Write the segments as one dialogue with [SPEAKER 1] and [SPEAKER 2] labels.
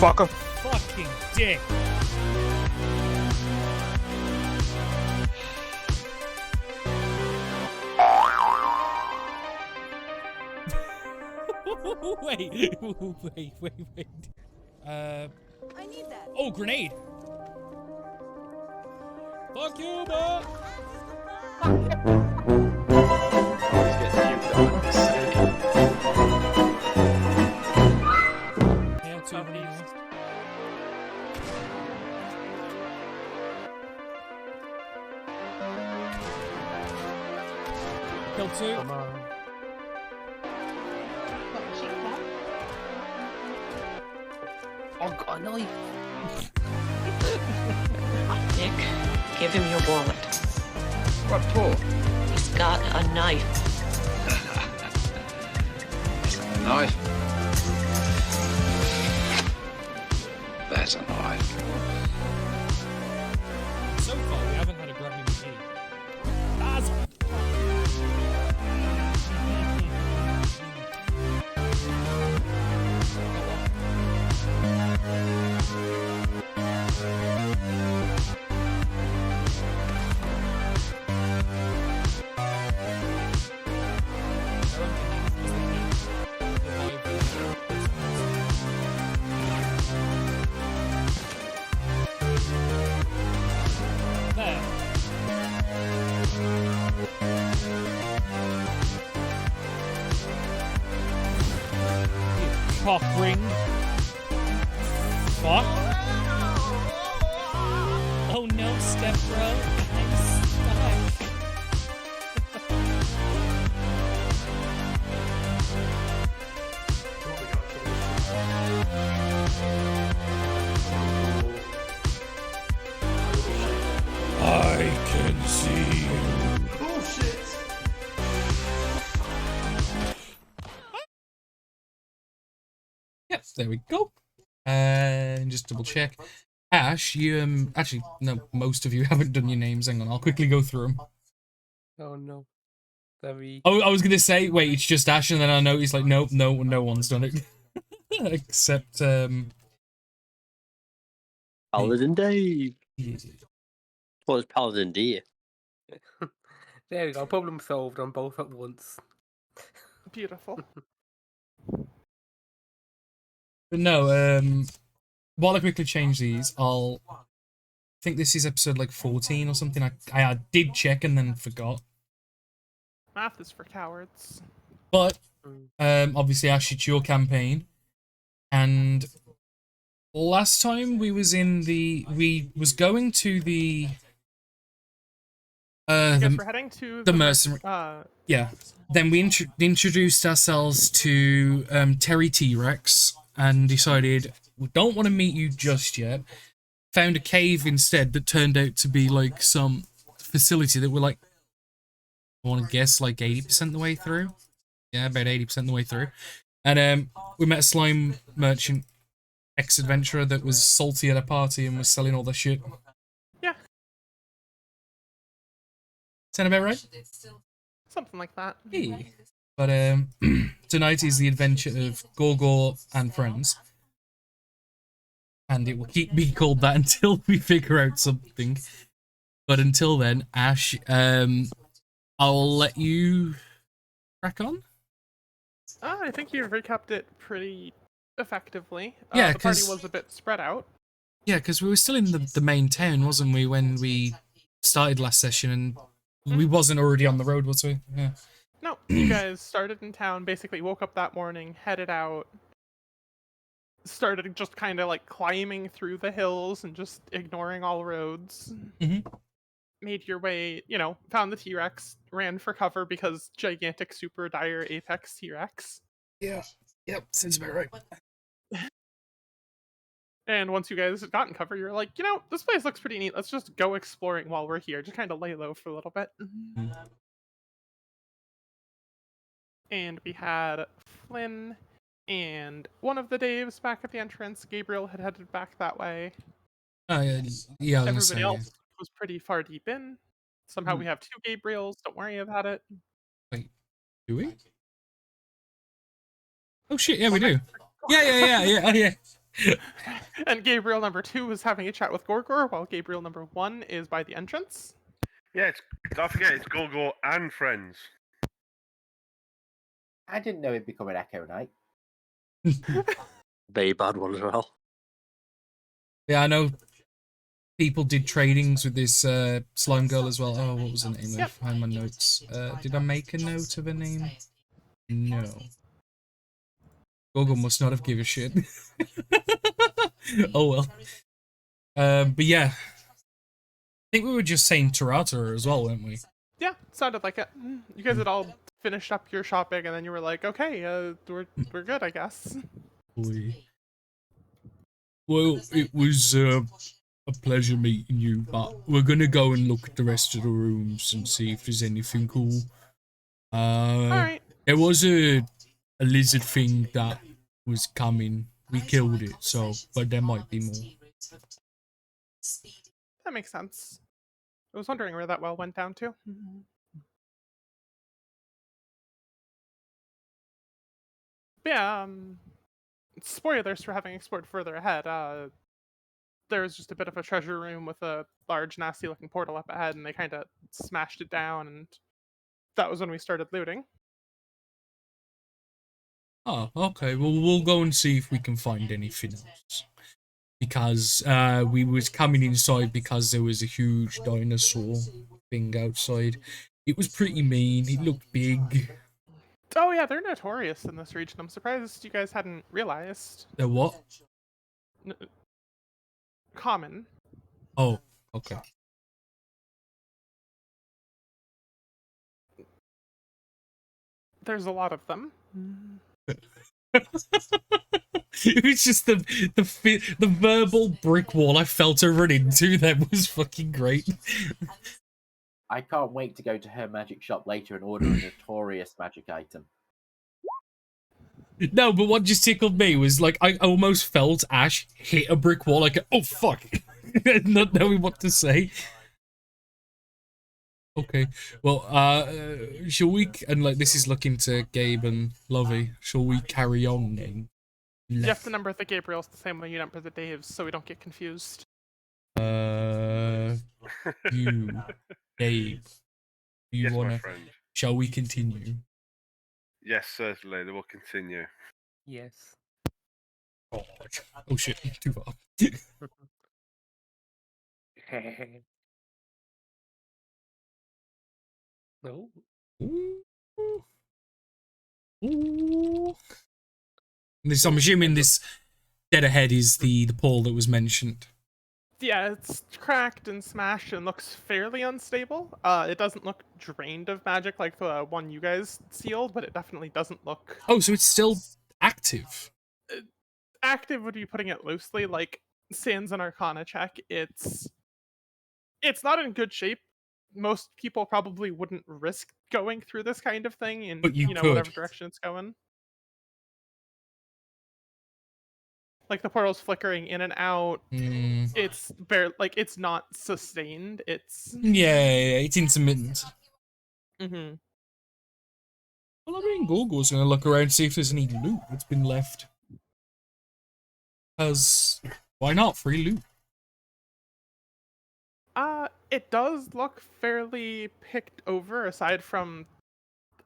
[SPEAKER 1] motherfucker.
[SPEAKER 2] Fucking dick. wait.
[SPEAKER 3] I need that.
[SPEAKER 2] Oh, grenade. Fuck you, bud. Yeah, two of these. Kill two.
[SPEAKER 1] Come on.
[SPEAKER 4] Oh, got a knife. Nick, give him your wallet.
[SPEAKER 1] What for?
[SPEAKER 4] He's got a knife.
[SPEAKER 1] Knife. That's a knife.
[SPEAKER 2] So far, we haven't had a grab me key. That's cock ring. Fuck. Oh no, step bro. I'm stuck. I can see you. Yes, there we go. And just double check. Ash, you actually no, most of you haven't done your names. Hang on, I'll quickly go through them.
[SPEAKER 5] Oh no. Very.
[SPEAKER 2] Oh, I was gonna say, wait, it's just Ash, and then I noticed like, nope, no one's done it except
[SPEAKER 6] Paladin Dave.
[SPEAKER 2] yeah.
[SPEAKER 6] Well, it's Paladin D.
[SPEAKER 5] There we go. Problem solved on both at once.
[SPEAKER 7] Beautiful.
[SPEAKER 2] But no, while I quickly change these, I think this is episode like 14 or something. I did check and then forgot.
[SPEAKER 7] Math is for cowards.
[SPEAKER 2] But obviously, Ash, it's your campaign, and last time we was going to the
[SPEAKER 7] I guess we're heading to
[SPEAKER 2] the mercenary. Yeah. Then we introduced ourselves to Terry T-Rex and decided we don't want to meet you just yet. Found a cave instead that turned out to be like some facility that we're like, I want to guess like 80% the way through. Yeah, about 80% the way through. And we met a slime merchant ex-adventurer that was salty at a party and was selling all the shit.
[SPEAKER 7] Yeah.
[SPEAKER 2] Sound about right?
[SPEAKER 7] Something like that.
[SPEAKER 2] Hey. But tonight is the adventure of Gorgor and friends. And it will keep being called that until we figure out something. But until then, Ash, I'll let you crack on.
[SPEAKER 7] I think you recapped it pretty effectively.
[SPEAKER 2] Yeah,
[SPEAKER 7] the party
[SPEAKER 2] 'cause-
[SPEAKER 7] was a bit spread out.
[SPEAKER 2] Yeah, because we were still in the main town, wasn't we, when we started last session, and we wasn't already on the road, was we? Yeah.
[SPEAKER 7] No, you guys started in town, basically woke up that morning, headed out, started just kind of like climbing through the hills and just ignoring all roads.
[SPEAKER 2] Mhm.
[SPEAKER 7] Made your way, found the T-Rex, ran for cover because gigantic super dire apex T-Rex.
[SPEAKER 2] Yeah. Yep, sounds about right.
[SPEAKER 7] And once you guys had gotten cover, you're like, this place looks pretty neat. Let's just go exploring while we're here. Just kind of lay low for a little bit. And we had Flynn and one of the Daves back at the entrance. Gabriel had headed back that way.
[SPEAKER 2] Oh, yeah, I was gonna
[SPEAKER 7] Everybody
[SPEAKER 2] say,
[SPEAKER 7] else was pretty far deep in. Somehow
[SPEAKER 2] Hmm.
[SPEAKER 7] we have 2 Gabriels. Don't worry about it.
[SPEAKER 2] do we? Oh shit, yeah, we do. Yeah.
[SPEAKER 7] And Gabriel number 2 is having a chat with Gorgor, while Gabriel number 1 is by the entrance.
[SPEAKER 8] Yeah, don't forget, it's Go and friends.
[SPEAKER 9] I didn't know it'd become an Echo Knight.
[SPEAKER 6] Very bad one as well.
[SPEAKER 2] Yeah, I know people did tradings with this slime girl as well. Oh, what was her name? Let me find my notes. Did I make a note of her name? No. Google must not have given a shit. Oh well. But yeah. I think we were just saying Tarata as well, weren't we?
[SPEAKER 7] Yeah, sounded like it. You guys had all finished up your shopping, and then you were like, okay, we're good, I guess.
[SPEAKER 2] Well, it was a pleasure meeting you, but we're gonna go and look at the rest of the rooms and see if there's anything cool.
[SPEAKER 7] Alright.
[SPEAKER 2] There was a lizard thing that was coming. We killed it, so, but there might be more.
[SPEAKER 7] That makes sense. I was wondering where that well went down to. But yeah, spoilers for having explored further ahead. There was just a bit of a treasure room with a large, nasty-looking portal up ahead, and they kind of smashed it down, and that was when we started looting.
[SPEAKER 2] Oh, okay. Well, we'll go and see if we can find anything else. Because we was coming inside because there was a huge dinosaur thing outside. It was pretty mean. It looked big.
[SPEAKER 7] Oh yeah, they're notorious in this region. I'm surprised you guys hadn't realized.
[SPEAKER 2] They're what?
[SPEAKER 7] Common.
[SPEAKER 2] Oh, okay.
[SPEAKER 7] There's a lot of them.
[SPEAKER 2] It was just the verbal brick wall I felt her run into that was fucking great.
[SPEAKER 9] I can't wait to go to her magic shop later and order a notorious magic item.
[SPEAKER 2] No, but what just tickled me was like I almost felt Ash hit a brick wall, like, oh fuck, not knowing what to say. Okay, well, shall we? And like this is looking to Gabe and Lovey. Shall we carry on then?
[SPEAKER 7] You have to number the Gabriels the same way you number the Daves, so we don't get confused.
[SPEAKER 2] You, Gabe, you
[SPEAKER 8] Yes,
[SPEAKER 2] wanna?
[SPEAKER 8] my friend.
[SPEAKER 2] Shall we continue?
[SPEAKER 8] Yes, certainly. They will continue.
[SPEAKER 5] Yes.
[SPEAKER 2] Oh shit, too far.
[SPEAKER 5] No.
[SPEAKER 2] Ooh. This, I'm assuming this dead ahead is the pole that was mentioned.
[SPEAKER 7] Yeah, it's cracked and smashed and looks fairly unstable. It doesn't look drained of magic like the one you guys sealed, but it definitely doesn't look...
[SPEAKER 2] Oh, so it's still active?
[SPEAKER 7] Active would be putting it loosely. Like, sans an Arcana check, it's not in good shape. Most people probably wouldn't risk going through this kind of thing in,
[SPEAKER 2] But you
[SPEAKER 7] know,
[SPEAKER 2] could.
[SPEAKER 7] whatever direction it's going. Like, the portal's flickering in and out. It's like, it's not sustained. It's...
[SPEAKER 2] Yeah, it's intermittent.
[SPEAKER 7] Mm-hmm.
[SPEAKER 2] Well, I mean, Gorgor's gonna look around and see if there's any loot that's been left. Because, why not? Free loot.
[SPEAKER 7] It does look fairly picked over, aside from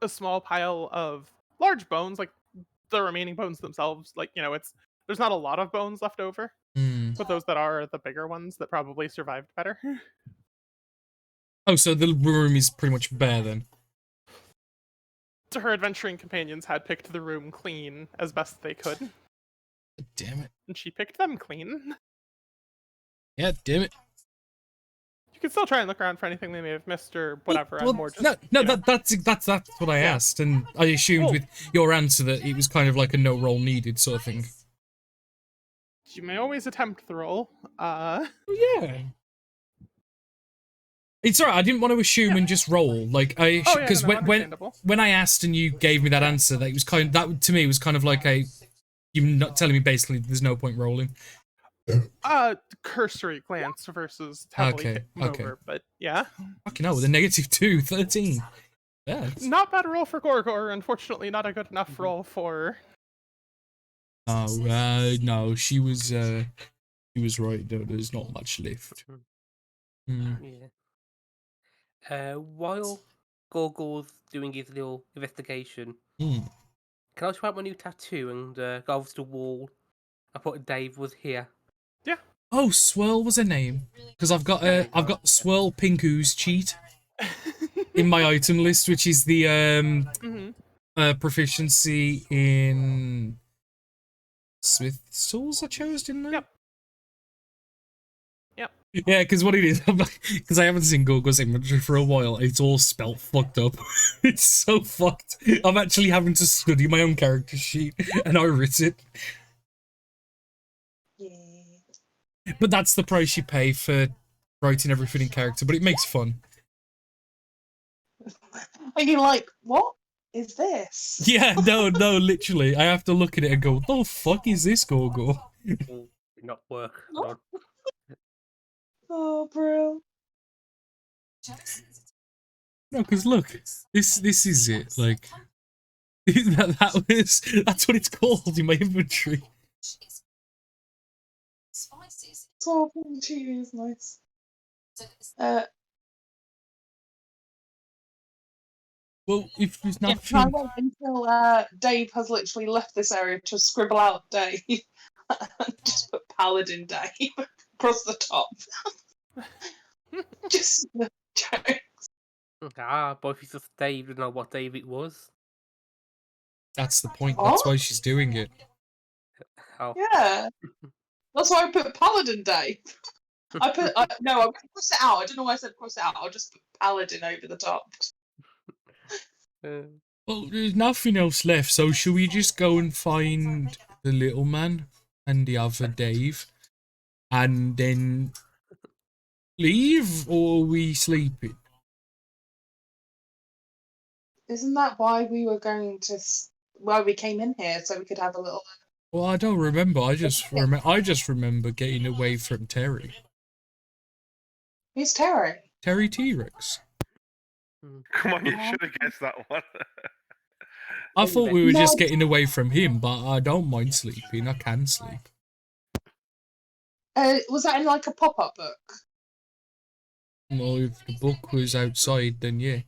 [SPEAKER 7] a small pile of large bones, like the remaining bones themselves. Like, you know, there's not a lot of bones left over, but those that are the bigger ones that probably survived better.
[SPEAKER 2] Oh, so the room is pretty much bare then?
[SPEAKER 7] Her adventuring companions had picked the room clean as best they could.
[SPEAKER 2] Damn it.
[SPEAKER 7] And she picked them clean.
[SPEAKER 2] Yeah, damn it.
[SPEAKER 7] You can still try and look around for anything they may have missed or whatever.
[SPEAKER 2] Well,
[SPEAKER 7] I'm more just,
[SPEAKER 2] that's what I asked, and I assumed with your answer that it was kind of like a no roll needed sort of thing.
[SPEAKER 7] You may always attempt the roll.
[SPEAKER 2] Yeah. It's alright, I didn't want to assume and just roll. Like, because when I asked and you gave me that answer, that it was that to me was kind of like you're not telling me basically there's no point rolling.
[SPEAKER 7] Cursory glance versus heavily over, but yeah.
[SPEAKER 2] Fucking hell, with a -2, 13. Yeah.
[SPEAKER 7] Not bad roll for Gorgor, unfortunately not a good enough roll for
[SPEAKER 2] Oh, no, she was right. There's not much left.
[SPEAKER 5] Yeah. While Gorgor's doing his little investigation,
[SPEAKER 2] Hmm.
[SPEAKER 5] can I try out my new tattoo and go over to the wall? I thought Dave was here.
[SPEAKER 2] Oh, Swirl was her name. Because I've got Swirl Pinku's cheat in my item list, which is the proficiency in Smith's tools I chose, didn't I?
[SPEAKER 7] Yep.
[SPEAKER 2] Yeah, because what it is, because I haven't seen Gorgo's inventory for a while, it's all spelt fucked up. It's so fucked. I'm actually having to study my own character sheet, and I writ it. But that's the price you pay for writing everything in character, but it makes fun.
[SPEAKER 10] Are you like, what is this?
[SPEAKER 2] Yeah, no, literally. I have to look at it and go, what the fuck is this, Gorgo?
[SPEAKER 5] Oh, did not work. Hold on.
[SPEAKER 10] Oh, bro.
[SPEAKER 2] No, because look, this is it. Like, that's what it's called in my inventory.
[SPEAKER 10] So cheating is nice.
[SPEAKER 2] Well, if there's
[SPEAKER 10] Yeah,
[SPEAKER 2] nothing...
[SPEAKER 10] I wait until Dave has literally left this area to scribble out Dave and just put Paladin Dave across the top. Just jokes.
[SPEAKER 5] But if it's just Dave, didn't know what Dave it was.
[SPEAKER 2] That's the point. That's why she's doing it.
[SPEAKER 5] Oh.
[SPEAKER 10] Yeah. That's why I put Paladin Dave. I crossed it out. I don't know why I said cross it out. I'll just put Paladin over the top.
[SPEAKER 2] Well, there's nothing else left, so should we just go and find the little man and the other Dave, and then leave, or are we sleeping?
[SPEAKER 10] Isn't that why we were going to? Why we came in here, so we could have a little.
[SPEAKER 2] Well, I don't remember. I just remember getting away from Terry.
[SPEAKER 10] Who's Terry?
[SPEAKER 2] Terry T-Rex.
[SPEAKER 8] Come on, you should have guessed that one.
[SPEAKER 2] I thought we were just getting away from him, but I don't mind sleeping. I can sleep.
[SPEAKER 10] Was that in like a pop-up book?
[SPEAKER 2] Well, if the book was outside, then yeah.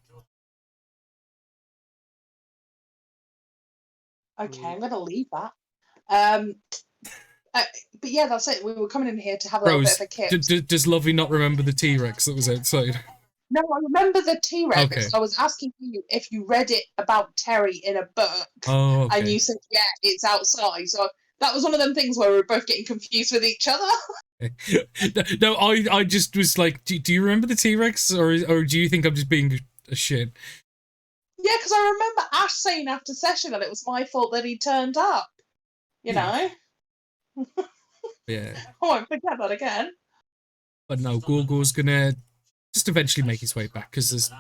[SPEAKER 10] Okay, I'm gonna leave that. But yeah, that's it. We were coming in here to have a little bit of a kick.
[SPEAKER 2] Does Lovey not remember the T-Rex that was outside?
[SPEAKER 10] No, I remember the T-Rex.
[SPEAKER 2] Okay.
[SPEAKER 10] I was asking you if you read it about Terry in a book.
[SPEAKER 2] Oh, okay.
[SPEAKER 10] And you said, yeah, it's outside. So that was one of them things where we were both getting confused with each other.
[SPEAKER 2] No, I just was like, do you remember the T-Rex, or do you think I'm just being a shit?
[SPEAKER 10] Yeah, because I remember Ash saying after session that it was my fault that he turned up. You know?
[SPEAKER 2] Yeah.
[SPEAKER 10] I won't forget that again.
[SPEAKER 2] But no, Gorgor's gonna just eventually make his way back, because there's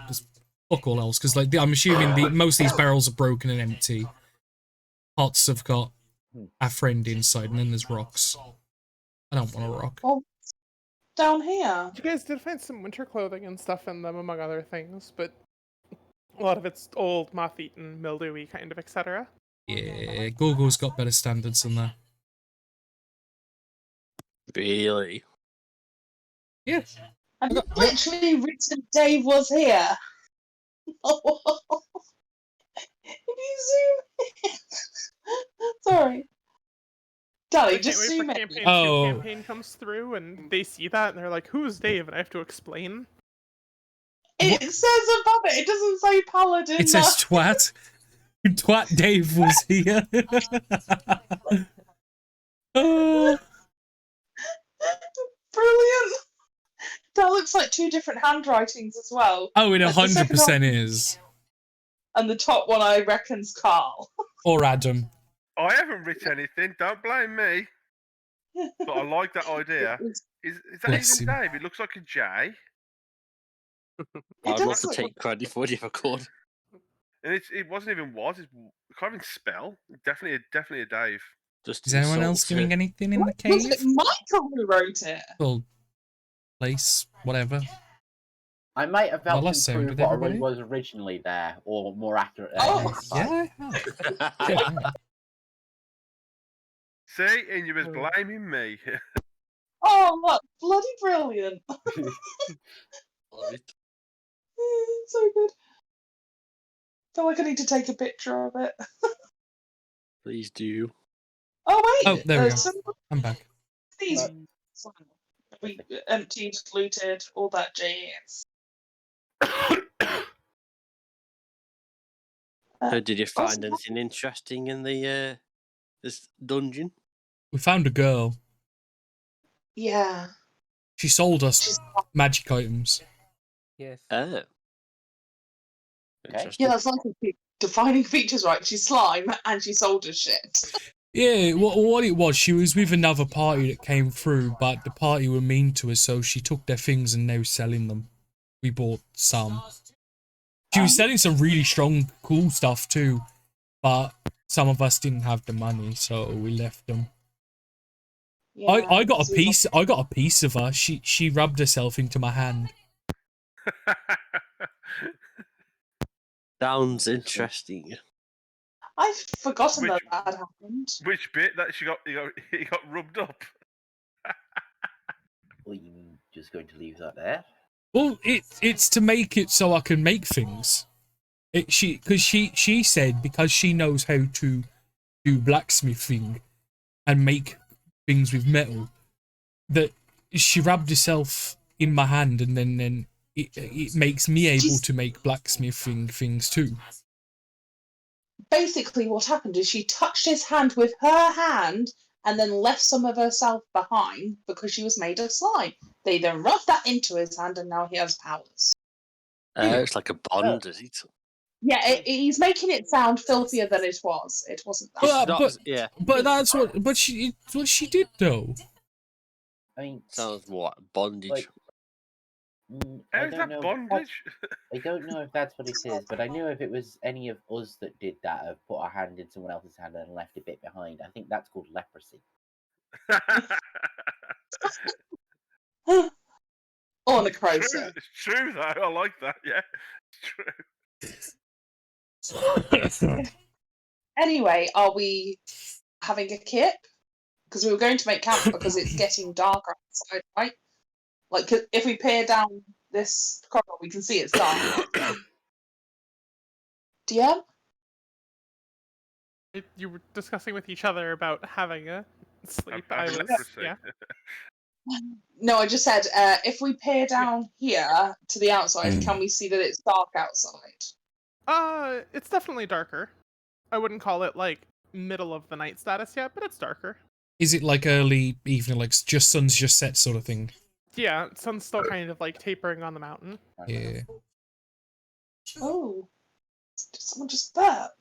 [SPEAKER 2] fuck all else. Because like I'm assuming most of these barrels are broken and empty. Pots have got a friend inside, and then there's rocks. I don't want a rock.
[SPEAKER 10] Well, down here.
[SPEAKER 7] You guys did find some winter clothing and stuff in them, among other things, but a lot of it's old, moth-eaten, mildewy, kind of, etc.
[SPEAKER 2] Yeah, Gorgor's got better standards than that.
[SPEAKER 6] Really?
[SPEAKER 2] Yeah.
[SPEAKER 10] I've literally written Dave was here. If you zoom in. Sorry. Daddy, just zoom in.
[SPEAKER 7] Campaign comes through and they see that and they're like, "Who's Dave?" And I have to explain.
[SPEAKER 10] It says above it. It doesn't say Paladin.
[SPEAKER 2] It says twat. Twat Dave was here.
[SPEAKER 10] Brilliant. That looks like two different handwritings as well.
[SPEAKER 2] Oh, it
[SPEAKER 10] Like, the second
[SPEAKER 2] 100%
[SPEAKER 10] one-
[SPEAKER 2] is.
[SPEAKER 10] And the top one I reckon's Carl.
[SPEAKER 2] Or Adam.
[SPEAKER 8] I haven't written anything. Don't blame me. But I like that idea. Is that
[SPEAKER 2] Bless
[SPEAKER 8] even
[SPEAKER 2] him.
[SPEAKER 8] Dave? It looks like a J.
[SPEAKER 6] I'd
[SPEAKER 10] does
[SPEAKER 6] love to
[SPEAKER 10] look
[SPEAKER 6] take credit for it if I could.
[SPEAKER 8] And it wasn't even was. I can't even spell. Definitely a Dave.
[SPEAKER 6] Just
[SPEAKER 2] Is anyone else
[SPEAKER 6] insult
[SPEAKER 2] doing
[SPEAKER 6] it.
[SPEAKER 2] anything in the
[SPEAKER 10] Was
[SPEAKER 2] cave?
[SPEAKER 10] it Michael who wrote it?
[SPEAKER 2] Well, place, whatever.
[SPEAKER 9] I might have
[SPEAKER 2] Well,
[SPEAKER 9] helped
[SPEAKER 2] let's sound
[SPEAKER 9] improve
[SPEAKER 2] with
[SPEAKER 9] what
[SPEAKER 2] everybody.
[SPEAKER 9] was originally there, or more accurate.
[SPEAKER 10] Oh,
[SPEAKER 2] Yeah.
[SPEAKER 8] See, and you was blaming me.
[SPEAKER 10] Oh, what bloody brilliant!
[SPEAKER 6] Right.
[SPEAKER 10] So good. Feel like I need to take a picture of it.
[SPEAKER 6] Please do.
[SPEAKER 10] Oh wait,
[SPEAKER 2] Oh, there we go.
[SPEAKER 10] some of
[SPEAKER 2] I'm back.
[SPEAKER 10] these we emptied, looted, all that jazz.
[SPEAKER 6] Did you find anything interesting in the this dungeon?
[SPEAKER 2] We found a girl.
[SPEAKER 10] Yeah.
[SPEAKER 2] She sold us magic items.
[SPEAKER 5] Yes.
[SPEAKER 6] Oh.
[SPEAKER 9] Okay.
[SPEAKER 10] Yeah, that's like a defining features, right? She's slime and she sold us shit.
[SPEAKER 2] Yeah, what it was, she was with another party that came through, but the party were mean to her, so she took their things and now selling them. We bought some. She was selling some really strong, cool stuff too, but some of us didn't have the money, so we left them.
[SPEAKER 10] Yeah,
[SPEAKER 2] I got a piece. I got a piece of her. She rubbed herself into my hand.
[SPEAKER 6] Sounds interesting.
[SPEAKER 10] I've forgotten that had happened.
[SPEAKER 8] Which bit that he got rubbed up?
[SPEAKER 9] Well, you just going to leave that there?
[SPEAKER 2] Well, it's to make it so I can make things. She said because she knows how to do blacksmithing and make things with metal, that she rubbed herself in my hand, and then it makes me able to make blacksmithing things too.
[SPEAKER 10] Basically, what happened is she touched his hand with her hand and then left some of herself behind because she was made of slime. They then rubbed that into his hand, and now he has powers.
[SPEAKER 6] It's like a bond, is it?
[SPEAKER 10] Yeah, he's making it sound filthier than it was. It wasn't that.
[SPEAKER 2] But that's what she did though.
[SPEAKER 9] I mean,
[SPEAKER 6] sounds more like bondage.
[SPEAKER 8] How is that bondage?
[SPEAKER 9] I don't know if that's what it is, but I knew if it was any of us that did that, have put our hand in someone else's hand and left a bit behind. I think that's called leprosy.
[SPEAKER 10] Or necrosis.
[SPEAKER 8] It's true though. I like that. Yeah, it's true.
[SPEAKER 10] Anyway, are we having a kip? Because we were going to make camp because it's getting darker outside, right? Like, if we peer down this corridor, we can see it's dark. DM?
[SPEAKER 7] You were discussing with each other about having a sleep. Yeah.
[SPEAKER 10] No, I just said, if we peer down here to the outside, can we see that it's dark outside?
[SPEAKER 7] It's definitely darker. I wouldn't call it, like, middle of the night status yet, but it's darker.
[SPEAKER 2] Is it like early evening, like sun's just set sort of thing?
[SPEAKER 7] Yeah, sun's still kind of, like, tapering on the mountain.
[SPEAKER 2] Yeah.
[SPEAKER 10] Oh. Did someone just burp?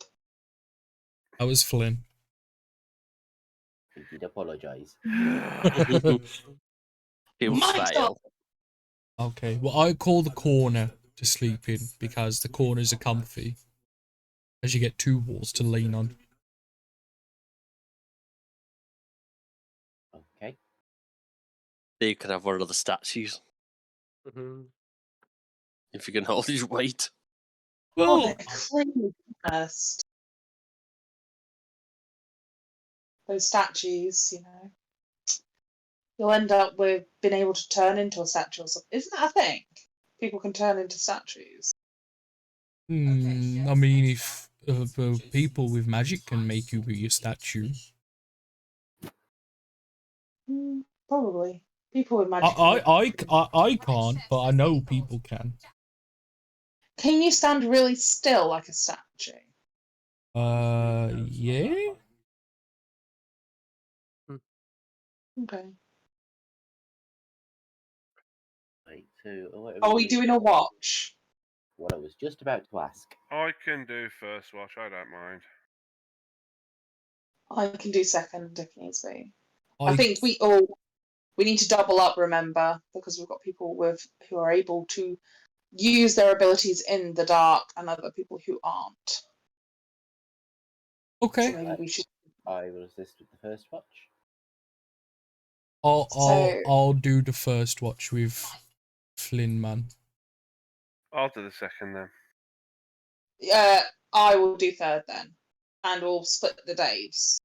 [SPEAKER 2] That was Flynn.
[SPEAKER 9] He did apologise.
[SPEAKER 6] He'll fail.
[SPEAKER 2] Okay, well I call the corner to sleep in because the corners are comfy, as you get two walls to lean on.
[SPEAKER 9] Okay.
[SPEAKER 6] You can have one of the statues. If you can hold his weight.
[SPEAKER 10] Well, they're clearly cursed. Those statues, you know. You'll end up with being able to turn into a statue or something. Isn't that a thing? People can turn into statues.
[SPEAKER 2] I mean, if people with magic can make you be a statue.
[SPEAKER 10] Probably. People with magic.
[SPEAKER 2] I can't, but I know people can.
[SPEAKER 10] Can you stand really still like a statue?
[SPEAKER 2] Yeah.
[SPEAKER 10] Okay.
[SPEAKER 9] Right, so
[SPEAKER 10] Are we doing a watch?
[SPEAKER 9] What I was just about to ask.
[SPEAKER 8] I can do first watch. I don't mind.
[SPEAKER 10] I can do second if needs be. I think we need to double up, remember, because we've got people who are able to use their abilities in the dark and other people who aren't.
[SPEAKER 2] Okay.
[SPEAKER 10] So maybe we should.
[SPEAKER 9] I will assist with the first watch.
[SPEAKER 2] I'll do the first watch with Flynn, man.
[SPEAKER 8] I'll do the second then.
[SPEAKER 10] I will do third then, and we'll split the days.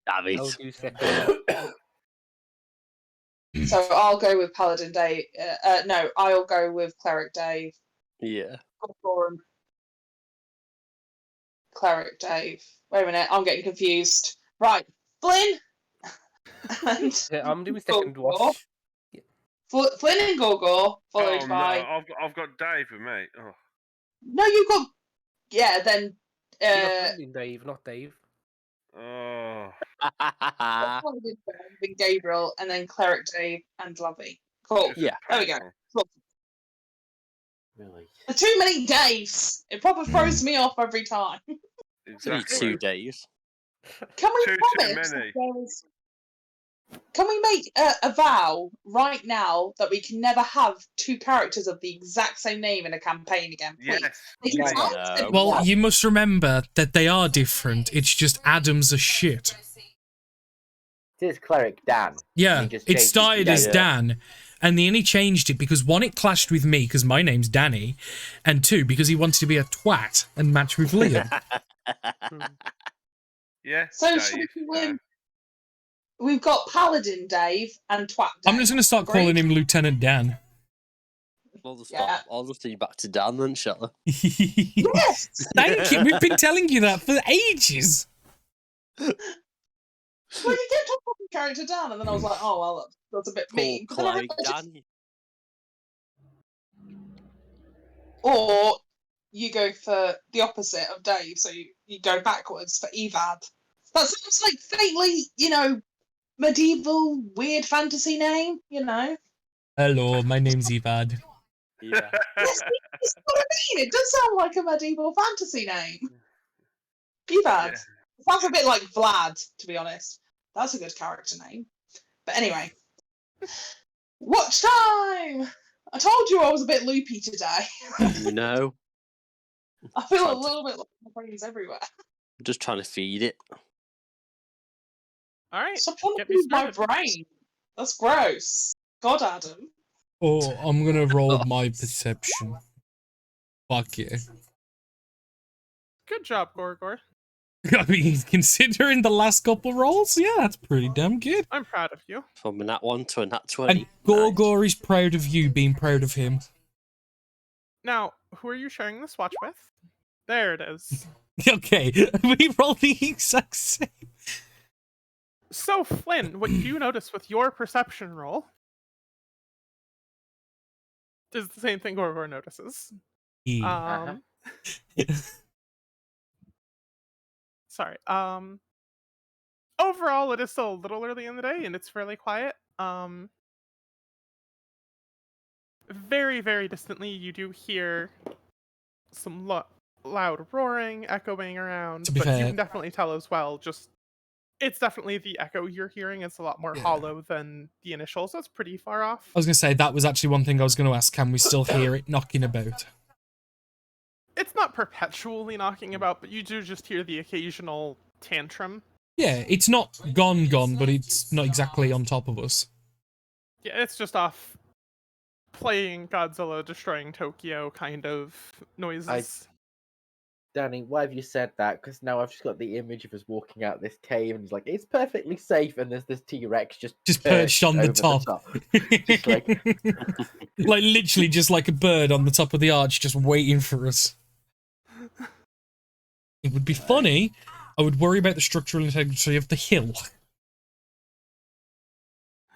[SPEAKER 6] Damn
[SPEAKER 5] I'll
[SPEAKER 6] it.
[SPEAKER 5] do second.
[SPEAKER 10] So I'll go with Paladin Dave. No, I'll go with Cleric Dave.
[SPEAKER 6] Yeah.
[SPEAKER 10] Cleric Dave. Wait a minute, I'm getting confused. Right, Flynn and
[SPEAKER 5] Yeah, I'm doing second
[SPEAKER 10] Gorgor.
[SPEAKER 5] wash.
[SPEAKER 10] Flynn and Gorgor, followed
[SPEAKER 8] Oh no,
[SPEAKER 10] by.
[SPEAKER 8] I've got Dave with me. Oh.
[SPEAKER 10] No, you've got. Yeah, then.
[SPEAKER 5] You got Paladin Dave, not Dave.
[SPEAKER 8] Oh.
[SPEAKER 10] Paladin Dave, then Gabriel, and then Cleric Dave and Lovey. Cool.
[SPEAKER 6] Yeah.
[SPEAKER 10] There we go. Cool.
[SPEAKER 9] Really?
[SPEAKER 10] There are too many Daves. It probably throws me off every time.
[SPEAKER 6] It's only
[SPEAKER 8] Exactly.
[SPEAKER 6] 2 days.
[SPEAKER 10] Can we
[SPEAKER 8] Too
[SPEAKER 10] promise?
[SPEAKER 8] many.
[SPEAKER 10] Can we make a vow right now that we can never have two characters of the exact same name in a campaign again, please?
[SPEAKER 8] Yes.
[SPEAKER 10] Because
[SPEAKER 9] No.
[SPEAKER 10] I'm simple.
[SPEAKER 2] Well, you must remember that they are different. It's just Adams are shit.
[SPEAKER 9] It is Cleric Dan.
[SPEAKER 2] Yeah,
[SPEAKER 9] He just
[SPEAKER 2] it
[SPEAKER 9] changed
[SPEAKER 2] started
[SPEAKER 9] to
[SPEAKER 2] as
[SPEAKER 6] Yeah.
[SPEAKER 2] Dan, and they only changed it because one, it clashed with me because my name's Danny, and two, because he wanted to be a twat and match with Liam.
[SPEAKER 8] Yeah.
[SPEAKER 10] So
[SPEAKER 8] Dave,
[SPEAKER 10] should we win? We've got Paladin Dave and Twat Dave.
[SPEAKER 2] I'm just going to start calling
[SPEAKER 10] Agreed?
[SPEAKER 2] him Lieutenant Dan.
[SPEAKER 10] Yeah.
[SPEAKER 6] I'll just leave you back to Dan then, shall I?
[SPEAKER 10] Yes!
[SPEAKER 2] Thank you. We've been telling you that for ages.
[SPEAKER 10] Well, you kept on calling character Dan, and then I was like, oh, well, that's a bit mean. But then I
[SPEAKER 6] Clyde
[SPEAKER 10] realised
[SPEAKER 6] Dan.
[SPEAKER 10] Or you go for the opposite of Dave, so you go backwards for Evad. That sounds like faintly, medieval, weird fantasy name,
[SPEAKER 2] Hello, my name's Evad.
[SPEAKER 6] Yeah.
[SPEAKER 10] Yes, that's what I mean. It does sound like a medieval fantasy name. Evad.
[SPEAKER 8] Yeah.
[SPEAKER 10] It sounds a bit like Vlad, to be honest. That's a good character name. But anyway. Watch time! I told you I was a bit loopy today.
[SPEAKER 6] You know,
[SPEAKER 10] I feel a little bit like my brain's everywhere.
[SPEAKER 6] I'm just trying to feed it.
[SPEAKER 7] All right.
[SPEAKER 10] Stop trying to
[SPEAKER 7] Get me
[SPEAKER 10] feed my
[SPEAKER 7] started.
[SPEAKER 10] brain. That's gross. God, Adam.
[SPEAKER 2] Oh, I'm going to roll my perception. Fuck yeah.
[SPEAKER 7] Good job, Gorgor.
[SPEAKER 2] I mean, considering the last couple rolls, yeah, that's pretty damn good.
[SPEAKER 7] I'm proud of you.
[SPEAKER 6] From a nat 1 to a nat 20.
[SPEAKER 2] And Gorgor is proud of you being proud of him.
[SPEAKER 7] Now, who are you sharing this watch with? There it is.
[SPEAKER 2] Okay, we rolled the exact same.
[SPEAKER 7] So, Flynn, what you notice with your perception roll is the same thing Gorgor notices.
[SPEAKER 2] Yeah.
[SPEAKER 7] Sorry. Overall, it is still a little early in the day, and it's fairly quiet. Very, very distantly, you do hear some loud roaring echoing around,
[SPEAKER 2] To be
[SPEAKER 7] but you
[SPEAKER 2] fair-
[SPEAKER 7] can definitely tell as well, it's definitely the echo you're hearing. It's a lot more hollow than the initial, so it's pretty far off.
[SPEAKER 2] I was going to say, that was actually one thing I was going to ask. Can we still hear it knocking about?
[SPEAKER 7] It's not perpetually knocking about, but you do just hear the occasional tantrum.
[SPEAKER 2] Yeah, it's not gone, but it's not exactly on top of us.
[SPEAKER 7] Yeah, it's just off playing Godzilla destroying Tokyo kind of noises.
[SPEAKER 9] Danny, why have you said that? Because now I've just got the image of us walking out this cave and it's like, it's perfectly safe, and there's this T-Rex just
[SPEAKER 2] Perched on the
[SPEAKER 9] over
[SPEAKER 2] top.
[SPEAKER 9] Just like,
[SPEAKER 2] Like, literally just like a bird on the top of the arch, just waiting for us. It would be funny. I would worry about the structural integrity of the hill.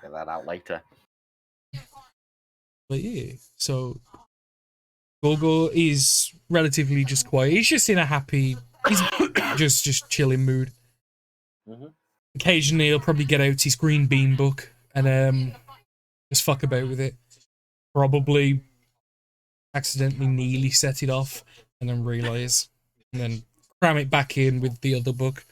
[SPEAKER 9] get that out later.
[SPEAKER 2] But yeah, so Gogo is relatively just quiet. He's just in a happy, he's just chilling mood.
[SPEAKER 9] Mhm.
[SPEAKER 2] Occasionally, he'll probably get out his green bean book and just fuck about with it. Probably accidentally nearly set it off and then realise, and then cram it back in with the other book.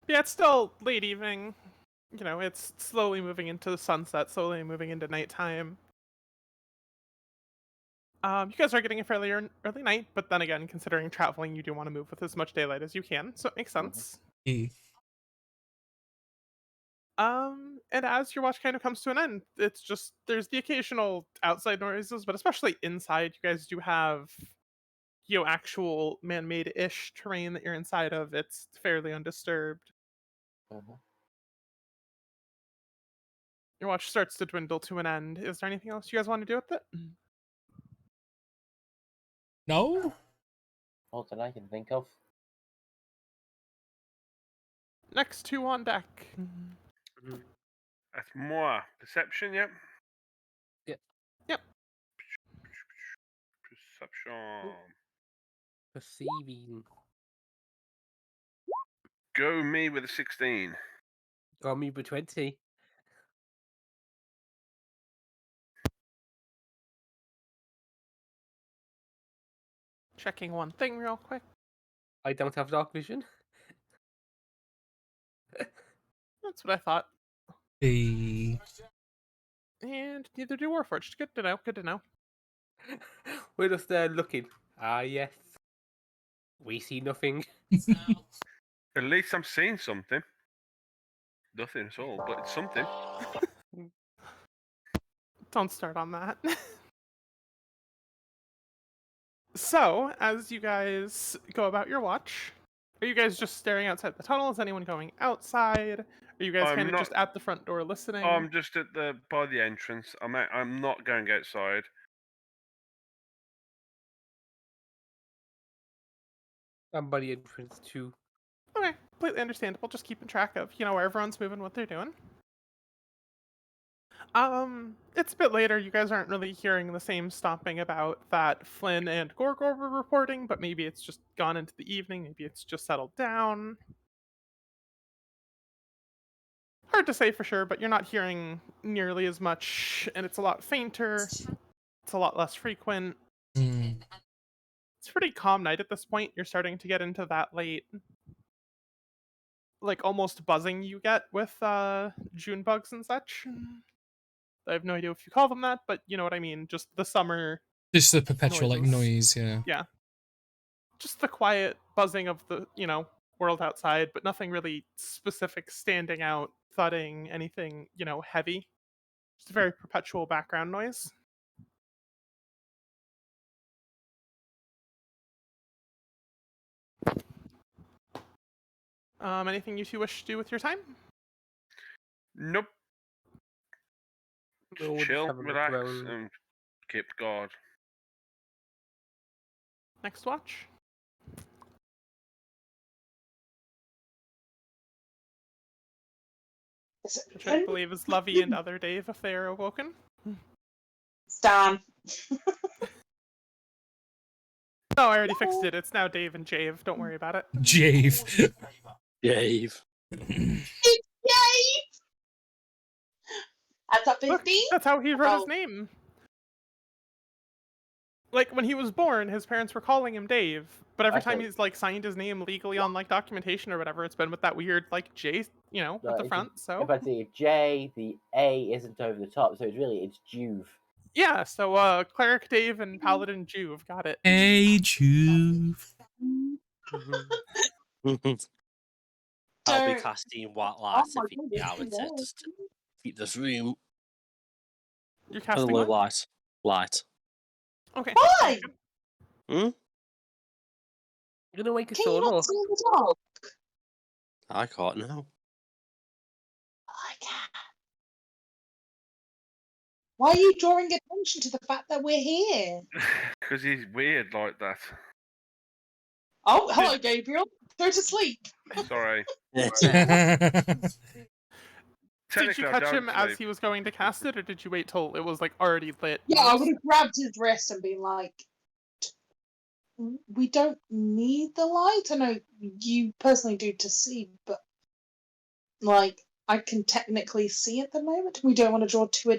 [SPEAKER 7] Yeah, it's still late evening. It's slowly moving into the sunset, slowly moving into nighttime. You guys are getting a fairly early night, but then again, considering traveling, you do want to move with as much daylight as you can, so it makes sense.
[SPEAKER 2] Yeah.
[SPEAKER 7] And as your watch kind of comes to an end, it's just, there's the occasional outside noises, but especially inside, you guys do have actual man-made-ish terrain that you're inside of, it's fairly undisturbed. Your watch starts to dwindle to an end. Is there anything else you guys want to do with it?
[SPEAKER 2] No?
[SPEAKER 9] Not that I can think of.
[SPEAKER 7] Next two on deck.
[SPEAKER 8] That's more perception. Yep.
[SPEAKER 7] Yep.
[SPEAKER 8] Perception.
[SPEAKER 5] Perceiving.
[SPEAKER 8] Go me with a 16.
[SPEAKER 5] Got me with 20.
[SPEAKER 7] Checking one thing real quick.
[SPEAKER 5] I don't have dark vision.
[SPEAKER 7] That's what I thought.
[SPEAKER 2] The
[SPEAKER 7] And neither do Warforged. Good to know. Good to know.
[SPEAKER 5] We're just looking. Ah, yes. We see nothing.
[SPEAKER 8] At least I'm seeing something. Nothing at all, but it's something.
[SPEAKER 7] Don't start on that. So, as you guys go about your watch, are you guys just staring outside the tunnel? Is anyone going outside? Are you guys
[SPEAKER 8] I'm
[SPEAKER 7] kind of
[SPEAKER 8] not-
[SPEAKER 7] just at the front door listening?
[SPEAKER 8] I'm just at by the entrance. I'm not going outside.
[SPEAKER 5] I'm by the entrance too.
[SPEAKER 7] Okay, completely understandable. Just keeping track of, where everyone's moving, what they're doing. It's a bit later. You guys aren't really hearing the same stomping about that Flynn and Gorgor were reporting, but maybe it's just gone into the evening. Maybe it's just settled down. Hard to say for sure, but you're not hearing nearly as much, and it's a lot fainter. It's a lot less frequent. It's a pretty calm night at this point. You're starting to get into that late, like almost buzzing you get with June bugs and such. I have no idea if you call them that, but you know what I mean. Just the summer.
[SPEAKER 2] just the perpetual like
[SPEAKER 7] noises.
[SPEAKER 2] noise, yeah.
[SPEAKER 7] Yeah. Just the quiet buzzing of the, world outside, but nothing really specific standing out, thudding, anything, heavy. Just a very perpetual background noise. Anything you two wish to do with your time?
[SPEAKER 8] Nope.
[SPEAKER 5] We'll
[SPEAKER 8] Just
[SPEAKER 5] just
[SPEAKER 8] chill,
[SPEAKER 5] have a look
[SPEAKER 8] relax,
[SPEAKER 5] around.
[SPEAKER 8] and keep guard.
[SPEAKER 7] Next watch. Which I believe is Lovey and other Dave if they are awoken.
[SPEAKER 10] Stan.
[SPEAKER 7] No, I already fixed it. It's now Dave and Jave. Don't worry about it.
[SPEAKER 2] Jave.
[SPEAKER 6] Dave.
[SPEAKER 10] Yay! That's a 15?
[SPEAKER 7] That's how he wrote his name. Like, when he was born, his parents were calling him Dave, but every time he's, signed his name legally on, documentation or whatever, it's been with that weird, J, at the front, so...
[SPEAKER 9] If I say J, the A isn't over the top, so it's Juve.
[SPEAKER 7] Yeah, so, Cleric Dave and Paladin Juve, got it.
[SPEAKER 2] Hey, Juve.
[SPEAKER 6] I'll be casting white lights every hour just to keep this room.
[SPEAKER 7] You're casting
[SPEAKER 6] a
[SPEAKER 7] what?
[SPEAKER 6] light.
[SPEAKER 7] Okay.
[SPEAKER 10] Why?
[SPEAKER 6] Hmm?
[SPEAKER 5] You're gonna wake us
[SPEAKER 10] Can you
[SPEAKER 5] all
[SPEAKER 10] not
[SPEAKER 5] up.
[SPEAKER 10] see in the dark?
[SPEAKER 6] I can't now.
[SPEAKER 10] I can. Why are you drawing attention to the fact that we're here?
[SPEAKER 8] Because he's weird like that.
[SPEAKER 10] Oh, hello, Gabriel. Go to sleep.
[SPEAKER 8] Sorry.
[SPEAKER 7] Did you catch him as he was going to cast it, or did you wait till it was, already lit?
[SPEAKER 10] Yeah, I would have grabbed his wrist and been like, we don't need the light. I know you personally do to see, but, I can technically see at the moment. We don't want to draw too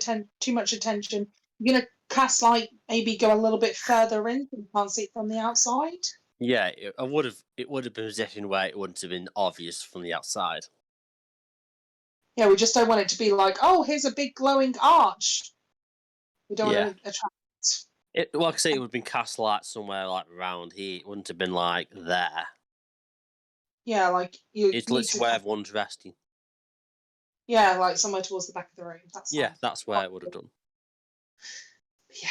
[SPEAKER 10] much attention. You're going to cast light, maybe go a little bit further in so you can't see it from the outside?
[SPEAKER 6] Yeah, it would have been positioned where it wouldn't have been obvious from the outside.
[SPEAKER 10] Yeah, we just don't want it to be like, oh, here's a big glowing arch. We don't want to attract.
[SPEAKER 6] Like I say, it would have been cast light somewhere around here. It wouldn't have been there.
[SPEAKER 10] Yeah,
[SPEAKER 6] It's literally where everyone's resting.
[SPEAKER 10] Yeah, somewhere towards the back of the room.
[SPEAKER 6] That's where it would have done.
[SPEAKER 10] Yeah,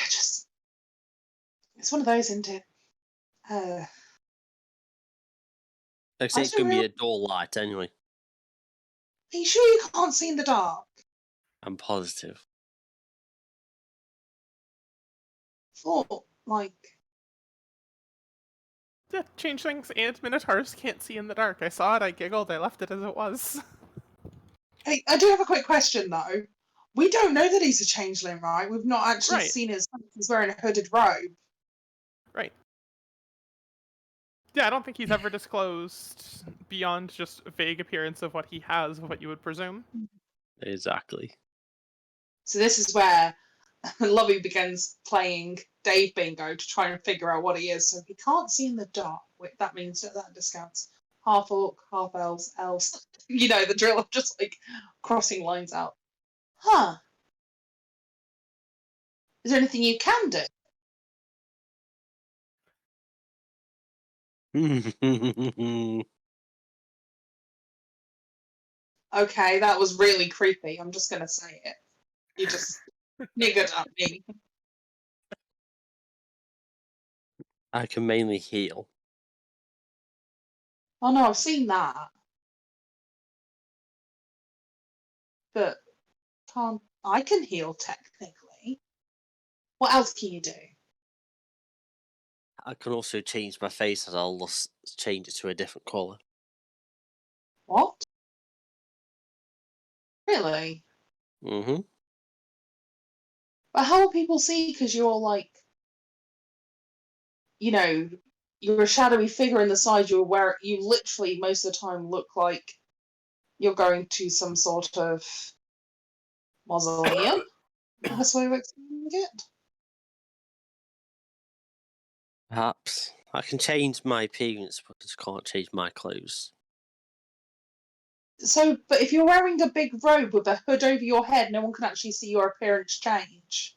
[SPEAKER 10] it's one of those, isn't it? Are
[SPEAKER 6] Looks
[SPEAKER 10] I
[SPEAKER 6] like it
[SPEAKER 10] don't
[SPEAKER 6] could be
[SPEAKER 10] really-
[SPEAKER 6] a dull light anyway.
[SPEAKER 10] you sure you can't see in the dark?
[SPEAKER 6] I'm positive.
[SPEAKER 10] Thought, like,
[SPEAKER 7] Yeah, changelings and minotaurs can't see in the dark. I saw it, I giggled, I left it as it was.
[SPEAKER 10] hey, I do have a quick question though. We don't know that he's a changeling, right? We've not actually
[SPEAKER 7] Right.
[SPEAKER 10] seen his. He's wearing a hooded robe.
[SPEAKER 7] Right. Yeah, I don't think he's ever disclosed beyond just a vague appearance of what he has, of what you would presume.
[SPEAKER 6] Exactly.
[SPEAKER 10] So this is where Lovey begins playing Dave Bingo to try and figure out what he is. So he can't see in the dark. That means that discounts half orc, half elves, elves. You know the drill of just like crossing lines out. Huh. Is there anything you can do? Okay, that was really creepy. I'm just gonna say it. You just niggered at me.
[SPEAKER 6] I can mainly heal.
[SPEAKER 10] Oh no, I've seen that. But I can heal technically. What else can you do?
[SPEAKER 6] I can also change my face as I'll change it to a different colour.
[SPEAKER 10] What? Really?
[SPEAKER 6] Mm-hmm.
[SPEAKER 10] But how will people see? Because you're like, you know, you're a shadowy figure in the side. You literally most of the time look like you're going to some sort of mausoleum. The best way of explaining it.
[SPEAKER 6] Perhaps. I can change my appearance, but I just can't change my clothes.
[SPEAKER 10] So, but if you're wearing a big robe with a hood over your head, no one can actually see your appearance change.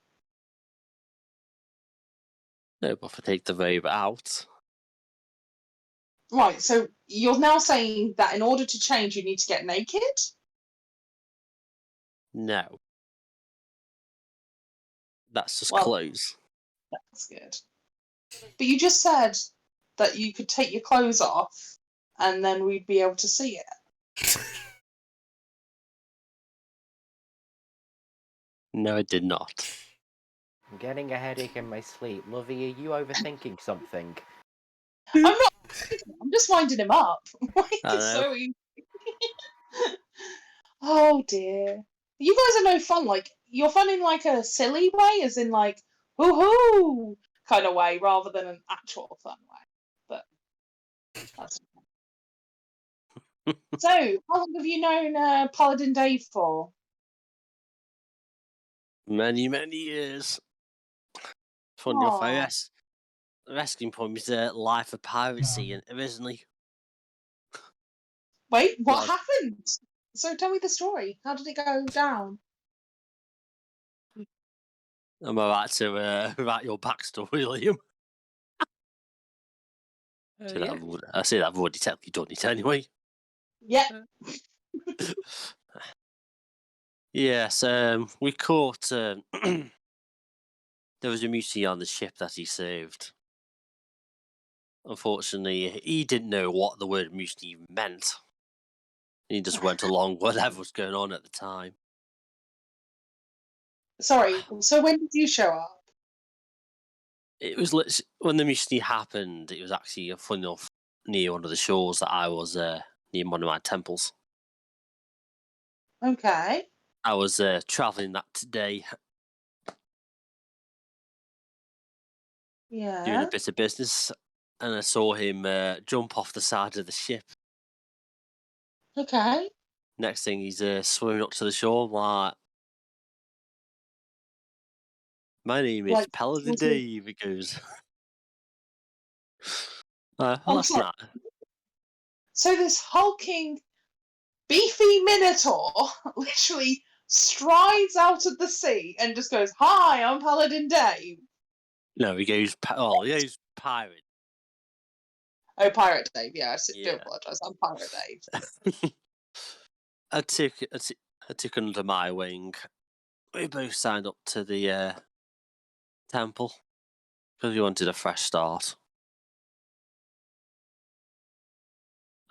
[SPEAKER 6] No, but if I take the robe out,
[SPEAKER 10] Right, so you're now saying that in order to change, you need to get naked?
[SPEAKER 6] no. That's just
[SPEAKER 10] Well-
[SPEAKER 6] clothes.
[SPEAKER 10] That's good. But you just said that you could take your clothes off and then we'd be able to see it.
[SPEAKER 6] No, I did not.
[SPEAKER 9] I'm getting a headache in my sleep. Lovey, are you overthinking something?
[SPEAKER 10] I'm not. I'm just winding him up. Why
[SPEAKER 6] I
[SPEAKER 10] is
[SPEAKER 6] know.
[SPEAKER 10] so easy? Oh dear. You guys are no fun. Like, you're fun in like a silly way, as in like, hoo kind of way, rather than an actual fun way. But that's so. How long have you known Paladin Dave for?
[SPEAKER 6] Many, many years. Funny enough,
[SPEAKER 10] Aw.
[SPEAKER 6] the rescuing point was a life of piracy, and originally,
[SPEAKER 10] Wait, what
[SPEAKER 6] Well-
[SPEAKER 10] happened? So tell me the story. How did it go down?
[SPEAKER 6] am I right to write your backstory, William?
[SPEAKER 5] Yeah.
[SPEAKER 6] I say that I've already technically done it anyway.
[SPEAKER 10] Yeah.
[SPEAKER 6] Yes, we caught. There was a mutiny on the ship that he saved. Unfortunately, he didn't know what the word mutiny meant. He just went along whatever was going on at the time.
[SPEAKER 10] Sorry. So when did you show up?
[SPEAKER 6] It was when the mutiny happened. It was actually funny enough near one of the shores that I was near one of my temples.
[SPEAKER 10] Okay.
[SPEAKER 6] I was traveling that day, doing
[SPEAKER 10] Yeah.
[SPEAKER 6] a bit of business, and I saw him jump off the side of the ship.
[SPEAKER 10] Okay.
[SPEAKER 6] Next thing, he's swimming up to the shore. I'm like, my name is
[SPEAKER 10] Like,
[SPEAKER 6] Paladin
[SPEAKER 10] was he-
[SPEAKER 6] Dave. He goes, well,
[SPEAKER 10] I'm
[SPEAKER 6] that's
[SPEAKER 10] sorry.
[SPEAKER 6] not.
[SPEAKER 10] So this hulking, beefy minotaur literally strides out of the sea and just goes, "Hi, I'm Paladin Dave."
[SPEAKER 6] No, he goes, he goes pirate.
[SPEAKER 10] Oh, Pirate Dave. Yeah, I do
[SPEAKER 6] Yeah.
[SPEAKER 10] apologise. I'm Pirate Dave.
[SPEAKER 6] I took under my wing. We both signed up to the temple because we wanted a fresh start.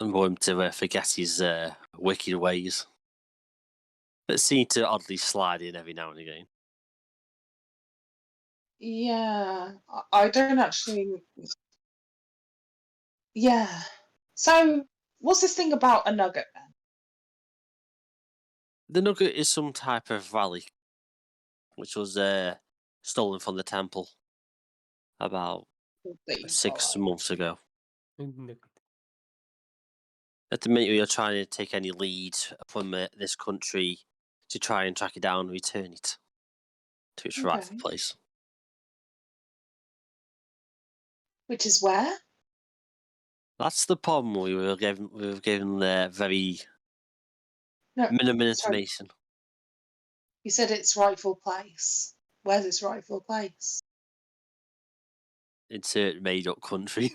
[SPEAKER 6] and want him to forget his wicked ways. That seem to oddly slide in every now and again.
[SPEAKER 10] Yeah, I don't actually. Yeah. So, what's this thing about a nugget then?
[SPEAKER 6] The nugget is some type of relic, which was stolen from the temple about
[SPEAKER 10] That you
[SPEAKER 6] 6
[SPEAKER 10] follow?
[SPEAKER 6] months ago.
[SPEAKER 5] Nugget.
[SPEAKER 6] At the minute, we are trying to take any lead from this country to try and track it down and return it to its rightful
[SPEAKER 10] Okay.
[SPEAKER 6] place.
[SPEAKER 10] Which is where?
[SPEAKER 6] That's the problem. We were given very
[SPEAKER 10] No,
[SPEAKER 6] minimum
[SPEAKER 10] sorry.
[SPEAKER 6] information.
[SPEAKER 10] You said its rightful place. Where's its rightful place?
[SPEAKER 6] Insert made-up country.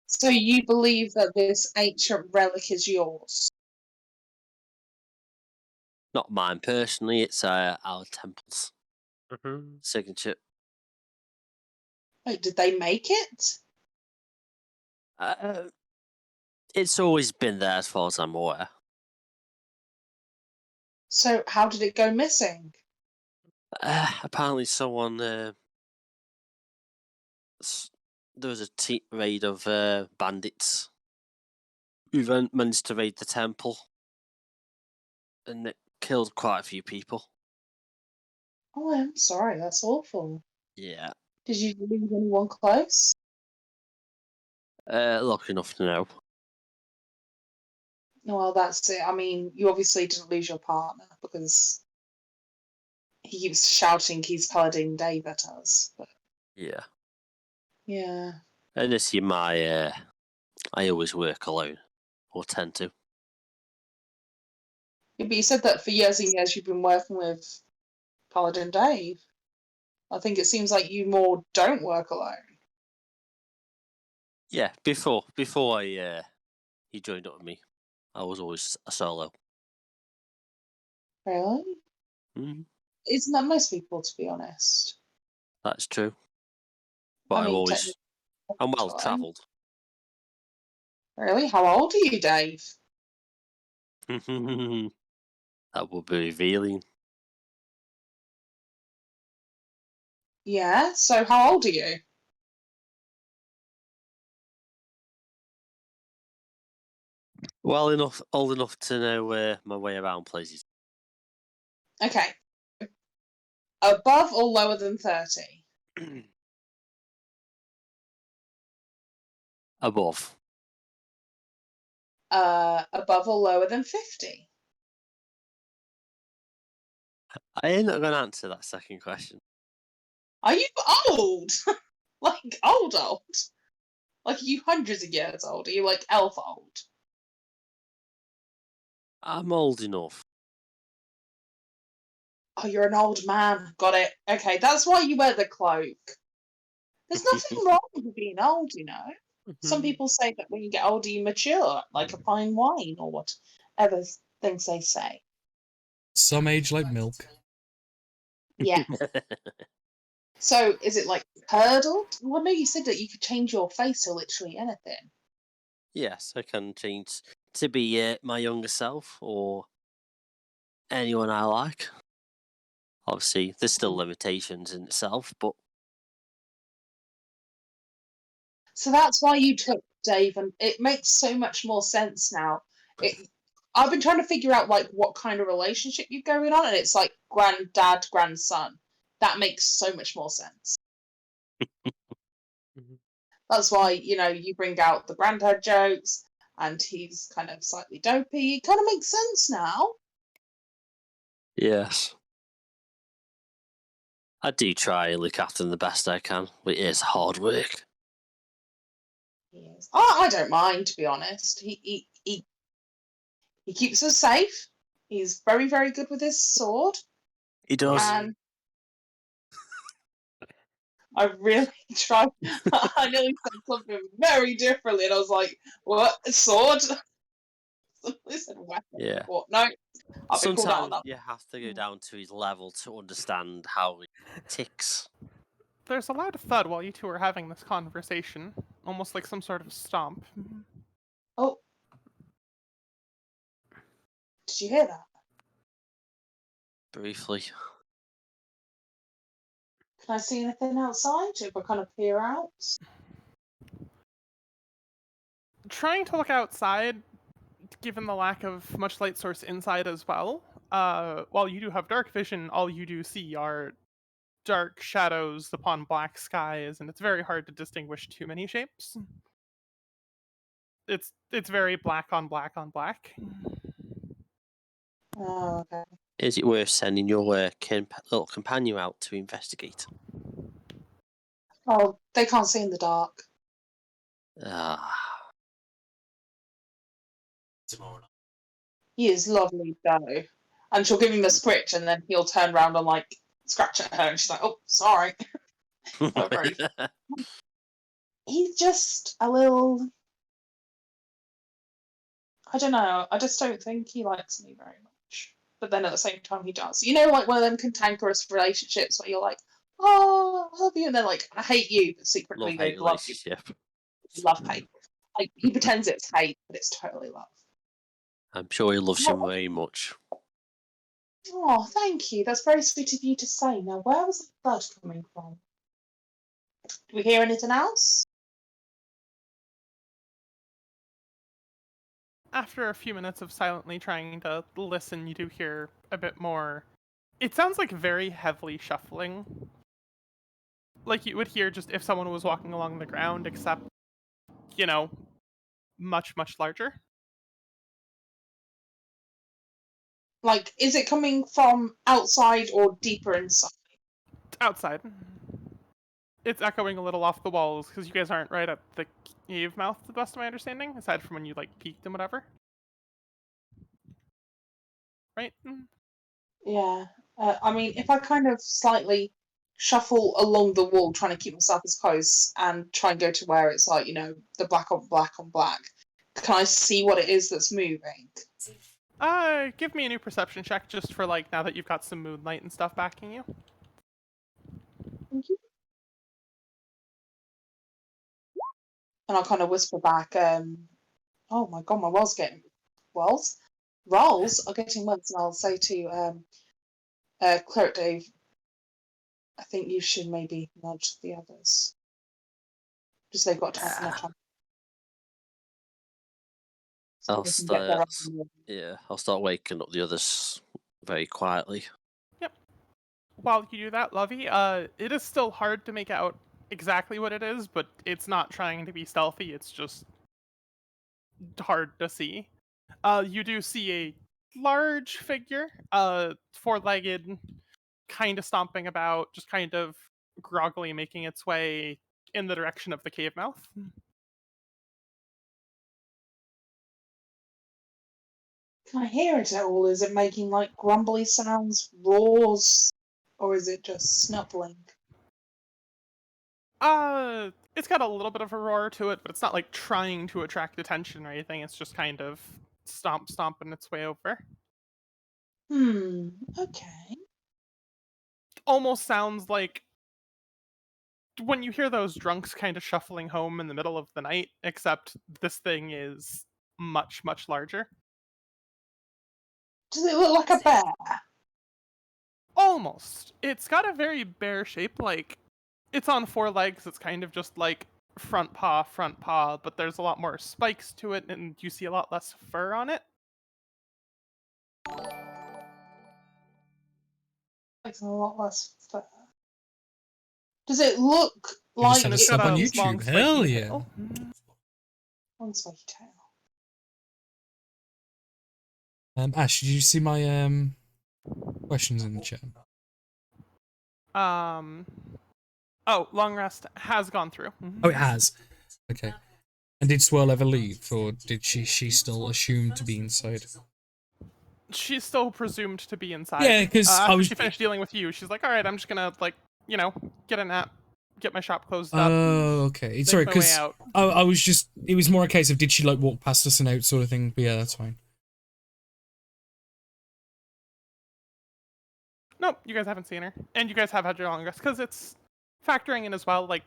[SPEAKER 10] So you believe that this ancient relic is yours?
[SPEAKER 6] Not mine personally. It's our temple's
[SPEAKER 5] Mm-hmm.
[SPEAKER 6] signature.
[SPEAKER 10] Wait, did they make it?
[SPEAKER 6] It's always been there as far as I'm aware.
[SPEAKER 10] So how did it go missing?
[SPEAKER 6] Apparently, someone there was a raid of bandits who then managed to raid the temple, and it killed quite a few people.
[SPEAKER 10] Oh, I'm sorry, that's awful.
[SPEAKER 6] Yeah.
[SPEAKER 10] Did you lose anyone close?
[SPEAKER 6] Lucky enough to know.
[SPEAKER 10] Well, that's it. I mean, you obviously didn't lose your partner because he keeps shouting he's Paladin Dave at us. But
[SPEAKER 6] Yeah.
[SPEAKER 10] yeah.
[SPEAKER 6] And this year, I always work alone, or tend to.
[SPEAKER 10] Yeah, but you said that for years and years you've been working with Paladin Dave. I think it seems like you more don't work alone.
[SPEAKER 6] Yeah, before he joined up with me, I was always a solo.
[SPEAKER 10] Really?
[SPEAKER 6] Mm-hmm.
[SPEAKER 10] Isn't that most people, to be honest?
[SPEAKER 6] That's true. But
[SPEAKER 10] I mean,
[SPEAKER 6] I'm well travelled.
[SPEAKER 10] Really? How old are you, Dave?
[SPEAKER 6] That would be revealing.
[SPEAKER 10] Yeah, so how old are you?
[SPEAKER 6] Well old enough to know my way around places.
[SPEAKER 10] Okay. Above or lower than 30?
[SPEAKER 6] Above.
[SPEAKER 10] Above or lower than 50?
[SPEAKER 6] I ain't not going to answer that second question.
[SPEAKER 10] Are you old? Like, old? Like, are you hundreds of years old? Are you, like, elf old?
[SPEAKER 6] I'm old enough.
[SPEAKER 10] Oh, you're an old man. Got it. Okay, that's why you wear the cloak. There's nothing wrong with being old, you know. Some people say that when you get older, you mature, like a fine wine or whatever things they say.
[SPEAKER 2] Some age like milk.
[SPEAKER 10] Yeah. So, is it like curdled? Well, no, you said that you could change your face to literally anything.
[SPEAKER 6] Yes, I can change to be my younger self or anyone I like. Obviously, there's still limitations in itself, but...
[SPEAKER 10] So that's why you took Dave, and it makes so much more sense now. I've been trying to figure out like what kind of relationship you're going on, and it's like granddad, grandson. That makes so much more sense. That's why, you bring out the granddad jokes, and he's kind of slightly dopey. It kind of makes sense now.
[SPEAKER 6] Yes. I do try and look after him the best I can, but it is hard work.
[SPEAKER 10] Yes. I don't mind, to be honest. He keeps us safe. He's very, very good with his sword.
[SPEAKER 6] He does.
[SPEAKER 10] And I really tried. I nearly said something very differently, and I was like, "What? A sword?" I said weapon.
[SPEAKER 6] Yeah.
[SPEAKER 10] What? No, I've been called out on
[SPEAKER 6] Sometimes
[SPEAKER 10] that.
[SPEAKER 6] you have to go down to his level to understand how he ticks.
[SPEAKER 7] There's a loud thud while you two are having this conversation. almost like some sort of stomp.
[SPEAKER 10] Oh. Did you hear that?
[SPEAKER 6] Briefly.
[SPEAKER 10] Can I see anything outside if I kind of peer out?
[SPEAKER 7] Trying to look outside, given the lack of much light source inside as well. While you do have dark vision, all you do see are dark shadows upon black skies, and it's very hard to distinguish too many shapes. It's very black on black on black.
[SPEAKER 10] Oh, okay.
[SPEAKER 6] Is it worth sending your little companion out to investigate?
[SPEAKER 10] Oh, they can't see in the dark.
[SPEAKER 6] Ah.
[SPEAKER 10] He is lovely though. And she'll give him the script and then he'll turn around and like scratch at her and she's like, oh, sorry. He's just a little, I don't know, I just don't think he likes me very much. But then at the same time he does. You know, like one of them cantankerous relationships where you're like, oh, I love you, and then like, I hate you, but secretly they
[SPEAKER 6] Love-hate
[SPEAKER 10] love you.
[SPEAKER 6] relationship.
[SPEAKER 10] Love hate. Like he pretends it's hate, but it's totally love.
[SPEAKER 6] I'm sure he loves you very much.
[SPEAKER 10] Oh, thank you. That's very sweet of you to say. Now, where was the blood coming from? Do we hear anything else?
[SPEAKER 7] After a few minutes of silently trying to listen, you do hear a bit more. It sounds like very heavily shuffling. Like you would hear just if someone was walking along the ground, except, you know, much, much larger.
[SPEAKER 10] Like, is it coming from outside or deeper inside?
[SPEAKER 7] Outside. It's echoing a little off the walls, because you guys aren't right at the cave mouth, to the best of my understanding, aside from when you, like, peeked and whatever. Right?
[SPEAKER 10] Yeah. I mean, if I kind of slightly shuffle along the wall, trying to keep myself as close, and try and go to where it's like, you know, the black on black on black, can I see what it is that's moving?
[SPEAKER 7] Give me a new perception check, just for, like, now that you've got some moonlight and stuff backing you.
[SPEAKER 10] Thank you. And I'll kind of whisper back, oh my god, my rolls are getting worse, and I'll say to Cleric Dave, I think you should maybe nudge the others. Because they've got more time.
[SPEAKER 6] I'll start waking up the others very quietly.
[SPEAKER 7] Yep. While you do that, Lovey, it is still hard to make out exactly what it is, but it's not trying to be stealthy, it's just hard to see. You do see a large figure, four-legged, kind of stomping about, just kind of groggily making its way in the direction of the cave mouth.
[SPEAKER 10] Can I hear it at all? Is it making like grumbly sounds, roars, or is it just snuffling?
[SPEAKER 7] It's got a little bit of a roar to it, but it's not like trying to attract attention or anything. It's just kind of stomping its way over.
[SPEAKER 10] Okay.
[SPEAKER 7] Almost sounds like when you hear those drunks kind of shuffling home in the middle of the night, except this thing is much, much larger.
[SPEAKER 10] Does it look like a bear?
[SPEAKER 7] Almost. It's got a very bear shape, like, it's on four legs, it's kind of just like front paw, but there's a lot more spikes to it, and you see a lot less fur on it.
[SPEAKER 10] It's a lot less fur. Does it look like
[SPEAKER 2] it's sub on YouTube? Hell yeah!
[SPEAKER 10] Long spiky tail.
[SPEAKER 2] Ash, did you see my questions in the chat?
[SPEAKER 7] Oh, long rest has gone through.
[SPEAKER 2] Oh, it has. Okay. And did Swirl ever leave, or did she still assume to be inside?
[SPEAKER 7] She's still presumed to be inside.
[SPEAKER 2] Yeah, because
[SPEAKER 7] she finished dealing with you. She's like, all right, I'm just gonna, like, you know, get a nap, get my shop closed up.
[SPEAKER 2] Oh, okay. Sorry, because I was just, it was more a case of did she like walk past us and out sort of thing. But yeah, that's fine.
[SPEAKER 7] Nope, you guys haven't seen her, and you guys have had your long rest because it's factoring in as well. Like,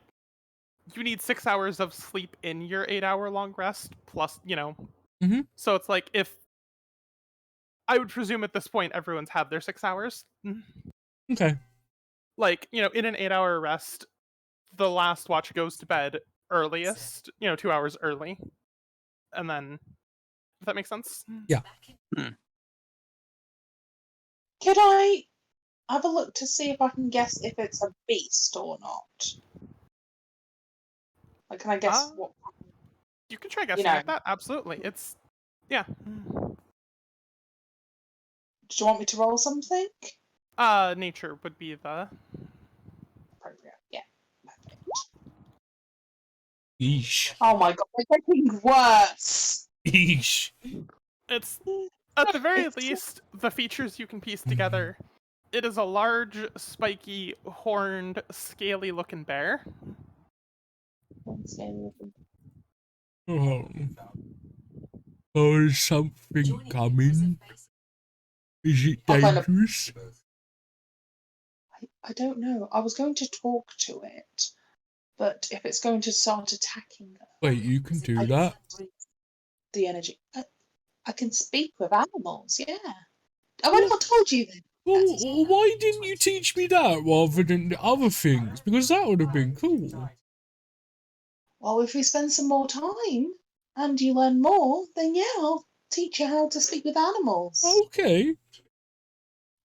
[SPEAKER 7] you need 6 hours of sleep in your 8-hour long rest, plus,
[SPEAKER 2] Mhm.
[SPEAKER 7] So it's like, if I would presume at this point everyone's had their 6 hours.
[SPEAKER 2] Okay.
[SPEAKER 7] Like, in an 8-hour rest, the last watch goes to bed earliest, 2 hours early. And then, if that makes sense?
[SPEAKER 2] Yeah.
[SPEAKER 10] Could I have a look to see if I can guess if it's a beast or not? Like, can I guess what?
[SPEAKER 7] You can try guessing
[SPEAKER 10] know.
[SPEAKER 7] at that, absolutely. It's, yeah.
[SPEAKER 10] Do you want me to roll something?
[SPEAKER 7] Nature would be the...
[SPEAKER 10] Appropriate, yeah.
[SPEAKER 2] Yeesh.
[SPEAKER 10] Oh my god, we're getting worse!
[SPEAKER 2] Yeesh.
[SPEAKER 7] It's, at the very least, the features you can piece together. It is a large, spiky, horned, scaly-looking bear.
[SPEAKER 2] Oh. Oh, is something coming? Is it dangerous?
[SPEAKER 10] I don't know. I was going to talk to it, but if it's going to start attacking them...
[SPEAKER 2] Wait, you can do that?
[SPEAKER 10] The energy. I can speak with animals, yeah. Have I not told you then?
[SPEAKER 2] Well, why didn't you teach me that rather than the other things? Because that would have been cool.
[SPEAKER 10] Well, if we spend some more time and you learn more, then yeah, I'll teach you how to speak with animals.
[SPEAKER 2] Okay.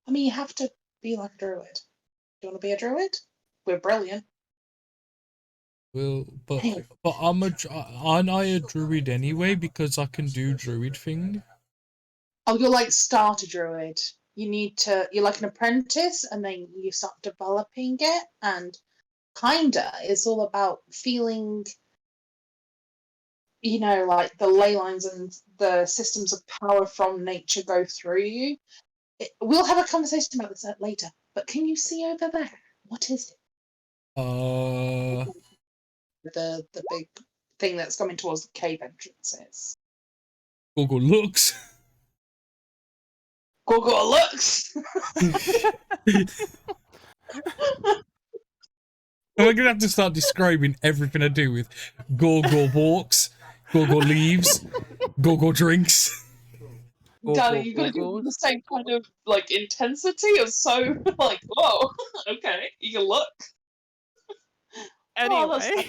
[SPEAKER 10] I mean, you have to be like a druid. Do you want to be a druid? We're brilliant.
[SPEAKER 2] Well, but aren't I a druid anyway because I can do druid thing?
[SPEAKER 10] Oh, you're like starter druid. You're like an apprentice, and then you start developing it, and kinda it's all about feeling, like the ley lines and the systems of power from nature go through you. We'll have a conversation about this later, but can you see over there? What is it? The big thing that's coming towards the cave entrances.
[SPEAKER 2] Google looks.
[SPEAKER 10] Google looks!
[SPEAKER 2] I'm gonna have to start describing everything I do with Gorgor walks, Gorgor leaves, Gorgor drinks.
[SPEAKER 10] Danny, you gotta do the same kind of like intensity of so like, whoa, okay, you can look.
[SPEAKER 7] Anyway,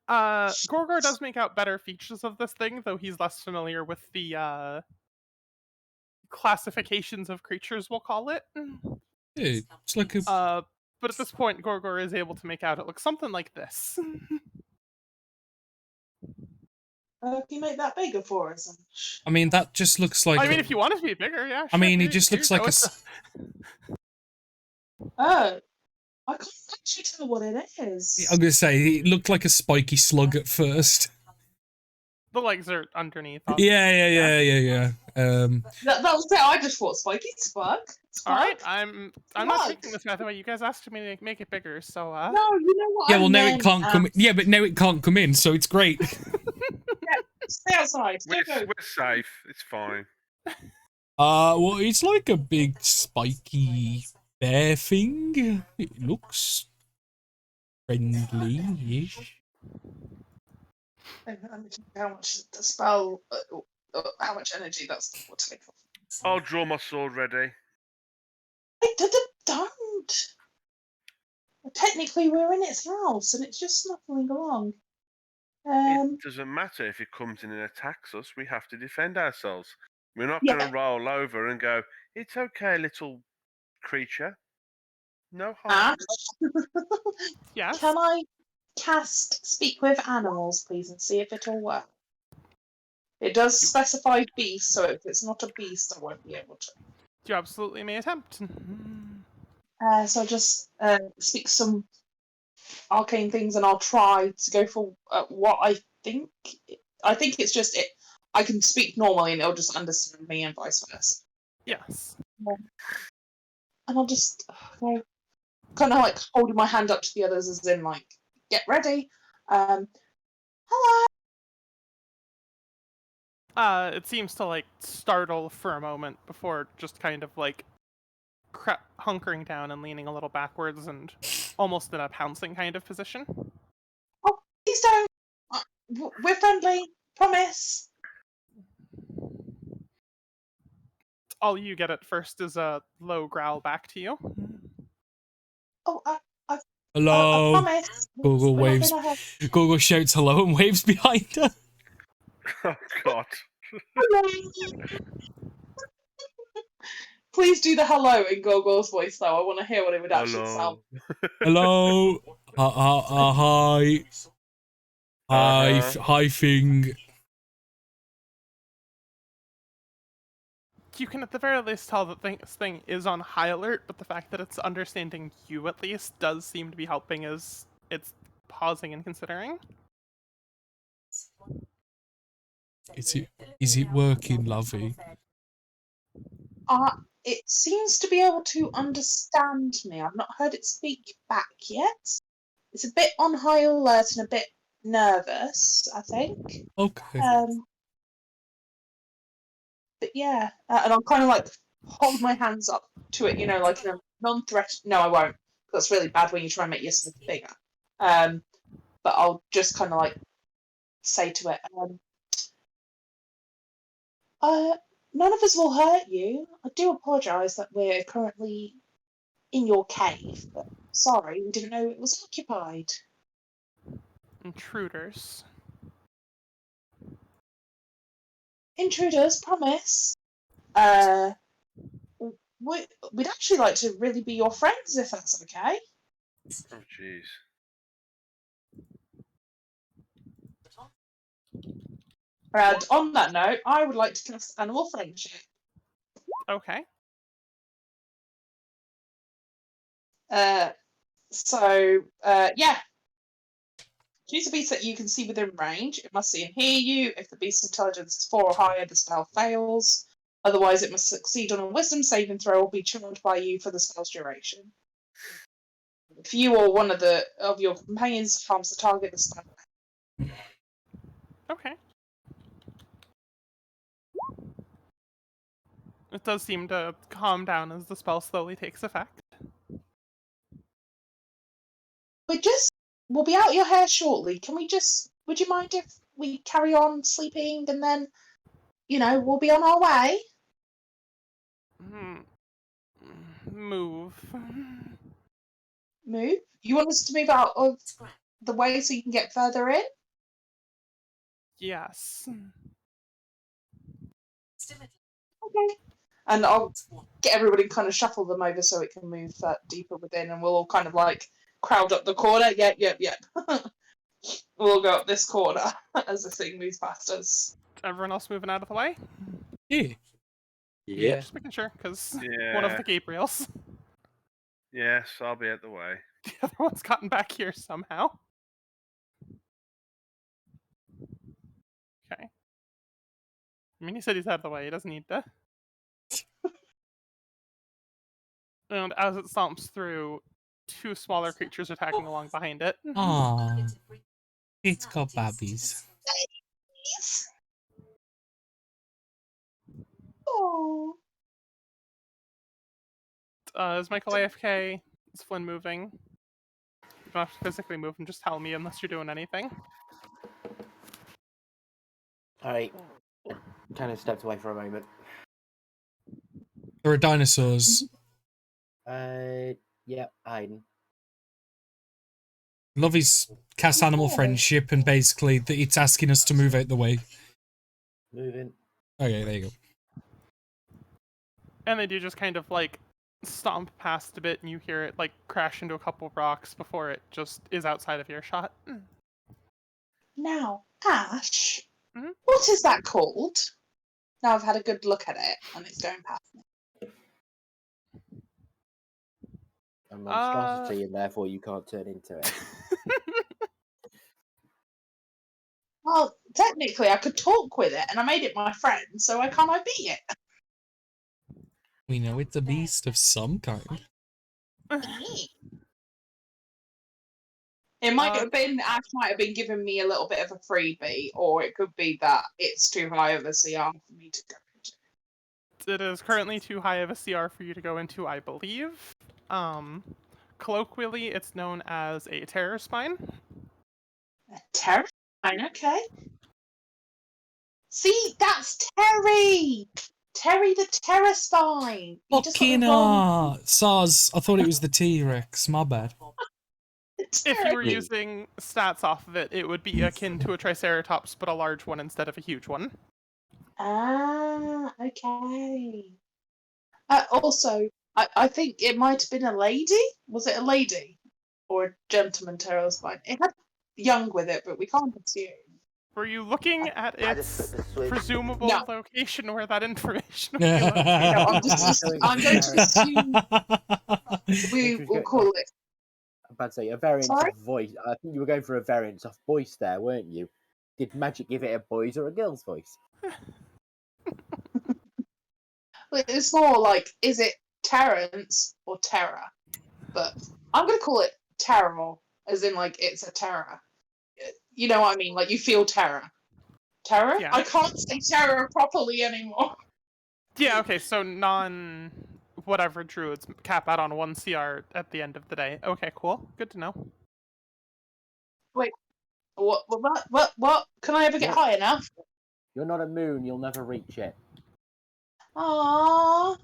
[SPEAKER 7] Gorgor does make out better features of this thing, though he's less familiar with the classifications of creatures, we'll call it.
[SPEAKER 2] Yeah, it's like a.
[SPEAKER 7] But at this point, Gorgor is able to make out it looks something like this.
[SPEAKER 10] Can you make that bigger for us?
[SPEAKER 2] I mean, that just looks like.
[SPEAKER 7] I mean, if you want it to be bigger, yeah. Sure,
[SPEAKER 2] I mean, it just looks like a.
[SPEAKER 10] Oh, I can't actually tell what it is.
[SPEAKER 2] I'm gonna say it looked like a spiky slug at first.
[SPEAKER 7] The legs are underneath.
[SPEAKER 2] Yeah.
[SPEAKER 10] That was it. I just thought spiky spug.
[SPEAKER 7] All right, I'm not taking this by way. You guys asked me to make it bigger, so
[SPEAKER 10] No, you know what?
[SPEAKER 2] Yeah, well, now it can't come. Yeah, but now it can't come in, so it's great.
[SPEAKER 10] Stay outside.
[SPEAKER 8] We're safe. It's fine.
[SPEAKER 2] Well, it's like a big spiky bear thing. It looks friendly-ish.
[SPEAKER 10] How much the spell? How much energy that's what to make for?
[SPEAKER 8] I'll draw my sword ready.
[SPEAKER 10] Don't. Technically, we're in its house, and it's just snuffling along.
[SPEAKER 8] It doesn't matter if it comes in and attacks us. We have to defend ourselves. We're not going to roll over and go, "It's okay, little creature. No harm."
[SPEAKER 7] Yes.
[SPEAKER 10] Can I cast Speak with Animals, please, and see if it'll work? It does specify beast, so if it's not a beast, I won't be able to.
[SPEAKER 7] You absolutely may attempt.
[SPEAKER 10] So I'll just speak some arcane things, and I'll try to go for what I think. I think it's just it. I can speak normally, and it'll just understand me, and vice versa.
[SPEAKER 7] Yes.
[SPEAKER 10] And I'll just kind of like holding my hand up to the others, as in like, get ready. Hello.
[SPEAKER 7] It seems to like startle for a moment before just kind of like hunkering down and leaning a little backwards and almost in a pouncing kind of position.
[SPEAKER 10] don't. We're friendly. Promise.
[SPEAKER 7] All you get at first is a low growl back to you.
[SPEAKER 10] Oh, I
[SPEAKER 2] Hello.
[SPEAKER 10] promise.
[SPEAKER 2] Google
[SPEAKER 10] We're not
[SPEAKER 2] waves.
[SPEAKER 10] gonna have-
[SPEAKER 2] Google shouts hello and waves behind her.
[SPEAKER 8] Oh God.
[SPEAKER 10] Please do the hello in Gogo's voice, though. I want to hear what it would actually sound.
[SPEAKER 8] Hello.
[SPEAKER 2] Hello. Hi. Hi. Hi, thing.
[SPEAKER 7] You can at the very least tell that this thing is on high alert, but the fact that it's understanding you at least does seem to be helping as it's pausing and considering.
[SPEAKER 2] Is it working, lovey?
[SPEAKER 10] It seems to be able to understand me. I've not heard it speak back yet. It's a bit on high alert and a bit nervous, I think.
[SPEAKER 2] Okay.
[SPEAKER 10] But yeah, and I'll kind of like hold my hands up to it, like in a non-threat. No, I won't. That's really bad when you try and make yourself bigger. But I'll just kind of like say to it, none of us will hurt you. I do apologise that we're currently in your cave, but sorry, we didn't know it was occupied.
[SPEAKER 7] Intruders.
[SPEAKER 10] Intruders, promise. We'd actually like to really be your friends if that's okay.
[SPEAKER 8] Oh jeez.
[SPEAKER 10] And on that note, I would like to cast Animal Friendship.
[SPEAKER 7] Okay.
[SPEAKER 10] Yeah. Choose a beast that you can see within range. It must see and hear you. If the beast's intelligence is 4 or higher, the spell fails. Otherwise, it must succeed on a wisdom saving throw or be charmed by you for the spell's duration. If you or one of your companions harms the target, the spell.
[SPEAKER 7] Okay. It does seem to calm down as the spell slowly takes effect.
[SPEAKER 10] We'll be out your hair shortly. Would you mind if we carry on sleeping and then, we'll be on our way?
[SPEAKER 7] Move.
[SPEAKER 10] Move? You want us to move out of the way so you can get further in?
[SPEAKER 7] Yes.
[SPEAKER 10] Okay. And I'll get everybody kind of shuffle them over so it can move deeper within, and we'll all kind of like crowd up the corner. Yep. We'll all go up this corner as the thing moves past us.
[SPEAKER 7] Everyone else moving out of the way?
[SPEAKER 2] Yeah.
[SPEAKER 7] Just making sure, because one of the Gabriels.
[SPEAKER 8] Yes, I'll be at the way.
[SPEAKER 7] The other one's gotten back here somehow. Okay. I mean, he said he's out of the way. He doesn't need to. And as it stomps through, 2 smaller creatures are tagging along behind it.
[SPEAKER 2] Aww. It's got babbies.
[SPEAKER 10] Oh.
[SPEAKER 7] Is Michael AFK? Is Flynn moving? You don't have to physically move and just tell me unless you're doing anything.
[SPEAKER 9] I kind of stepped away for a moment.
[SPEAKER 2] There are dinosaurs.
[SPEAKER 9] Yeah, hiding.
[SPEAKER 2] Lovey's cast Animal Friendship, and basically it's asking us to move out the way.
[SPEAKER 9] Moving.
[SPEAKER 2] Okay, there you go.
[SPEAKER 7] And they do just kind of like stomp past a bit, and you hear it like crash into a couple of rocks before it just is outside of earshot.
[SPEAKER 10] Now, Ash, what is that called? Now I've had a good look at it, and it's going past me.
[SPEAKER 9] A monstrosity, and therefore you can't turn into it.
[SPEAKER 10] Well, technically, I could talk with it, and I made it my friend, so why can't I be it?
[SPEAKER 2] We know it's a beast of some kind.
[SPEAKER 10] It might have been, Ash might have been giving me a little bit of a freebie, or it could be that it's too high of a CR for me to go into.
[SPEAKER 7] It is currently too high of a CR for you to go into, I believe. Colloquially, it's known as a terror spine.
[SPEAKER 10] Terrifying, okay. See, that's Terry! Terry the Terror Spine! You just got the
[SPEAKER 2] Fucking
[SPEAKER 10] wrong...
[SPEAKER 2] Sars. I thought it was the T-Rex. My bad.
[SPEAKER 5] If you were
[SPEAKER 9] Me.
[SPEAKER 5] using stats off of it, it would be akin to a Triceratops, but a large one instead of a huge one.
[SPEAKER 10] Ah, okay. Also, I think it might have been a lady. Was it a lady? Or a gentleman terror spine? It had young with it, but we can't assume.
[SPEAKER 5] Were you looking at its presumable
[SPEAKER 10] No.
[SPEAKER 5] location where that information would be
[SPEAKER 10] No,
[SPEAKER 5] located?
[SPEAKER 10] I'm going to assume we'll call it.
[SPEAKER 9] I'm about to say a variance
[SPEAKER 10] Sorry?
[SPEAKER 9] of voice. I think you were going for a variance of voice there, weren't you? Did magic give it a boy's or a girl's voice?
[SPEAKER 10] It's more like, is it Terrence or Terror? But I'm going to call it Terror, as in, like, it's a terror. You know what I mean? Like, you feel terror. Terror?
[SPEAKER 5] Yeah.
[SPEAKER 10] I can't say terror properly anymore.
[SPEAKER 5] Yeah, okay, so whatever druids cap out on 1 CR at the end of the day. Okay, cool. Good to know.
[SPEAKER 10] Wait, what? Can I ever get high enough?
[SPEAKER 9] You're not a moon, you'll never reach it.
[SPEAKER 10] Aww.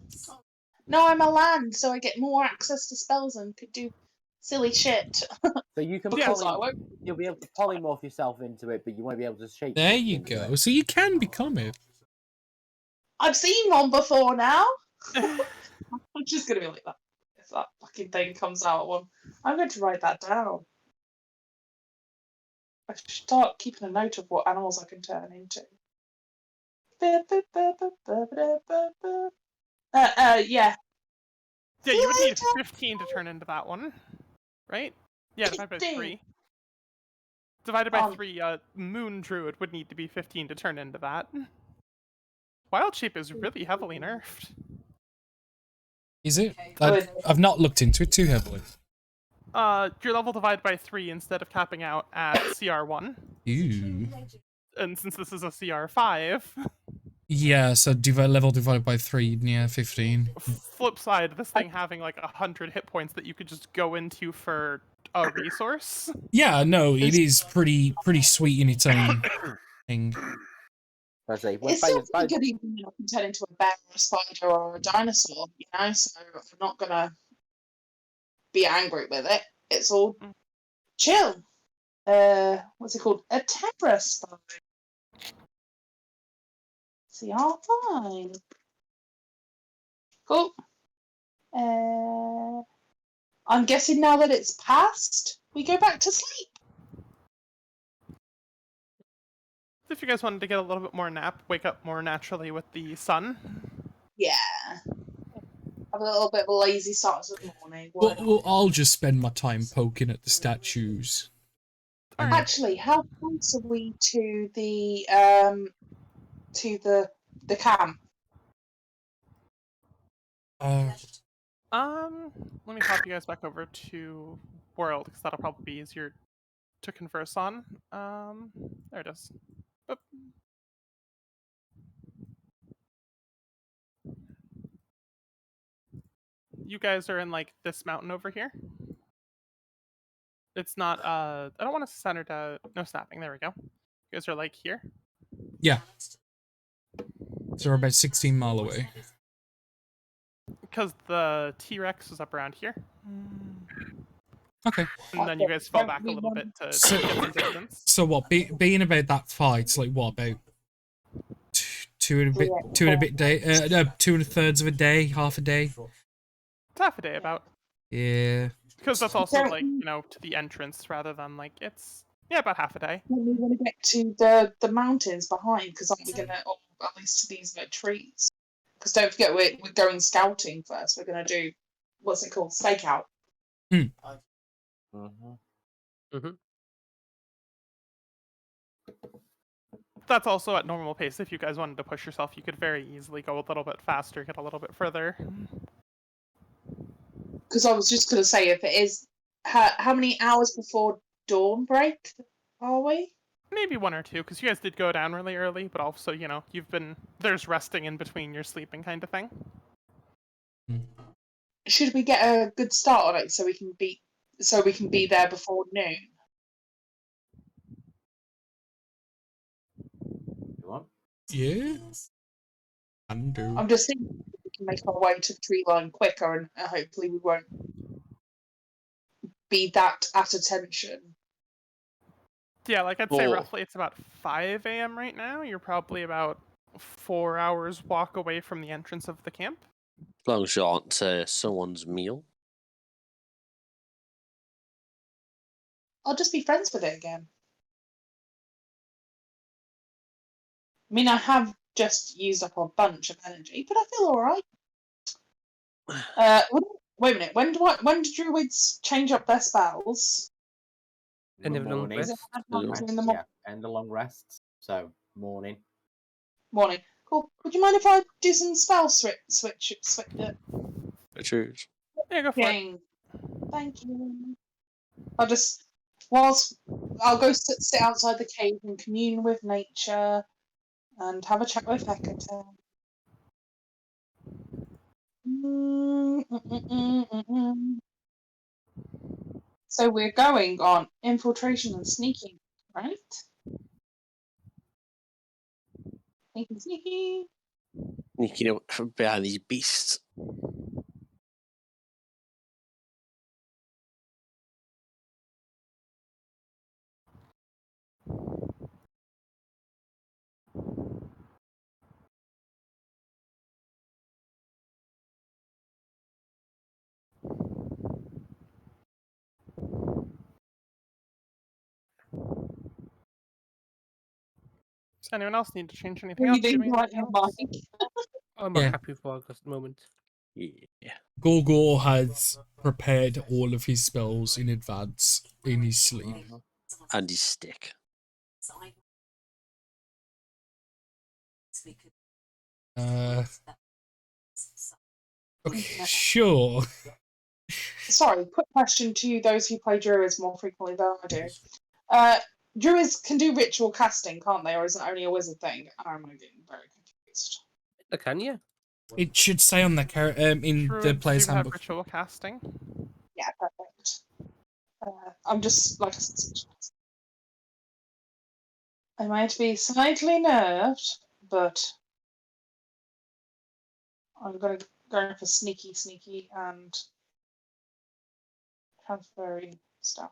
[SPEAKER 10] No, I'm a land, so I get more access to spells and could do silly shit.
[SPEAKER 9] So you can
[SPEAKER 10] Because I won't.
[SPEAKER 9] you'll be able to polymorph yourself into it, but you won't be able to shape.
[SPEAKER 2] There you go. So you can become it.
[SPEAKER 10] I've seen one before now. I'm just gonna be like that. If that fucking thing comes out, I'm going to write that down. I should start keeping a note of what animals I can turn into. Yeah.
[SPEAKER 5] Yeah, you would need 15 to turn into that one, right? Yeah, divided by 3. Divided by 3, Moon Druid would need to be 15 to turn into that. Wild Shape is really heavily nerfed.
[SPEAKER 2] Is it? I've not looked into it too heavily.
[SPEAKER 5] Your level divided by 3 instead of capping out at CR1.
[SPEAKER 2] Ew.
[SPEAKER 5] And since this is a CR5...
[SPEAKER 2] Yeah, so level divided by 3, yeah, 15.
[SPEAKER 5] Flip side, this thing having like 100 hit points that you could just go into for a resource.
[SPEAKER 2] Yeah, no, it is pretty sweet in its own thing.
[SPEAKER 10] It's still pretty good even when I can turn into a bear or a spider or a dinosaur, you know, so I'm not gonna be angry with it. It's all chill. What's it called? A terror spine. CR5. Cool. I'm guessing now that it's past, we go back to sleep.
[SPEAKER 5] If you guys wanted to get a little bit more nap, wake up more naturally with the sun.
[SPEAKER 10] Yeah. Have a little bit of a lazy start to the morning.
[SPEAKER 2] Well, I'll just spend my time poking at the statues.
[SPEAKER 10] Actually, how close are we to the camp?
[SPEAKER 5] Let me hop you guys back over to World, because that'll probably be easier to converse on. There it is. Oop. You guys are in, like, this mountain over here. It's not, I don't want to center to... No snapping, there we go. You guys are, like, here.
[SPEAKER 2] Yeah. So we're about 16 mile away.
[SPEAKER 5] Because the T-Rex is up around here.
[SPEAKER 2] Okay.
[SPEAKER 5] And then you guys fall back a little bit to get some distance.
[SPEAKER 2] So what, being about that far, it's like, what, about two and a bit day, 2 1/3 of a day, half a day?
[SPEAKER 5] It's half a day about.
[SPEAKER 2] Yeah.
[SPEAKER 5] Because that's also, like, you know, to the entrance rather than, like, it's, yeah, about half a day.
[SPEAKER 10] We want to get to the mountains behind, because aren't we going to, at least to these like trees? Because don't forget, we're going scouting first. We're going to do, what's it called, stakeout.
[SPEAKER 5] That's also at normal pace. If you guys wanted to push yourself, you could very easily go a little bit faster, get a little bit further.
[SPEAKER 10] Because I was just going to say, if it is, how many hours before dawn break are we?
[SPEAKER 5] Maybe 1 or 2, because you guys did go down really early, but also, you know, there's resting in between your sleeping kind of thing.
[SPEAKER 10] Should we get a good start on it so we can be there before noon?
[SPEAKER 2] Yeah. Can do.
[SPEAKER 10] I'm just thinking we can make our way to the tree line quicker, and hopefully we won't be that at attention.
[SPEAKER 5] Yeah, like I'd say
[SPEAKER 6] Oh.
[SPEAKER 5] roughly it's about 5 a.m. right now. You're probably about 4 hours walk away from the entrance of the camp.
[SPEAKER 6] As long as you aren't someone's meal.
[SPEAKER 10] I'll just be friends with it again. I mean, I have just used up a bunch of energy, but I feel all right. Wait a minute. When do druids change up their spells?
[SPEAKER 9] In the morning.
[SPEAKER 10] Is it at night or in the
[SPEAKER 9] Yeah, and the long rests. So morning.
[SPEAKER 10] morning? Cool. Would you mind if I do some spell switch?
[SPEAKER 6] Cheers.
[SPEAKER 5] Yeah, go for it.
[SPEAKER 10] Thank you. I'll go sit outside the cave and commune with nature and have a chat with Hecate. So we're going on infiltration and sneaking, right? Sneaky.
[SPEAKER 6] Sneaking up from behind these beasts.
[SPEAKER 5] Does anyone else need to change anything else?
[SPEAKER 3] I'm
[SPEAKER 2] Yeah.
[SPEAKER 3] happy for August at the moment.
[SPEAKER 6] Yeah.
[SPEAKER 2] Gorgor has prepared all of his spells in advance in his sleep.
[SPEAKER 6] And his stick.
[SPEAKER 2] Okay, sure.
[SPEAKER 10] Sorry, quick question to those who play druids more frequently than I do. Druids can do ritual casting, can't they? Or is it only a wizard thing? I'm getting very confused.
[SPEAKER 3] Can you?
[SPEAKER 2] It should say on the in the
[SPEAKER 5] Druids
[SPEAKER 2] player's
[SPEAKER 5] do have
[SPEAKER 2] handbook.
[SPEAKER 5] ritual casting.
[SPEAKER 10] Yeah, perfect. I'm just like I might be slightly nerved, but I'm going for sneaky and transferring stuff.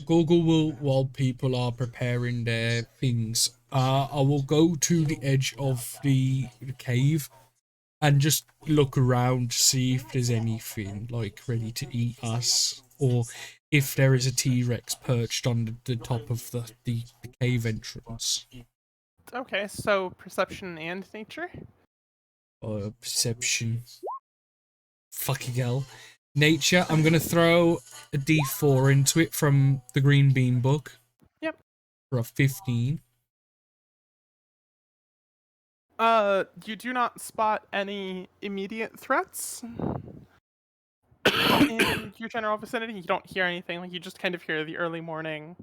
[SPEAKER 2] Google will, while people are preparing their things, I will go to the edge of the cave and just look around to see if there's anything like ready to eat us, or if there is a T-Rex perched on the top of the cave entrance.
[SPEAKER 5] Okay, so perception and nature.
[SPEAKER 2] Perception. Fucking hell. Nature, I'm going to throw a D4 into it from the green bean book.
[SPEAKER 5] Yep.
[SPEAKER 2] For a 15.
[SPEAKER 5] You do not spot any immediate threats in your general vicinity. You don't hear anything. Like, you just kind of hear the early morning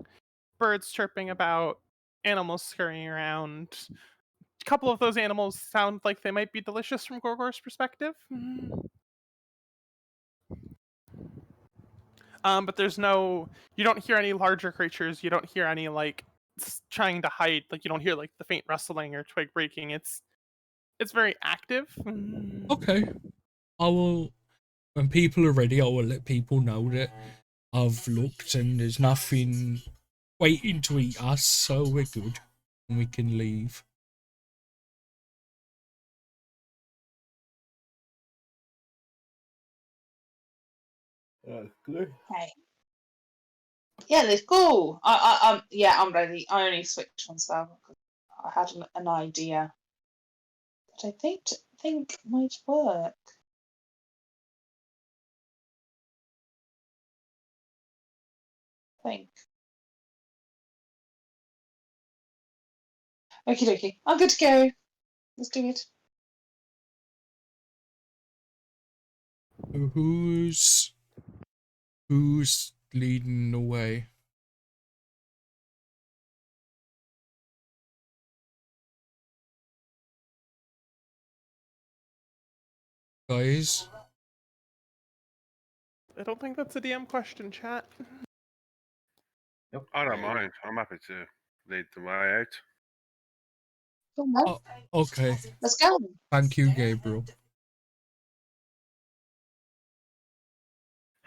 [SPEAKER 5] birds chirping about, animals scurrying around. A couple of those animals sound like they might be delicious from Gorgor's perspective. But there's no, you don't hear any larger creatures. You don't hear any like trying to hide. Like, you don't hear like the faint rustling or twig breaking. It's very active.
[SPEAKER 2] Okay. I will, when people are ready, I will let people know that I've looked and there's nothing waiting to eat us, so we're good. And we can leave.
[SPEAKER 9] Good.
[SPEAKER 10] Okay. Yeah, let's go. I'm ready. I only switched on spell because I had an idea that I think might work. Okie dokie. I'm good to go. Let's do it.
[SPEAKER 2] Who's leading the way? guys?
[SPEAKER 5] I don't think that's a DM question, chat.
[SPEAKER 8] I don't mind. I'm happy to lead the way out.
[SPEAKER 10] Come on,
[SPEAKER 2] Oh, okay.
[SPEAKER 10] let's go.
[SPEAKER 2] Thank you, Gabriel.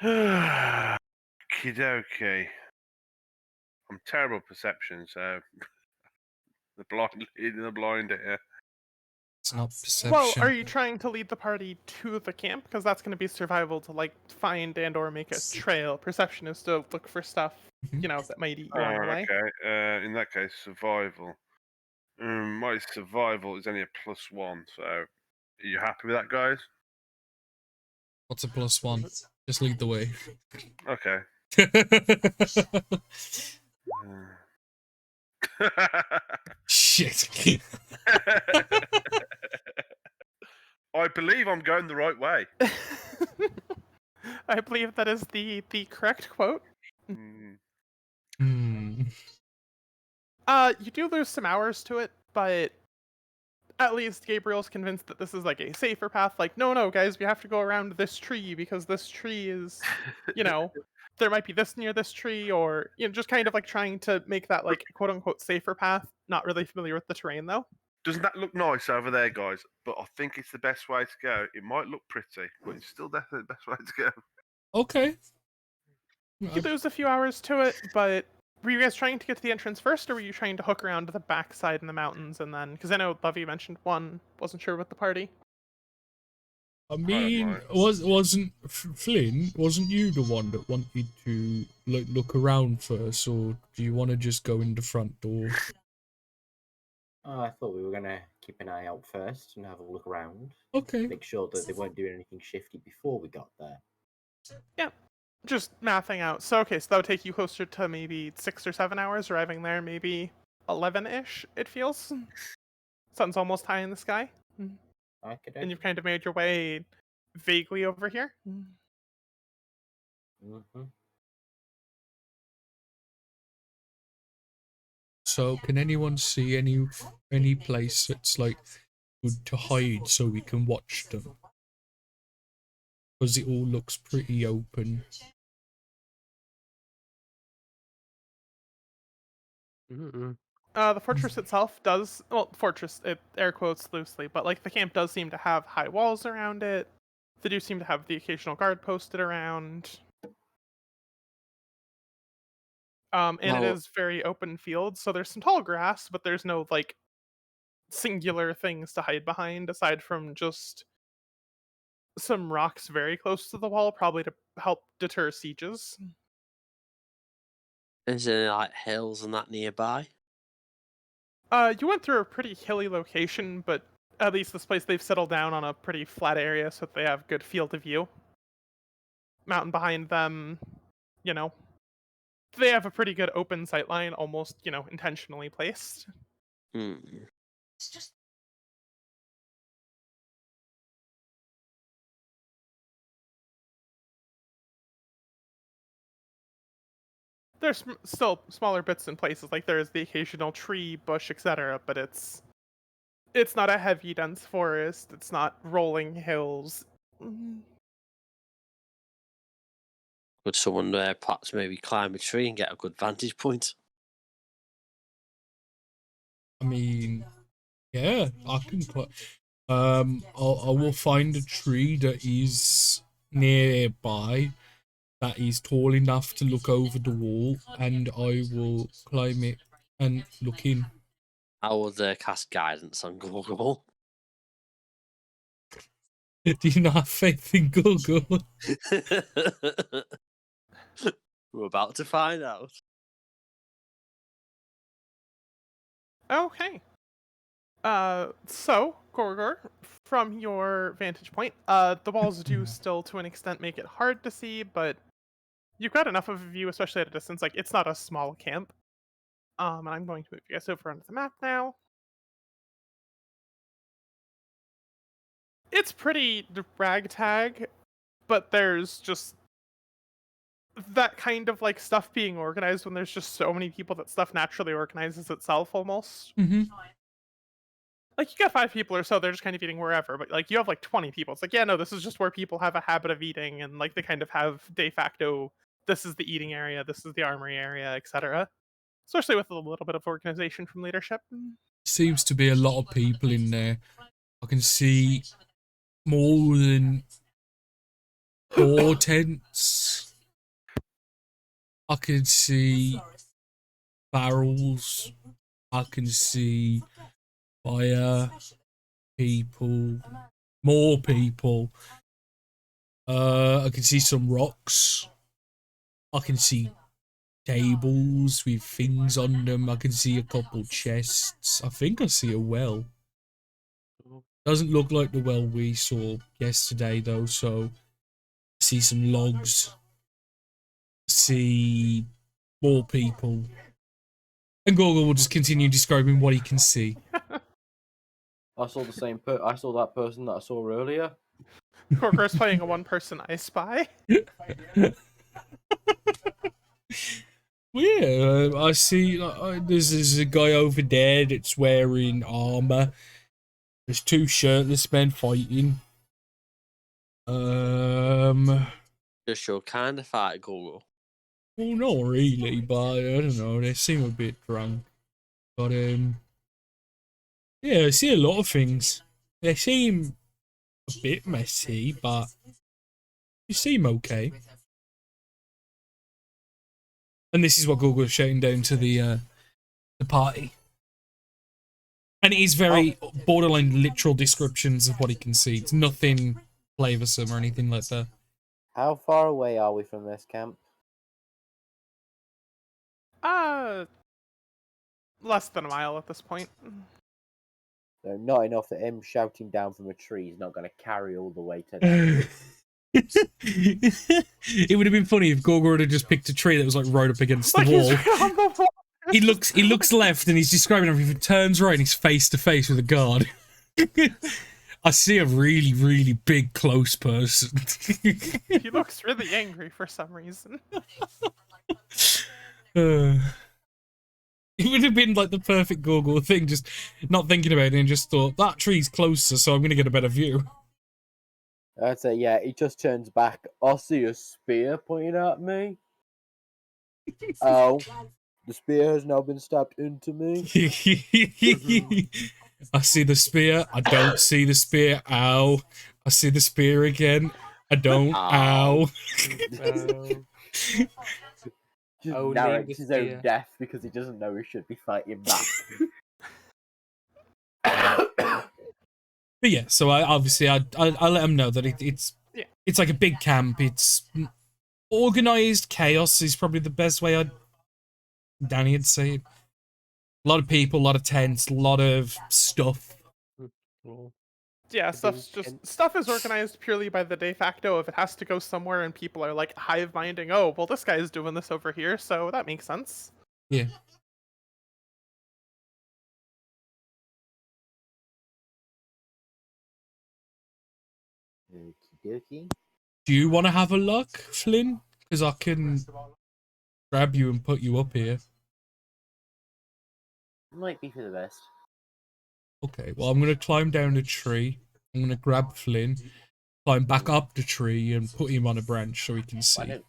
[SPEAKER 8] Kidoki. I'm terrible at perception, so the blind leading the blind here.
[SPEAKER 2] It's not perception.
[SPEAKER 5] Well, are you trying to lead the party to the camp? Because that's going to be survival to like find and or make a trail. Perception is to look for stuff, you know, that might eat you on the way.
[SPEAKER 8] Okay. In that case, survival. My survival is only a +1, so are you happy with that, guys?
[SPEAKER 2] What's a +1? Just lead the way.
[SPEAKER 8] Okay.
[SPEAKER 2] Shit.
[SPEAKER 8] I believe I'm going the right way.
[SPEAKER 5] I believe that is the correct quote.
[SPEAKER 2] Hmm.
[SPEAKER 5] You do lose some hours to it, but at least Gabriel's convinced that this is like a safer path. Like, no, guys, we have to go around this tree because this tree is, you know, there might be this near this tree, or you know, just kind of like trying to make that like quote unquote safer path. Not really familiar with the terrain though.
[SPEAKER 8] Doesn't that look nice over there, guys? But I think it's the best way to go. It might look pretty, but it's still definitely the best way to go.
[SPEAKER 2] Okay.
[SPEAKER 5] You lose a few hours to it, but were you guys trying to get to the entrance first, or were you trying to hook around to the backside in the mountains and then? Because I know Lovey mentioned one. Wasn't sure with the party.
[SPEAKER 2] I mean, wasn't Flynn? Wasn't you the one that wanted to like look around first, or do you want to just go in the front door?
[SPEAKER 9] Oh, I thought we were going to keep an eye out first and have a look around.
[SPEAKER 2] Okay.
[SPEAKER 9] Make sure that they weren't doing anything shifty before we got there.
[SPEAKER 5] Yeah, just mathing out. So, okay, so that would take you closer to maybe 6 or 7 hours, arriving there maybe 11-ish, it feels. Sun's almost high in the sky. And you've kind of made your way vaguely over here.
[SPEAKER 9] Mm-hmm.
[SPEAKER 2] So, can anyone see any place that's like good to hide so we can watch them? Because it all looks pretty open.
[SPEAKER 5] The fortress itself does, well, fortress, it air quotes loosely, but like the camp does seem to have high walls around it. They do seem to have the occasional guard posted around. And it is very open field, so there's some tall grass, but there's no like singular things to hide behind aside from just some rocks very close to the wall, probably to help deter sieges.
[SPEAKER 6] Is there like hills and that nearby?
[SPEAKER 5] You went through a pretty hilly location, but at least this place they've settled down on a pretty flat area so that they have good field of view. Mountain behind them, you know, they have a pretty good open sight line, almost, you know, intentionally placed.
[SPEAKER 4] It's just
[SPEAKER 5] There's still smaller bits in places, like there's the occasional tree, bush, etc., but it's not a heavy, dense forest, it's not rolling hills.
[SPEAKER 6] Could someone perhaps maybe climb a tree and get a good vantage point?
[SPEAKER 2] I mean, yeah, I can. I will find a tree that is nearby, that is tall enough to look over the wall, and I will climb it and look in.
[SPEAKER 6] I would cast guidance on Google.
[SPEAKER 2] Do you not have faith in Google?
[SPEAKER 6] We're about to find out.
[SPEAKER 5] Okay. So, Gorgor, from your vantage point, the walls do still, to an extent, make it hard to see, but you've got enough of a view, especially at a distance. Like, it's not a small camp. And I'm going to move you guys over onto the map now. It's pretty ragtag, but there's just that kind of like stuff being organized when there's just so many people that stuff naturally organizes itself almost.
[SPEAKER 2] Mm-hmm.
[SPEAKER 7] like you got 5 people or so, they're just kind of eating wherever, but like you have like 20 people. It's like, yeah, no, this is just where people have a habit of eating, and like they kind of have de facto, this is the eating area, this is the armory area, etc. Especially with a little bit of organization from leadership.
[SPEAKER 2] Seems to be a lot of people in there. I can see more than 4 tents. I can see barrels. I can see fire, people, more people. I can see some rocks. I can see tables with things on them. I can see a couple chests. I think I see a well. Doesn't look like the well we saw yesterday though, so I see some logs. See more people. And Gorgo will just continue describing what he can see.
[SPEAKER 11] I saw the same I saw that person that I saw earlier.
[SPEAKER 7] Corker's playing a one-person I Spy.
[SPEAKER 2] Yeah, I see. There's a guy over there that's wearing armor. There's 2 shirtless men fighting.
[SPEAKER 6] Just your kind of fight, Google.
[SPEAKER 2] Well, not really, but I don't know. They seem a bit drunk. But yeah, I see a lot of things. They seem a bit messy, but you seem okay. And this is what Google is shouting down to the party. And it is very borderline literal descriptions of what he can see. It's nothing flavoursome or anything like that.
[SPEAKER 11] How far away are we from this camp?
[SPEAKER 7] Less than a mile at this point.
[SPEAKER 11] So not enough that him shouting down from a tree is not going to carry all the way to them.
[SPEAKER 2] It would have been funny if Gorgo had just picked a tree that was like right up against the wall. He looks left and he's describing everything. He turns right and he's face to face with a guard. I see a really, really big, close person.
[SPEAKER 7] He looks really angry for some reason.
[SPEAKER 2] It would have been like the perfect Gorgo thing, just not thinking about it and just thought, that tree's closer, so I'm going to get a better view.
[SPEAKER 11] I'd say, yeah, he just turns back. I see a spear pointing at me. Oh, the spear has now been stabbed into me.
[SPEAKER 2] I see the spear. I don't see the spear. Ow. I see the spear again. I don't. Ow.
[SPEAKER 11] Just
[SPEAKER 3] Oh,
[SPEAKER 11] narrates his own
[SPEAKER 3] spear.
[SPEAKER 11] death because he doesn't know he should be fighting back.
[SPEAKER 2] But yeah, so I let him know that it's like a big camp. It's organized chaos is probably the best way Danny'd say it. A lot of people, a lot of tents, a lot of stuff.
[SPEAKER 7] Yeah, stuff is organized purely by the de facto. If it has to go somewhere and people are like hive minding, oh, well, this guy's doing this over here, so that makes sense.
[SPEAKER 2] Yeah.
[SPEAKER 11] Okie dokie.
[SPEAKER 2] Do you want to have a look, Flynn? Because I can grab you and put you up here.
[SPEAKER 11] Might be for the best.
[SPEAKER 2] Okay, well, I'm going to climb down the tree. I'm going to grab Flynn, climb back up the tree, and put him on a branch so he can see.
[SPEAKER 11] Why don't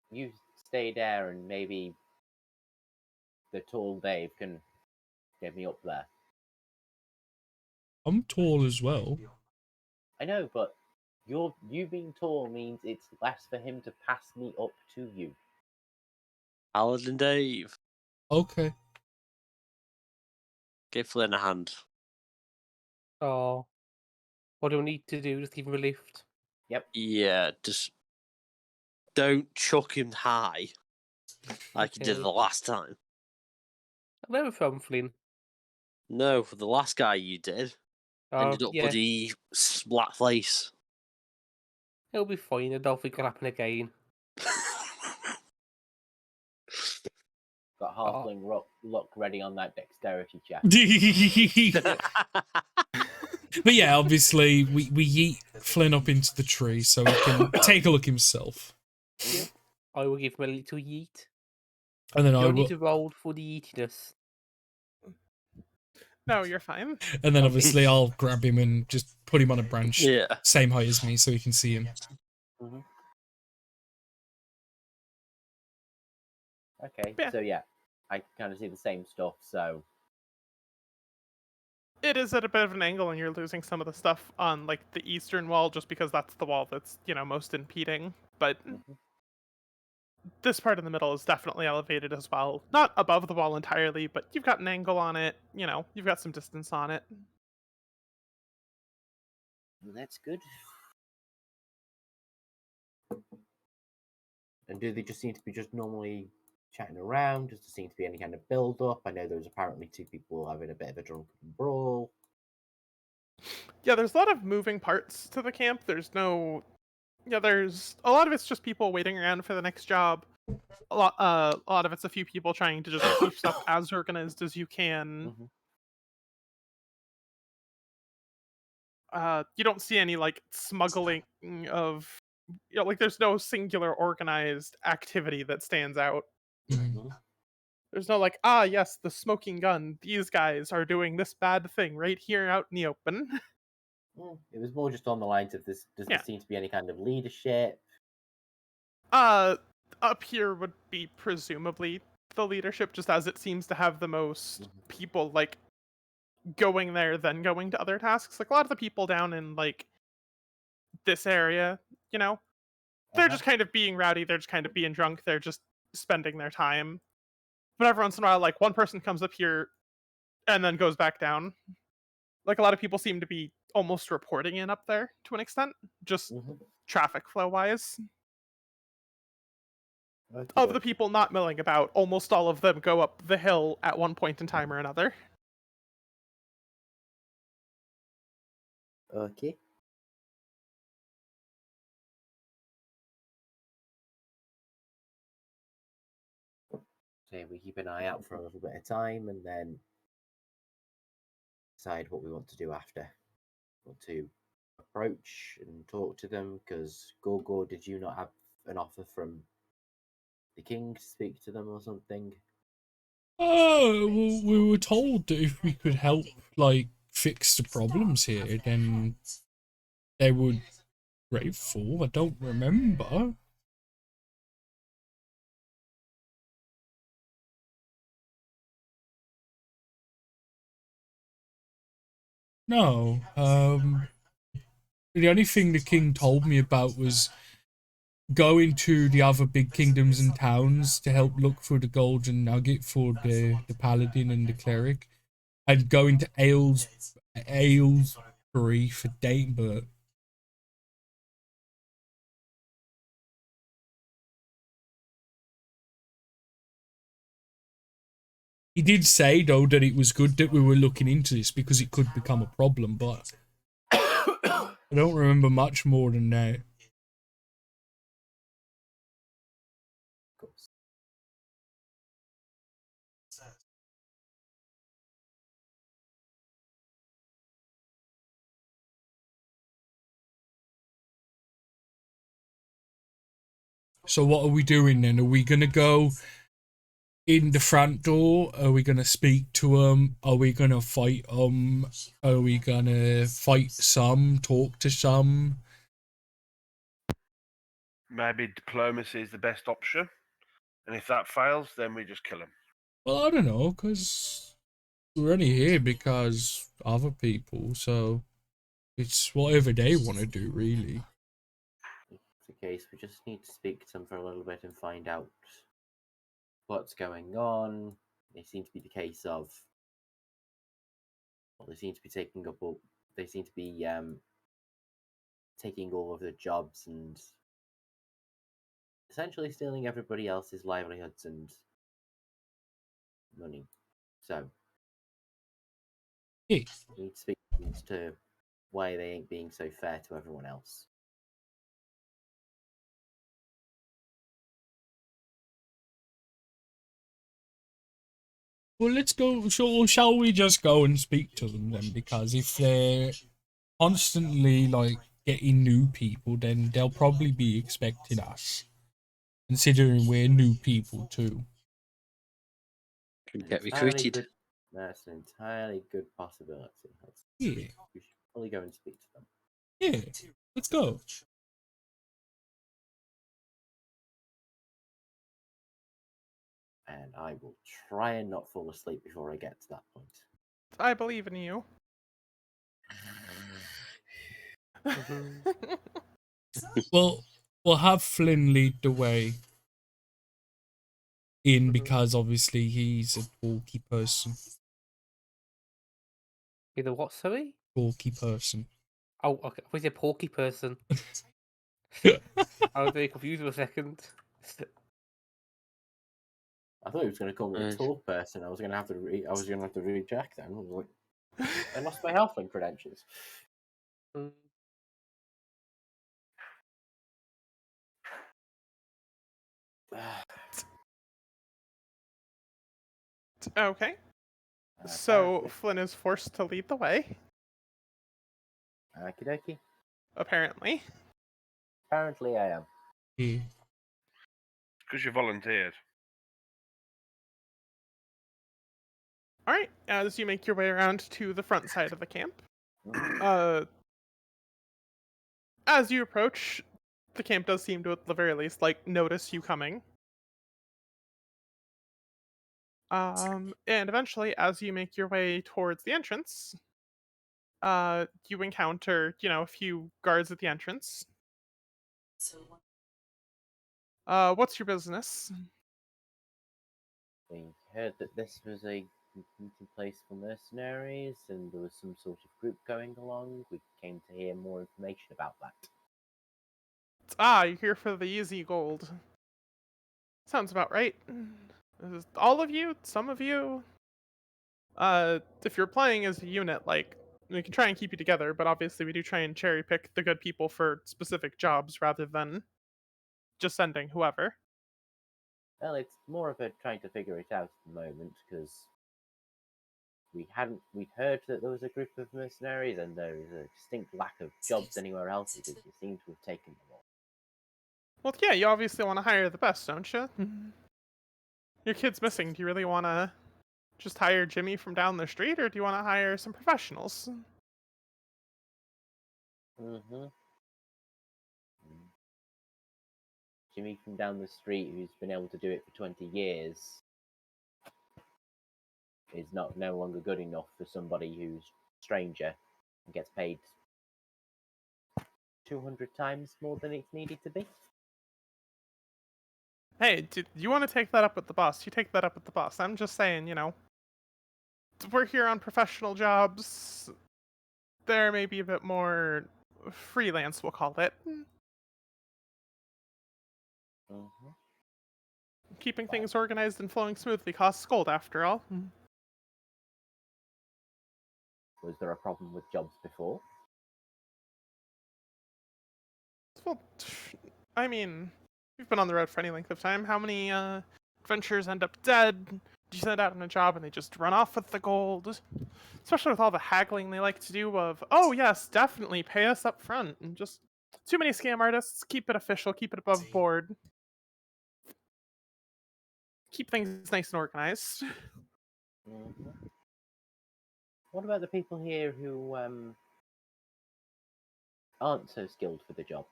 [SPEAKER 11] you stay there and maybe the tall Dave can get me up there?
[SPEAKER 2] I'm tall as well.
[SPEAKER 11] I know, but you being tall means it's less for him to pass me up to you.
[SPEAKER 6] Paladin Dave.
[SPEAKER 2] Okay.
[SPEAKER 6] Give Flynn a hand.
[SPEAKER 3] Oh. What do we need to do? Just give him a lift?
[SPEAKER 11] Yep.
[SPEAKER 6] Yeah, just don't chuck him high like you did the last time.
[SPEAKER 3] Hello from Flynn.
[SPEAKER 6] No, for the last guy you did. Ended up bloody splat face.
[SPEAKER 3] He'll be fine. I don't think it'll happen again.
[SPEAKER 11] Got halfling look ready on that dexterity check.
[SPEAKER 2] But yeah, obviously, we yeet Flynn up into the tree so he can take a look himself.
[SPEAKER 3] Yeah. I will give him a little yeet.
[SPEAKER 2] And then
[SPEAKER 3] You
[SPEAKER 2] I
[SPEAKER 3] don't
[SPEAKER 2] will...
[SPEAKER 3] need to roll for the yeetiness.
[SPEAKER 7] No, you're fine.
[SPEAKER 2] And then obviously I'll grab him and just put him on a branch,
[SPEAKER 6] Yeah.
[SPEAKER 2] same height as me, so he can see him.
[SPEAKER 9] Mhm. Okay,
[SPEAKER 7] Yeah.
[SPEAKER 9] so yeah, I kind of see the same stuff. So
[SPEAKER 7] It is at a bit of an angle, and you're losing some of the stuff on like the eastern wall, just because that's the wall that's most impeding. But this part in the middle is definitely elevated as well. Not above the wall entirely, but you've got an angle on it. You've got some distance on it.
[SPEAKER 9] that's good. And do they just seem to be just normally chatting around? Does there seem to be any kind of build up? I know there was apparently two people having a bit of a drunken brawl.
[SPEAKER 7] Yeah, there's a lot of moving parts to the camp. There's a lot of it's just people waiting around for the next job. A lot of it's a few people trying to just keep stuff as organized as you can. You don't see any like smuggling of, like there's no singular organized activity that stands out. There's no like, yes, the smoking gun. These guys are doing this bad thing right here out in the open.
[SPEAKER 9] It was more just on the lines of this. Does there seem to be any kind of leadership?
[SPEAKER 7] Up here would be presumably the leadership, just as it seems to have the most people like going there then going to other tasks. Like a lot of the people down in like this area, they're just kind of being rowdy, they're just kind of being drunk, they're just spending their time. But every once in a while, like one person comes up here and then goes back down. Like a lot of people seem to be almost reporting in up there to an extent, just traffic flow wise. Of the people not milling about, almost all of them go up the hill at one point in time or another.
[SPEAKER 9] Okay. So we keep an eye out for a little bit of time and then decide what we want to do after. Want to approach and talk to them, because Gorgor, did you not have an offer from the king to speak to them or something?
[SPEAKER 2] Oh, well, we were told that if we could help, like, fix the problems here, then they would grateful. I don't remember. No, the only thing the king told me about was going to the other big kingdoms and towns to help look for the golden nugget for the paladin and the cleric, and going to Aylesbury for Daneburg. He did say, though, that it was good that we were looking into this because it could become a problem, but I don't remember much more than that. So what are we doing then? Are we going to go in the front door? Are we going to speak to them? Are we going to fight them? Are we going to fight some, talk to some?
[SPEAKER 8] Maybe diplomacy is the best option. And if that fails, then we just kill him.
[SPEAKER 2] Well, I don't know, because we're only here because other people, so it's whatever they want to do, really.
[SPEAKER 9] If it's the case, we just need to speak to them for a little bit and find out what's going on. They seem to be the case of, well, they seem to be taking up all, they seem to be taking all of the jobs and essentially stealing everybody else's livelihoods and money. So we need to speak to why they ain't being so fair to everyone else.
[SPEAKER 2] Well, let's go. Shall we just go and speak to them then? Because if they're constantly, like, getting new people, then they'll probably be expecting us. Considering we're new people, too.
[SPEAKER 6] Can get recruited.
[SPEAKER 9] That's an entirely good possibility.
[SPEAKER 2] Yeah.
[SPEAKER 9] We should probably go and speak to them.
[SPEAKER 2] Yeah. Let's go.
[SPEAKER 9] And I will try and not fall asleep before I get to that point.
[SPEAKER 7] I believe in you.
[SPEAKER 2] Well, we'll have Flynn lead the way in because obviously he's a talky person.
[SPEAKER 3] Either what, sorry?
[SPEAKER 2] Talky person.
[SPEAKER 3] Oh, okay. I was a porky person. I was very confused for a second.
[SPEAKER 9] I thought he was going to call me a tall person. I was going to have to reject them. I was like, I lost my halfling credentials.
[SPEAKER 7] Okay. So Flynn is forced to lead the way.
[SPEAKER 9] Okie dokie.
[SPEAKER 7] Apparently.
[SPEAKER 9] Apparently I am.
[SPEAKER 2] Yeah.
[SPEAKER 8] Because you volunteered.
[SPEAKER 7] Alright, as you make your way around to the front side of the camp, as you approach, the camp does seem to, at the very least, notice you coming. And eventually, as you make your way towards the entrance, you encounter, a few guards at the entrance. What's your business?
[SPEAKER 9] We heard that this was a meeting place for mercenaries, and there was some sort of group going along. We came to hear more information about that.
[SPEAKER 7] You're here for the easy gold. Sounds about right. Is it all of you? Some of you? If you're playing as a unit, we can try and keep you together, but obviously we do try and cherry pick the good people for specific jobs rather than just sending whoever.
[SPEAKER 9] Well, it's more of a trying to figure it out at the moment, because we'd heard that there was a group of mercenaries, and there is a distinct lack of jobs anywhere else because you seem to have taken them all.
[SPEAKER 7] Well, yeah, you obviously want to hire the best, don't you? Your kid's missing. Do you really want to just hire Jimmy from down the street, or do you want to hire some professionals?
[SPEAKER 9] Jimmy from down the street, who's been able to do it for 20 years, is no longer good enough for somebody who's a stranger and gets paid 200 times more than it's needed to be.
[SPEAKER 7] Hey, do you want to take that up with the boss? You take that up with the boss. I'm just saying, we're here on professional jobs. There may be a bit more freelance, we'll call it. Keeping things organized and flowing smoothly costs gold, after all.
[SPEAKER 9] Was there a problem with jobs before?
[SPEAKER 7] Well, I mean, you've been on the road for any length of time. How many adventurers end up dead? You send out on a job and they just run off with the gold? Especially with all the haggling they like to do of, oh yes, definitely pay us up front. And just too many scam artists. Keep it official, keep it above board. Keep things nice and organized.
[SPEAKER 9] What about the people here who aren't so skilled for the jobs?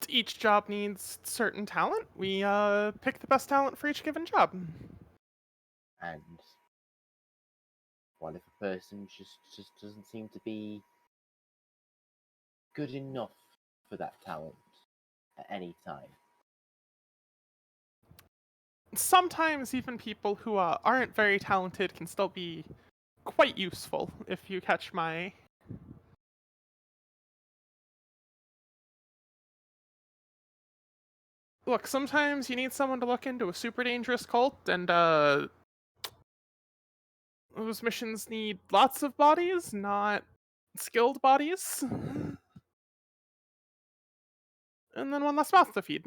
[SPEAKER 7] Each job needs certain talent. We pick the best talent for each given job.
[SPEAKER 9] And what if a person just doesn't seem to be good enough for that talent at any time?
[SPEAKER 7] Sometimes even people who aren't very talented can still be quite useful, if you catch my... Look, sometimes you need someone to look into a super dangerous cult, and those missions need lots of bodies, not skilled bodies. And then one less mouth to feed.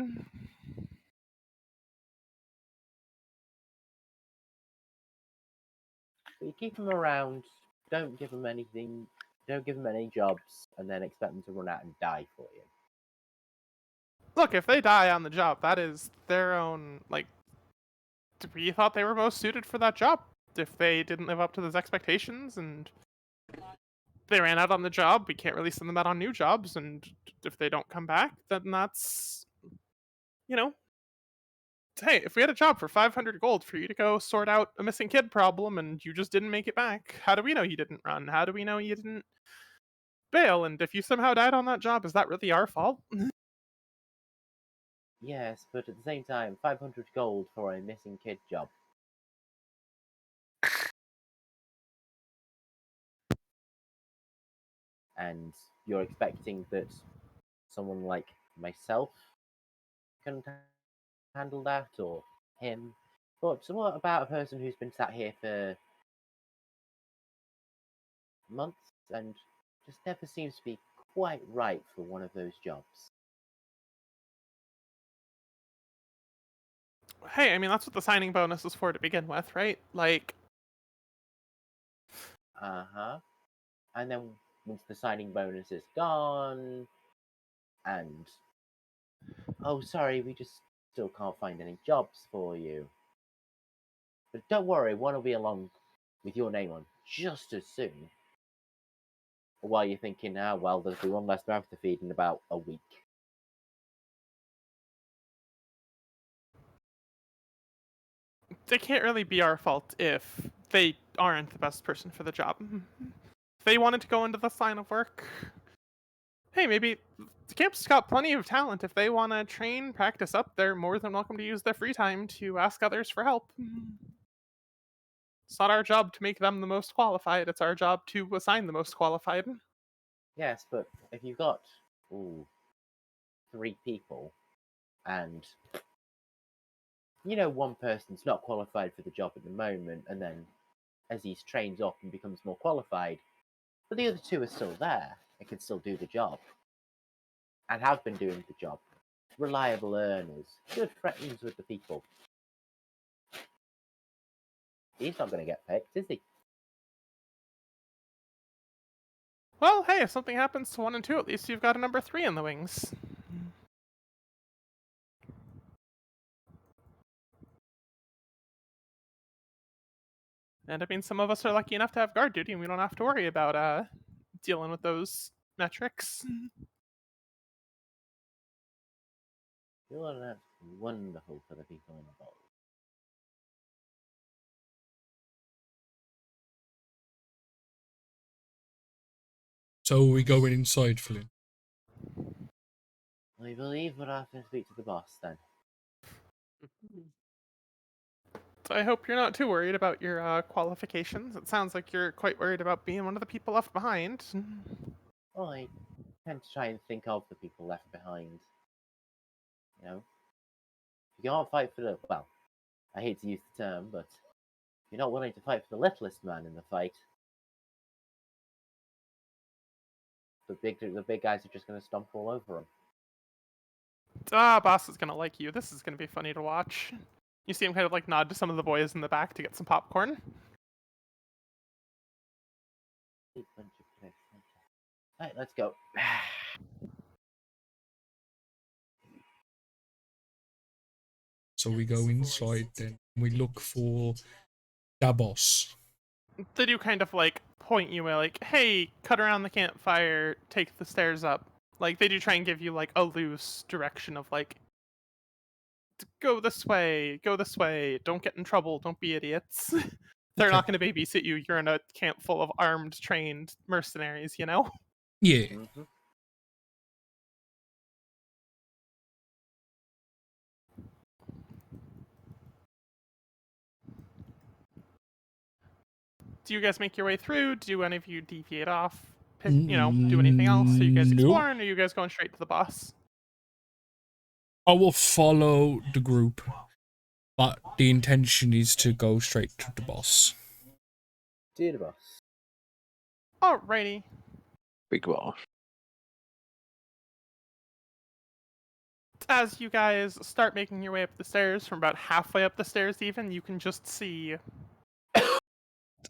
[SPEAKER 9] But you keep them around, don't give them anything, don't give them any jobs, and then expect them to run out and die for you.
[SPEAKER 7] Look, if they die on the job, that is their own,
[SPEAKER 5] we thought they were most suited for that job. If they didn't live up to those expectations and they ran out on the job, we can't really send them out on new jobs, and if they don't come back, then that's, you know, hey, if we had a job for 500 gold for you to go sort out a missing kid problem and you just didn't make it back, how do we know you didn't run? How do we know you didn't bail? And if you somehow died on that job, is that really our fault?
[SPEAKER 9] Yes, but at the same time, 500 gold for a missing kid job. And you're expecting that someone like myself can handle that, or him? But what about a person who's been sat here for months and just never seems to be quite right for one of those jobs?
[SPEAKER 5] Hey, I mean, that's what the signing bonus is for to begin with, right? Like...
[SPEAKER 9] Uh-huh. And then once the signing bonus is gone, and... oh, sorry, we just still can't find any jobs for you. But don't worry, one will be along with your name on just as soon. While you're thinking, well, there'll be one less mouth to feed in about a week.
[SPEAKER 5] It can't really be our fault if they aren't the best person for the job. If they wanted to go into this line of work, hey, maybe the camp's got plenty of talent. If they want to train, practice up, they're more than welcome to use their free time to ask others for help. It's not our job to make them the most qualified, it's our job to assign the most qualified.
[SPEAKER 9] Yes, but if you've got 3 people, and one person's not qualified for the job at the moment, and then as he's trained up and becomes more qualified, but the other 2 are still there and can still do the job, and have been doing the job. Reliable earners, good friends with the people. He's not going to get picked, is he?
[SPEAKER 5] Well, hey, if something happens to 1 and 2, at least you've got a number 3 in the wings. And I mean, some of us are lucky enough to have guard duty, and we don't have to worry about dealing with those metrics.
[SPEAKER 9] Well, that's wonderful for the people involved.
[SPEAKER 2] So we going inside, Flynn?
[SPEAKER 9] I believe we'll have to speak to the boss then.
[SPEAKER 5] So I hope you're not too worried about your qualifications. It sounds like you're quite worried about being one of the people left behind.
[SPEAKER 9] Well, I tend to try and think of the people left behind. If you can't fight for the... well, I hate to use the term, but if you're not willing to fight for the littlest man in the fight, the big guys are just going to stomp all over him.
[SPEAKER 5] Boss is gonna like you. This is gonna be funny to watch. You see him kind of like nod to some of the boys in the back to get some popcorn.
[SPEAKER 9] Alright, let's go.
[SPEAKER 2] So we go inside then. We look for the boss.
[SPEAKER 5] They do kind of like point you at like, hey, cut around the campfire, take the stairs up. Like they do try and give you like a loose direction of like, go this way, don't get in trouble, don't be idiots. They're not going to babysit you. You're in a camp full of armed, trained mercenaries, you know?
[SPEAKER 2] Yeah.
[SPEAKER 9] Mm-hmm.
[SPEAKER 5] Do you guys make your way through? Do any of you deviate off? Pick, do anything else? Are you guys exploring, or are you guys going straight to the boss?
[SPEAKER 2] I will follow the group, but the intention is to go straight to the boss.
[SPEAKER 9] To the boss.
[SPEAKER 5] Alrighty.
[SPEAKER 4] Big boss.
[SPEAKER 5] As you guys start making your way up the stairs, from about halfway up the stairs even, you can just see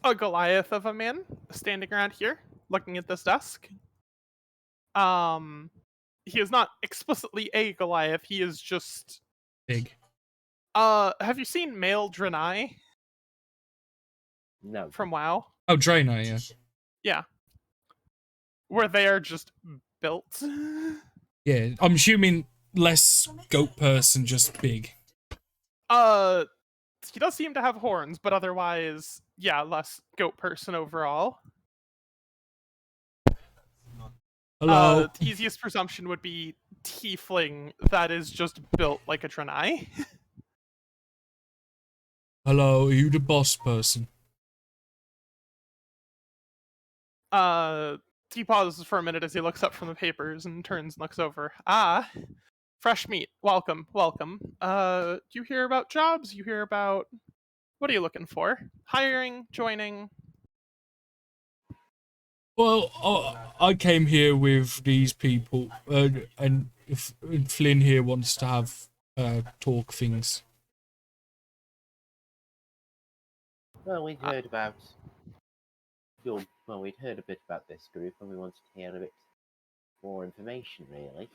[SPEAKER 5] a Goliath of a man standing around here, looking at this desk. He is not explicitly a Goliath, he is just...
[SPEAKER 2] big.
[SPEAKER 5] Have you seen male Draenei
[SPEAKER 9] No.
[SPEAKER 5] from WoW?
[SPEAKER 2] Oh, Draenei, yeah.
[SPEAKER 5] Yeah. Where they are just built.
[SPEAKER 2] Yeah, I'm assuming less goat person, just big.
[SPEAKER 5] He does seem to have horns, but otherwise, yeah, less goat person overall.
[SPEAKER 2] Hello.
[SPEAKER 5] The easiest presumption would be tiefling that is just built like a Draenei.
[SPEAKER 2] Hello, are you the boss person?
[SPEAKER 5] He pauses for a minute as he looks up from the papers and turns and looks over. Ah, fresh meat. Welcome, welcome. You hear about jobs? You hear about... What are you looking for? Hiring? Joining?
[SPEAKER 2] Well, I came here with these people, and Flynn here wants to have talk things.
[SPEAKER 9] Well, we'd heard about we'd heard a bit about this group, and we wanted to hear a bit more information, really.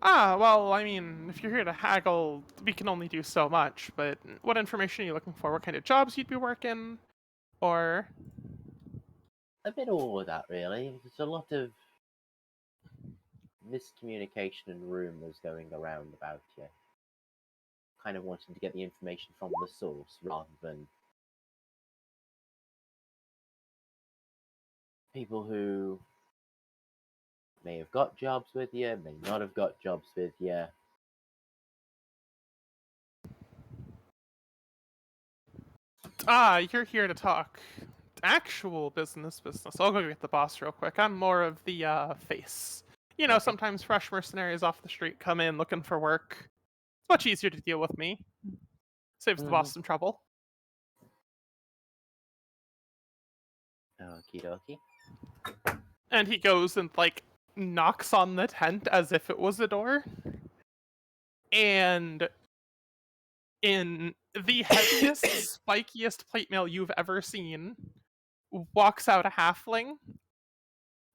[SPEAKER 5] Ah, well, I mean, if you're here to haggle, we can only do so much, but what information are you looking for? What kind of jobs you'd be working? Or...
[SPEAKER 9] A bit all of that, really. There's a lot of miscommunication and rumours going around about you. Kind of wanting to get the information from the source rather than people who may have got jobs with you, may not have got jobs with you.
[SPEAKER 5] Ah, you're here to talk actual business. I'll go get the boss real quick. I'm more of the face. You know, sometimes fresh mercenaries off the street come in looking for work. It's much easier to deal with me. Saves the boss some trouble.
[SPEAKER 9] Okie dokie.
[SPEAKER 5] And he goes and, like, knocks on the tent as if it was a door. And in the heaviest, spikiest plate mail you've ever seen, walks out a halfling.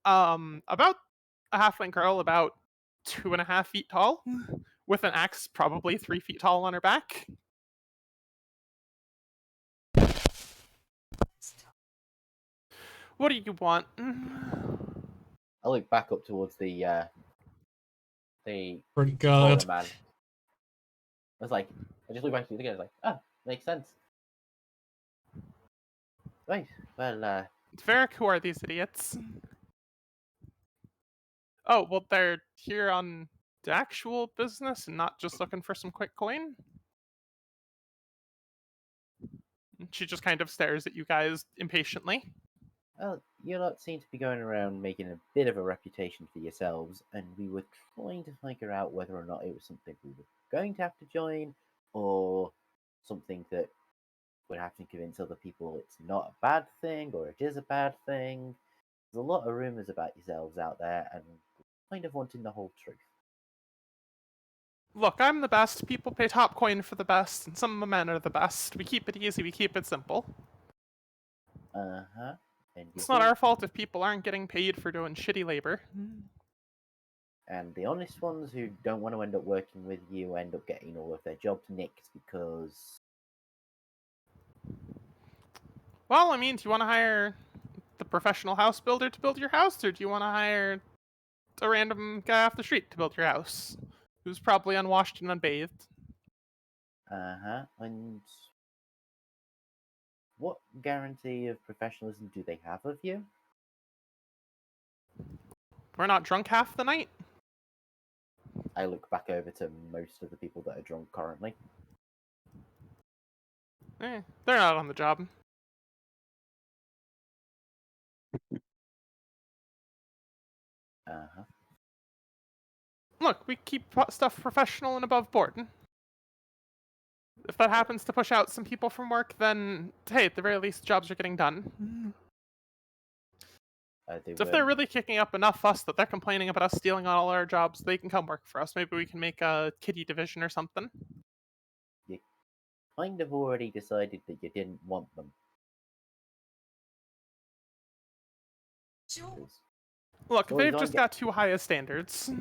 [SPEAKER 5] About a halfling girl, about 2.5 feet tall, with an axe probably 3 feet tall on her back. What do you want?
[SPEAKER 9] I look back up towards the
[SPEAKER 2] Front guard.
[SPEAKER 9] taller man. I was like, I just look back to the guy. I was like, ah, makes sense. Right. Well,
[SPEAKER 5] Varric, who are these idiots? Oh, well, they're here on the actual business and not just looking for some quick coin? She just kind of stares at you guys impatiently.
[SPEAKER 9] well, you lot seem to be going around making a bit of a reputation for yourselves, and we were trying to figure out whether or not it was something we were going to have to join, or something that would have to convince other people it's not a bad thing, or it is a bad thing. There's a lot of rumours about yourselves out there, and we're kind of wanting the whole truth.
[SPEAKER 5] Look, I'm the best. People pay top coin for the best, and some of my men are the best. We keep it easy, we keep it simple.
[SPEAKER 9] Uh-huh.
[SPEAKER 5] It's not our fault if people aren't getting paid for doing shitty labor.
[SPEAKER 9] And the honest ones who don't want to end up working with you end up getting all of their jobs nicked because...
[SPEAKER 5] Well, I mean, do you want to hire the professional house builder to build your house, or do you want to hire a random guy off the street to build your house, who's probably unwashed and unbathed?
[SPEAKER 9] Uh-huh. And what guarantee of professionalism do they have of you?
[SPEAKER 5] We're not drunk half the night?
[SPEAKER 9] I look back over to most of the people that are drunk currently.
[SPEAKER 5] They're not on the job.
[SPEAKER 9] Uh-huh.
[SPEAKER 5] Look, we keep stuff professional and above board. If that happens to push out some people from work, then, hey, at the very least, jobs are getting done. So if they're really kicking up enough fuss that they're complaining about us stealing all our jobs, they can come work for us. Maybe we can make a kitty division or something.
[SPEAKER 9] You kind of already decided that you didn't want them.
[SPEAKER 5] Look,
[SPEAKER 9] Well,
[SPEAKER 5] they've
[SPEAKER 9] don't
[SPEAKER 5] just
[SPEAKER 9] get-
[SPEAKER 5] got too high of standards.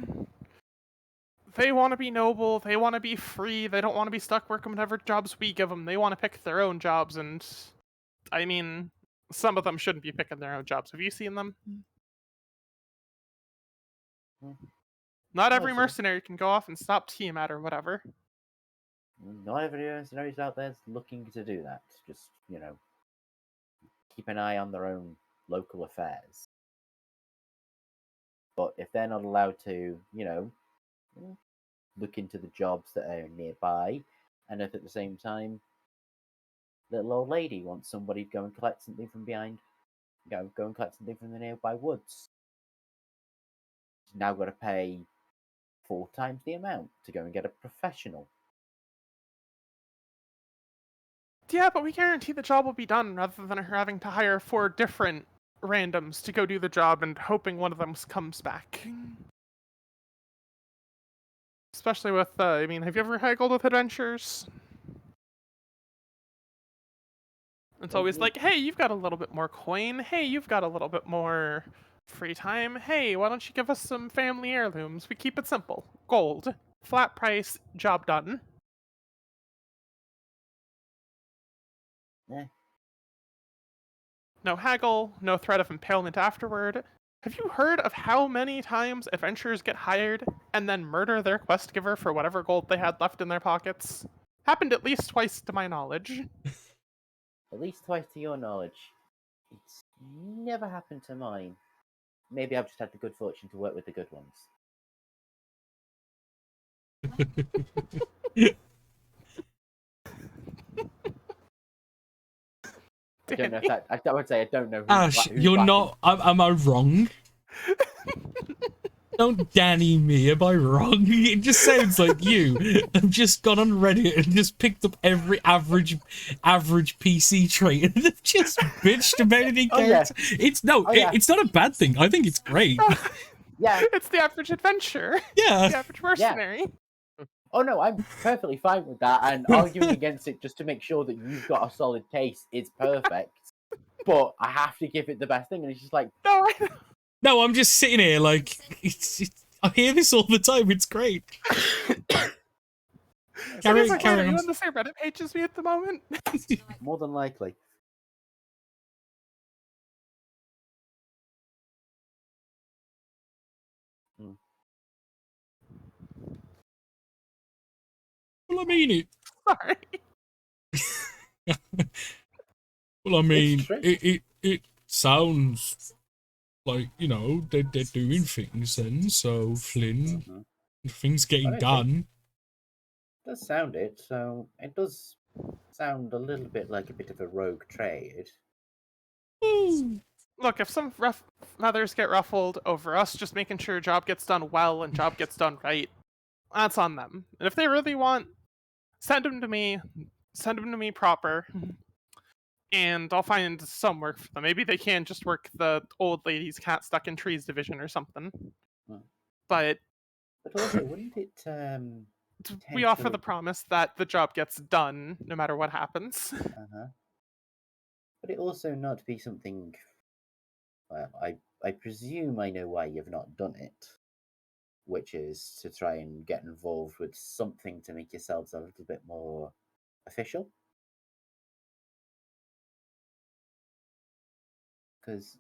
[SPEAKER 5] they want to be noble, they want to be free, they don't want to be stuck working whatever jobs we give them. They want to pick their own jobs, and I mean, some of them shouldn't be picking their own jobs. Have you seen them? Not every mercenary can go off and stop Tiamat or whatever.
[SPEAKER 9] Not every mercenaries out there is looking to do that. Just, keep an eye on their own local affairs. But if they're not allowed to, look into the jobs that are nearby, and if at the same time, little old lady wants somebody to go and collect something from behind, go and collect something from the nearby woods. She's now got to pay 4 times the amount to go and get a professional.
[SPEAKER 5] Yeah, but we guarantee the job will be done rather than her having to hire 4 different randoms to go do the job and hoping one of them comes back. Especially with, have you ever haggled with adventures? It's always like, hey, you've got a little bit more coin. Hey, you've got a little bit more free time. Hey, why don't you give us some family heirlooms? We keep it simple. Gold. Flat price, job done.
[SPEAKER 9] Eh.
[SPEAKER 5] No haggle, no threat of impalement afterward. Have you heard of how many times adventurers get hired and then murder their quest giver for whatever gold they had left in their pockets? Happened at least twice to my knowledge.
[SPEAKER 9] At least twice to your knowledge. It's never happened to mine. Maybe I've just had the good fortune to work with the good ones. I don't know if that. I would say I don't know. Who,
[SPEAKER 2] Ash,
[SPEAKER 9] who's
[SPEAKER 2] you're
[SPEAKER 9] backing.
[SPEAKER 2] not. Am I wrong? Don't Danny me, am I wrong? It just sounds like you have just gone on Reddit and just picked up every average PC trait and have just bitched about any character. Yeah. It's not a bad thing. I think it's great.
[SPEAKER 9] Yeah,
[SPEAKER 5] it's the average adventure.
[SPEAKER 2] Yeah,
[SPEAKER 5] the average mercenary.
[SPEAKER 9] Yeah. Oh no, I'm perfectly fine with that, and arguing against it just to make sure that you've got a solid taste is perfect. But I have to give it the best thing, and it's just like
[SPEAKER 2] No, I'm just sitting here like I hear this all the time. It's great.
[SPEAKER 5] Carry on. Are you on the same Reddit page as me at the moment?
[SPEAKER 9] More than likely.
[SPEAKER 2] Well, I mean it.
[SPEAKER 5] Sorry.
[SPEAKER 2] Well, I mean it sounds like, they're doing things then, so Flynn, things getting done.
[SPEAKER 9] It does sound it, so it does sound a little bit like a bit of a rogue trade.
[SPEAKER 5] Look, if some feathers get ruffled over us just making sure a job gets done well and job gets done right, that's on them. And if they really want, send them to me proper, and I'll find some work for them. Maybe they can just work the old lady's cat stuck in trees division or something. But
[SPEAKER 9] also, wouldn't it
[SPEAKER 5] we offer the promise that the job gets done no matter what happens.
[SPEAKER 9] But it also not be something. Well, I presume I know why you've not done it, which is to try and get involved with something to make yourselves a little bit more official. Because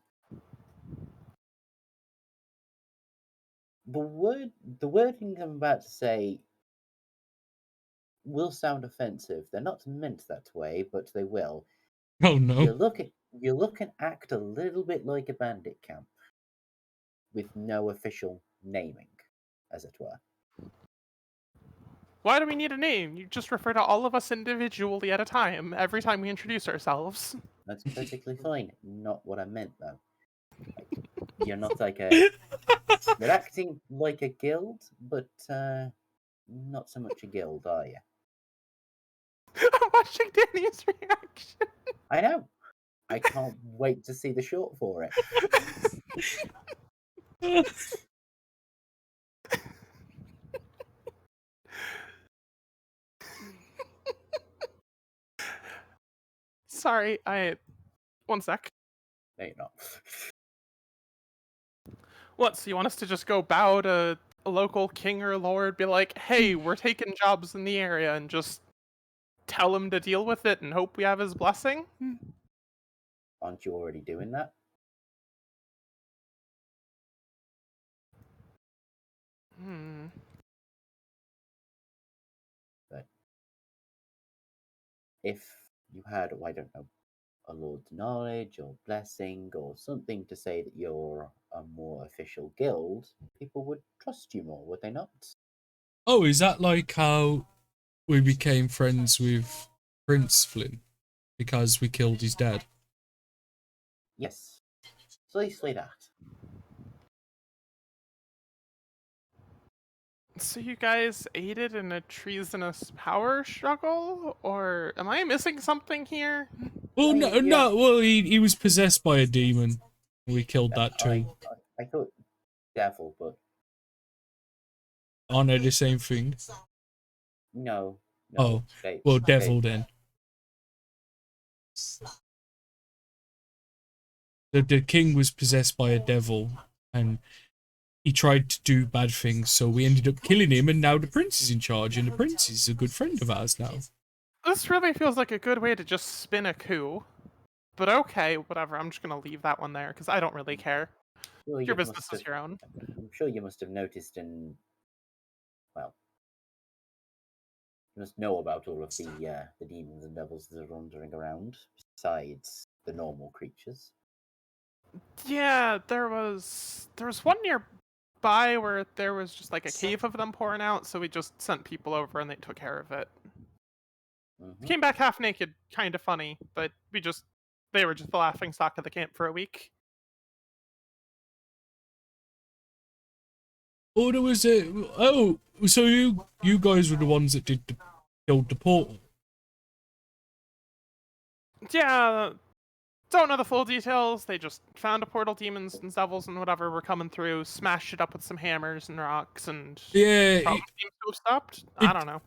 [SPEAKER 9] the wording I'm about to say will sound offensive. They're not meant that way, but they will.
[SPEAKER 2] Oh no!
[SPEAKER 9] You look and act a little bit like a bandit camp, with no official naming, as it were.
[SPEAKER 5] Why do we need a name? You just refer to all of us individually at a time, every time we introduce ourselves.
[SPEAKER 9] That's perfectly fine. Not what I meant, though. You're not like a... You're acting like a guild, but not so much a guild, are you?
[SPEAKER 5] I'm watching Danny's reaction.
[SPEAKER 9] I know. I can't wait to see the short for it.
[SPEAKER 5] Sorry, one sec.
[SPEAKER 9] No, you're not.
[SPEAKER 5] What, so you want us to just go bow to a local king or lord be like, hey, we're taking jobs in the area, and just tell him to deal with it and hope we have his blessing?
[SPEAKER 9] Aren't you already doing that?
[SPEAKER 5] Hmm.
[SPEAKER 9] But if you had, I don't know, a lord's knowledge or blessing or something to say that you're a more official guild, people would trust you more, would they not?
[SPEAKER 2] Oh, is that like how we became friends with Prince Flynn? Because we killed his dad?
[SPEAKER 9] Yes. Precisely that.
[SPEAKER 5] So you guys aided in a treasonous power struggle? Or am I missing something here?
[SPEAKER 2] Well, no. Well, he was possessed by a demon. We killed that too.
[SPEAKER 9] I thought devil, but
[SPEAKER 2] Aren't they the same thing?
[SPEAKER 9] no.
[SPEAKER 2] Oh, well, devil then. The king was possessed by a devil, and he tried to do bad things, so we ended up killing him, and now the prince is in charge, and the prince is a good friend of ours now.
[SPEAKER 5] This really feels like a good way to just spin a coup. But okay, whatever, I'm just gonna leave that one there, because I don't really care.
[SPEAKER 9] Well,
[SPEAKER 5] Your
[SPEAKER 9] you
[SPEAKER 5] business
[SPEAKER 9] must
[SPEAKER 5] is
[SPEAKER 9] have-
[SPEAKER 5] your own.
[SPEAKER 9] I'm sure you must have noticed and, well, you must know about all of the demons and devils that are wandering around, besides the normal creatures.
[SPEAKER 5] Yeah, there was one nearby where there was just like a cave of them pouring out, so we just sent people over and they took care of it. Came back half naked, kind of funny, but they were just the laughing stock of the camp for a week.
[SPEAKER 2] Oh, there was a... Oh, so you guys were the ones that killed the portal?
[SPEAKER 5] Yeah, don't know the full details. They just found a portal, demons and devils and whatever were coming through, smashed it up with some hammers and rocks, and
[SPEAKER 2] Yeah,
[SPEAKER 5] probably seems to have stopped. I don't know.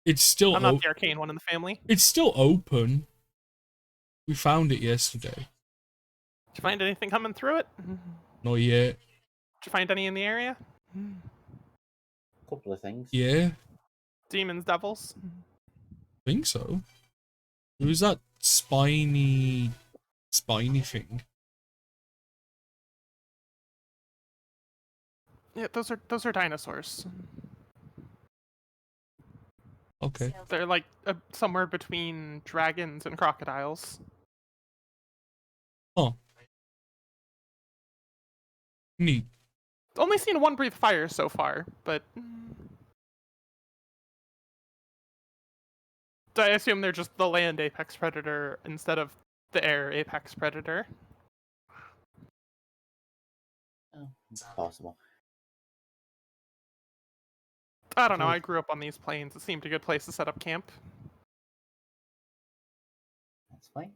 [SPEAKER 2] It's still...
[SPEAKER 5] I'm not the arcane one in the family.
[SPEAKER 2] It's still open. We found it yesterday.
[SPEAKER 5] Did you find anything coming through it?
[SPEAKER 2] Not yet.
[SPEAKER 5] Did you find any in the area?
[SPEAKER 9] A couple of things.
[SPEAKER 2] Yeah,
[SPEAKER 5] Demons, devils?
[SPEAKER 2] I think so. It was that spiny thing.
[SPEAKER 5] Yeah, those are dinosaurs.
[SPEAKER 2] Okay.
[SPEAKER 5] They're like somewhere between dragons and crocodiles.
[SPEAKER 2] Huh. Neat.
[SPEAKER 5] Only seen one breathe fire so far, but I assume they're just the land apex predator instead of the air apex predator.
[SPEAKER 9] Oh, possible.
[SPEAKER 5] I don't know, I grew up on these plains. It seemed a good place to set up camp.
[SPEAKER 9] That's fine.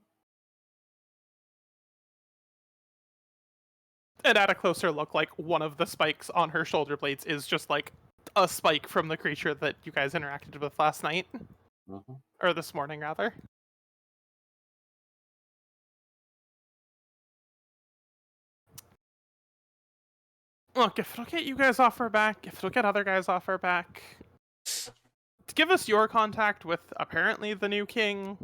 [SPEAKER 5] And at a closer look, like, one of the spikes on her shoulder blades is just like a spike from the creature that you guys interacted with last night. Or this morning, rather. Look, if it'll get you guys off our back, if it'll get other guys off our back, give us your contact with apparently the new king.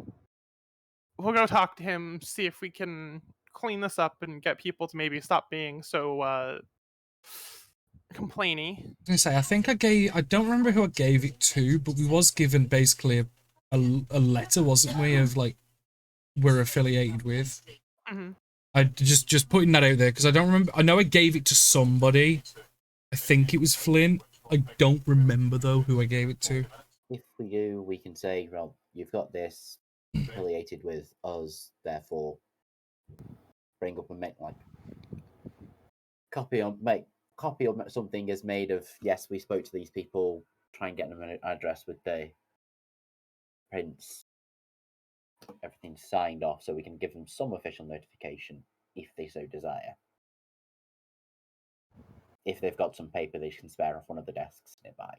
[SPEAKER 5] We'll go talk to him, see if we can clean this up and get people to maybe stop being so complainy.
[SPEAKER 2] I was gonna say, I think I don't remember who I gave it to, but we was given basically a letter, wasn't we, of like we're affiliated with. I just putting that out there because I don't remember. I know I gave it to somebody. I think it was Flint. I don't remember though who I gave it to.
[SPEAKER 9] If we do, we can say, well, you've got this affiliated with us, therefore bring up and make like copy of something is made of, yes, we spoke to these people, try and get them an address with the prince, everything's signed off, so we can give them some official notification if they so desire. If they've got some paper they can spare off one of the desks nearby.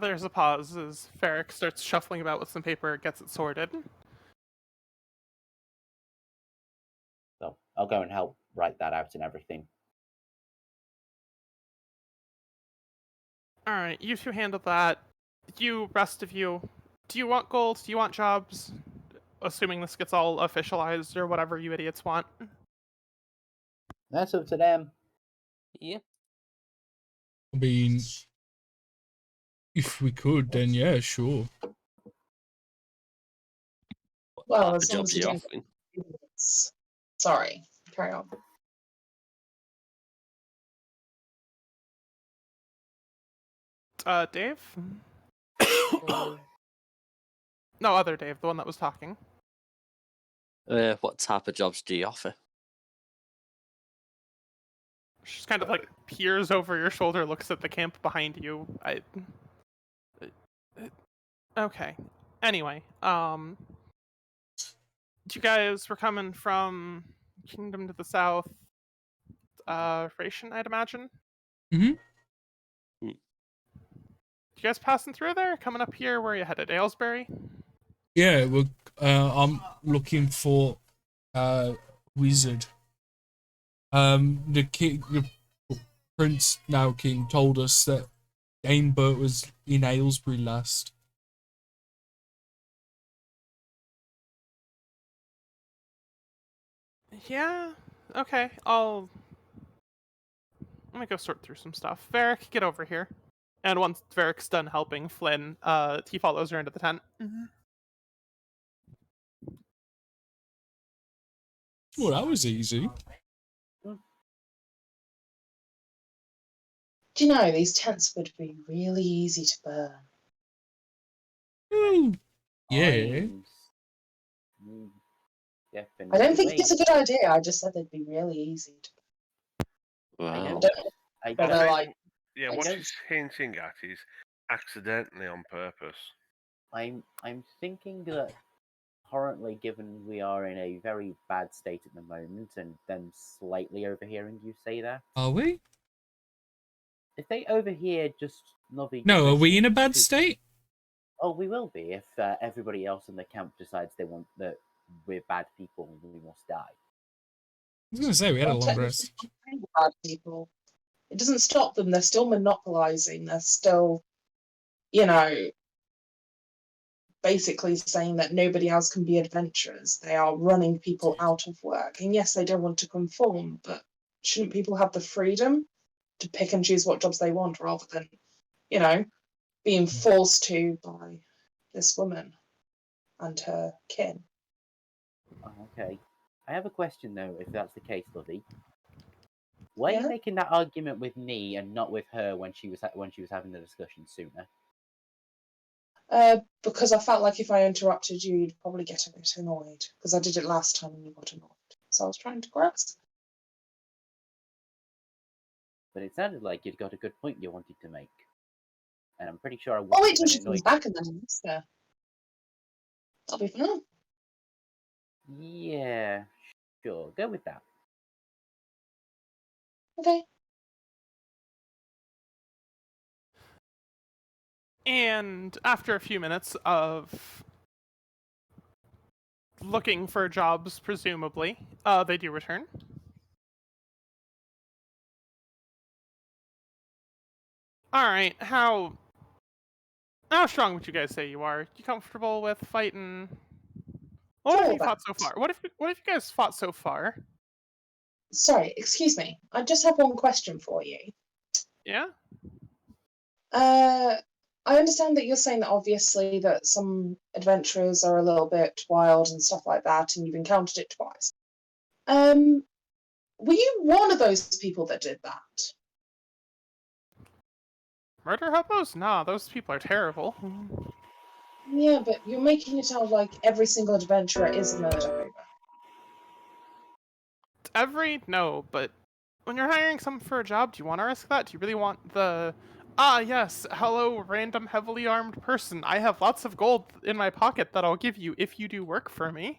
[SPEAKER 5] There's a pause as Ferric starts shuffling about with some paper, gets it sorted.
[SPEAKER 9] So I'll go and help write that out and everything.
[SPEAKER 5] All right, you two handle that. You, rest of you, do you want gold? Do you want jobs? Assuming this gets all officialized or whatever you idiots want.
[SPEAKER 11] That's up to them.
[SPEAKER 6] Yeah.
[SPEAKER 2] I mean, if we could, then yeah, sure.
[SPEAKER 10] Well,
[SPEAKER 6] What
[SPEAKER 10] as
[SPEAKER 6] type
[SPEAKER 10] long
[SPEAKER 6] of
[SPEAKER 10] as
[SPEAKER 6] jobs
[SPEAKER 10] you
[SPEAKER 6] are you
[SPEAKER 10] don't.
[SPEAKER 6] offering?
[SPEAKER 10] Sorry, carry on.
[SPEAKER 5] Dave? No, other Dave, the one that was talking.
[SPEAKER 6] What type of jobs do you offer?
[SPEAKER 5] She's kind of like peers over your shoulder, looks at the camp behind you. Okay. Anyway, you guys were coming from Kingdom to the south, Ration, I'd imagine?
[SPEAKER 2] Mm-hmm.
[SPEAKER 5] You guys passing through there? Coming up here? Where are you headed? Alesbury?
[SPEAKER 2] Yeah, I'm looking for wizard. The king, the prince, now king, told us that Ainbert was in Aylesbury last.
[SPEAKER 5] Yeah. Okay. Let me go sort through some stuff. Varric, get over here. And once Varric's done helping Flynn, he follows her into the tent.
[SPEAKER 2] Well, that was easy.
[SPEAKER 10] Do you know, these tents would be really easy to burn.
[SPEAKER 2] Yeah.
[SPEAKER 10] I don't think it's a good idea. I just said they'd be really easy to
[SPEAKER 6] Wow.
[SPEAKER 8] Yeah, what she's hinting at is accidentally on purpose.
[SPEAKER 9] I'm thinking that currently, given we are in a very bad state at the moment, and them slightly overhearing you say that.
[SPEAKER 2] Are we?
[SPEAKER 9] If they overhear just nothing.
[SPEAKER 2] No, are we in a bad state?
[SPEAKER 9] Oh, we will be if everybody else in the camp decides they want that we're bad people and we must die.
[SPEAKER 2] I was going to say, we had a long rest.
[SPEAKER 10] bad people. It doesn't stop them. They're still monopolizing. They're still, basically saying that nobody else can be adventurers. They are running people out of work. And yes, they don't want to conform, but shouldn't people have the freedom to pick and choose what jobs they want rather than, being forced to by this woman and her kin?
[SPEAKER 9] Oh, okay. I have a question though, if that's the case, Lovey. Why are you making that argument with me and not with her when she was having the discussion sooner?
[SPEAKER 10] Because I felt like if I interrupted you, you'd probably get a bit annoyed. Because I did it last time and you got annoyed. So I was trying to grasp.
[SPEAKER 9] But it sounded like you'd got a good point you wanted to make. And I'm pretty sure I
[SPEAKER 10] Oh, wait till she comes back and then answer. That'll be fun.
[SPEAKER 9] Yeah, sure. Go with that.
[SPEAKER 10] Okay.
[SPEAKER 5] And after a few minutes of looking for jobs, presumably, they do return. Alright, how strong would you guys say you are? You comfortable with fighting? What have you fought so far? What if you guys fought so far?
[SPEAKER 10] Sorry, excuse me. I just have one question for you.
[SPEAKER 5] Yeah?
[SPEAKER 10] I understand that you're saying that obviously that some adventurers are a little bit wild and stuff like that, and you've encountered it twice. Were you one of those people that did that?
[SPEAKER 5] Murder hobos? Nah, those people are terrible.
[SPEAKER 10] Yeah, but you're making it sound like every single adventurer is a murder hobo.
[SPEAKER 5] No, but when you're hiring someone for a job, do you want to risk that? Do you really want the... yes, hello, random heavily armed person. I have lots of gold in my pocket that I'll give you if you do work for me.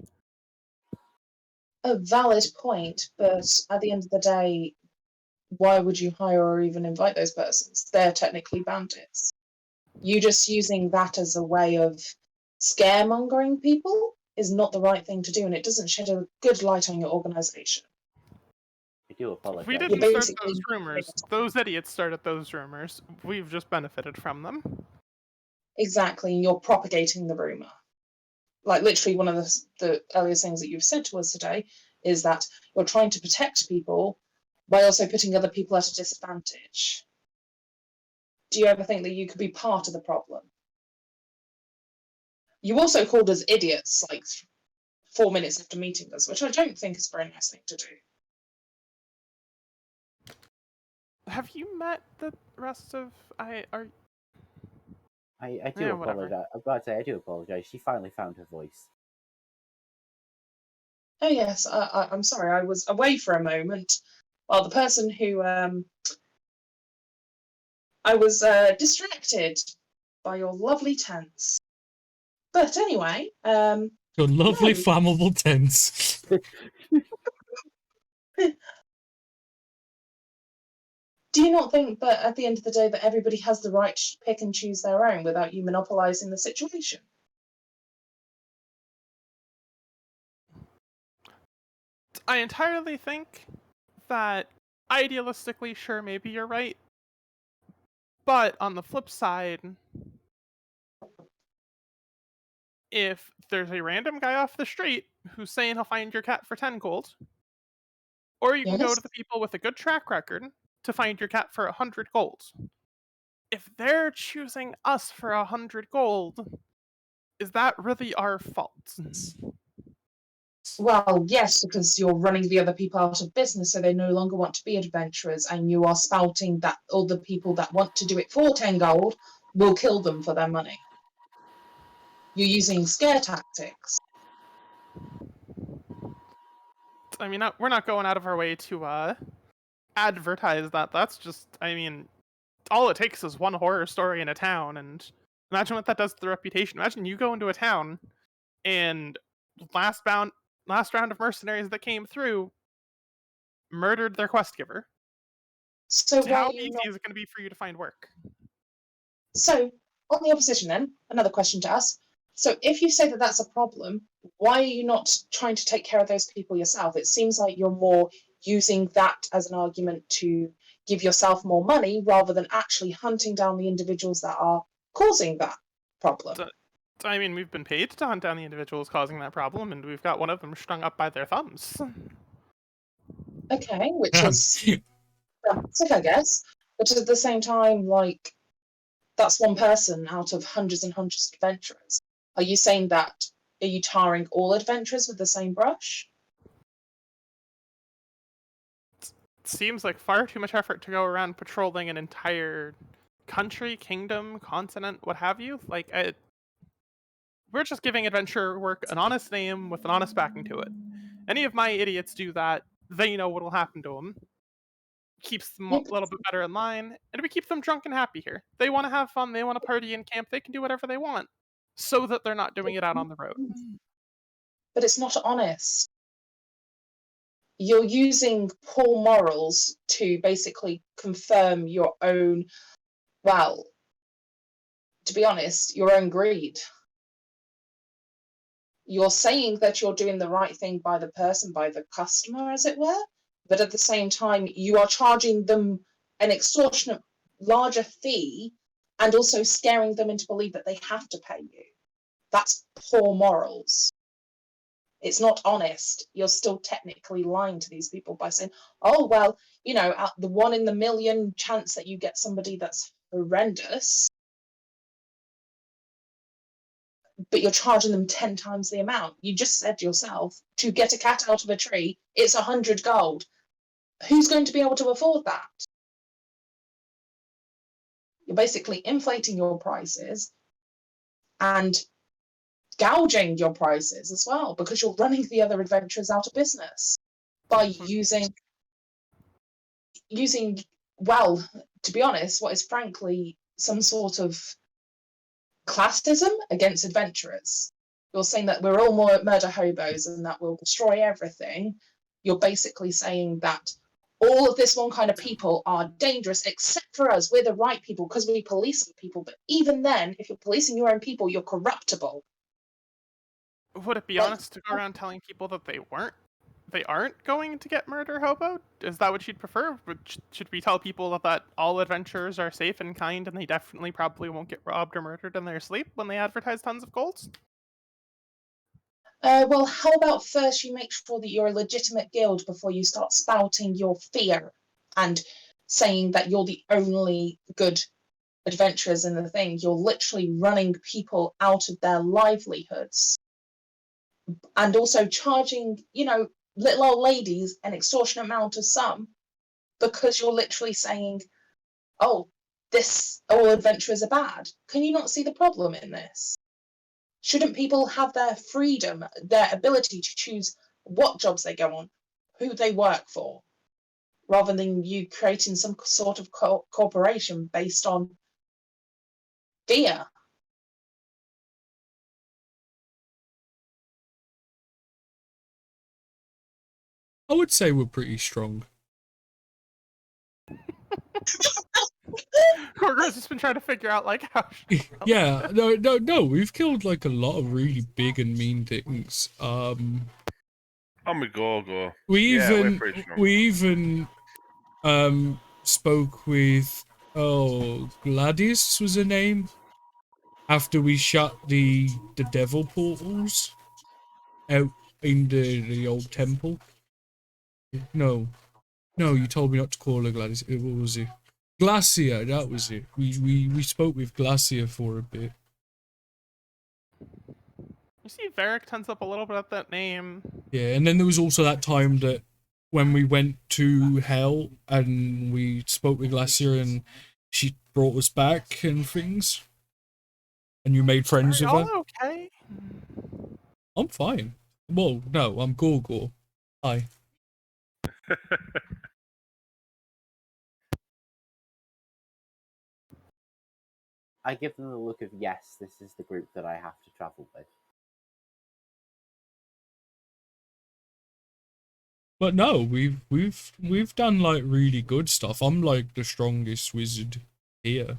[SPEAKER 10] A valid point, but at the end of the day, why would you hire or even invite those persons? They're technically bandits. You just using that as a way of scaremongering people is not the right thing to do, and it doesn't shed a good light on your organisation.
[SPEAKER 9] do apologize.
[SPEAKER 5] We
[SPEAKER 10] You're
[SPEAKER 5] didn't start
[SPEAKER 10] basically
[SPEAKER 5] those rumors. Those idiots started those rumors. We've just benefited from them.
[SPEAKER 10] exactly, and you're propagating the rumor. Like literally, one of the earliest things that you've said to us today is that you're trying to protect people by also putting other people at a disadvantage. Do you ever think that you could be part of the problem? You also called us idiots like 4 minutes after meeting us, which I don't think is a very nice thing to do.
[SPEAKER 5] Have you met the rest of
[SPEAKER 9] I do
[SPEAKER 5] Yeah, whatever.
[SPEAKER 9] apologize. I'm glad to say I do apologize. She finally found her voice.
[SPEAKER 10] Oh yes, I'm sorry, I was away for a moment. Well, the person who I was distracted by your lovely tents. But anyway,
[SPEAKER 2] Your lovely
[SPEAKER 10] no.
[SPEAKER 2] flammable tents.
[SPEAKER 10] Do you not think that at the end of the day that everybody has the right to pick and choose their own without you monopolising the situation?
[SPEAKER 5] I entirely think that idealistically, sure, maybe you're right. But on the flip side, if there's a random guy off the street who's saying he'll find your cat for 10 gold, or you can go to the people with a good track record to find your cat for 100 gold. If they're choosing us for 100 gold, is that really our fault?
[SPEAKER 10] Well, yes, because you're running the other people out of business, so they no longer want to be adventurers, and you are spouting that all the people that want to do it for 10 gold will kill them for their money. You're using scare tactics.
[SPEAKER 5] I mean, we're not going out of our way to advertise that. That's just, I mean, all it takes is one horror story in a town, and imagine what that does to the reputation. Imagine you go into a town, and last round of mercenaries that came through murdered their quest giver.
[SPEAKER 10] So
[SPEAKER 5] how easy is it going to be for you to find work?
[SPEAKER 10] So, on the opposition then, another question to ask. So if you say that that's a problem, why are you not trying to take care of those people yourself? It seems like you're more using that as an argument to give yourself more money rather than actually hunting down the individuals that are causing that problem.
[SPEAKER 5] I mean, we've been paid to hunt down the individuals causing that problem, and we've got one of them strung up by their thumbs.
[SPEAKER 10] Okay, which is dramatic, I guess. But at the same time, like, that's one person out of hundreds and hundreds of adventurers. Are you saying that, are you tarring all adventurers with the same brush?
[SPEAKER 5] It seems like far too much effort to go around patrolling an entire country, kingdom, continent, what have you. Like, we're just giving adventure work an honest name with an honest backing to it. Any of my idiots do that, they know what will happen to them. Keeps them a little bit better in line, and we keep them drunk and happy here. They want to have fun, they want to party in camp, they can do whatever they want, so that they're not doing it out on the road.
[SPEAKER 10] But it's not honest. You're using poor morals to basically confirm your own, well, to be honest, your own greed. You're saying that you're doing the right thing by the person, by the customer, as it were, but at the same time, you are charging them an extortionate larger fee and also scaring them into believe that they have to pay you. That's poor morals. It's not honest. You're still technically lying to these people by saying, oh, well, you know, at the 1 in a million chance that you get somebody that's horrendous, but you're charging them 10 times the amount. You just said yourself, to get a cat out of a tree, it's 100 gold. Who's going to be able to afford that? You're basically inflating your prices and gouging your prices as well, because you're running the other adventurers out of business by using, well, to be honest, what is frankly some sort of classism against adventurers. You're saying that we're all more murder hobos and that we'll destroy everything. You're basically saying that all of this one kind of people are dangerous, except for us. We're the right people because we police the people. But even then, if you're policing your own people, you're corruptible.
[SPEAKER 5] Would it be honest to go around telling people that they weren't? they aren't going to get murder hoboed? Is that what you'd prefer? Should we tell people that all adventurers are safe and kind and they definitely probably won't get robbed or murdered in their sleep when they advertise tons of golds?
[SPEAKER 10] Well, how about first you make sure that you're a legitimate guild before you start spouting your fear and saying that you're the only good adventurers in the thing. You're literally running people out of their livelihoods and also charging, little old ladies an extortionate amount of sum because you're literally saying, oh, all adventurers are bad. Can you not see the problem in this? Shouldn't people have their freedom, their ability to choose what jobs they go on, who they work for, rather than you creating some sort of corporation based on fear?
[SPEAKER 2] I would say we're pretty strong.
[SPEAKER 5] Gorgo's just been trying to figure out how.
[SPEAKER 2] Yeah, no. We've killed like a lot of really big and mean things.
[SPEAKER 8] I'm a Gorgo.
[SPEAKER 2] We
[SPEAKER 8] we're pretty strong.
[SPEAKER 2] even spoke with Gladys was her name. After we shut the devil portals out in the old temple. No, you told me not to call her Gladys. What was it? Glacier, that was it. We spoke with Glacier for a bit.
[SPEAKER 5] You see Varric tense up a little bit at that name.
[SPEAKER 2] Yeah, and then there was also that time that when we went to Hell and we spoke with Glacier and she brought us back and things. And you made friends with her.
[SPEAKER 5] Okay?
[SPEAKER 2] I'm fine. Well, no, I'm Gorgor. Hi.
[SPEAKER 9] I give them the look of, yes, this is the group that I have to travel with.
[SPEAKER 2] But no, we've done like really good stuff. I'm like the strongest wizard here.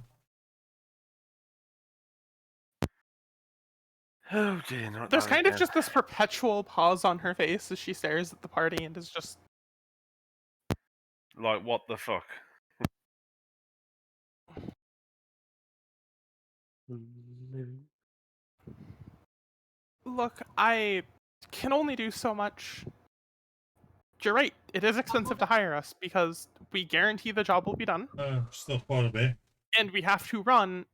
[SPEAKER 8] Oh dear, not
[SPEAKER 5] There's
[SPEAKER 8] that
[SPEAKER 5] kind of
[SPEAKER 8] again.
[SPEAKER 5] just this perpetual pause on her face as she stares at the party and is just...
[SPEAKER 8] Like, what the fuck?
[SPEAKER 5] Look, I can only do so much. You're right, it is expensive to hire us because we guarantee the job will be done.
[SPEAKER 12] Still quite a bit.
[SPEAKER 5] And we have to run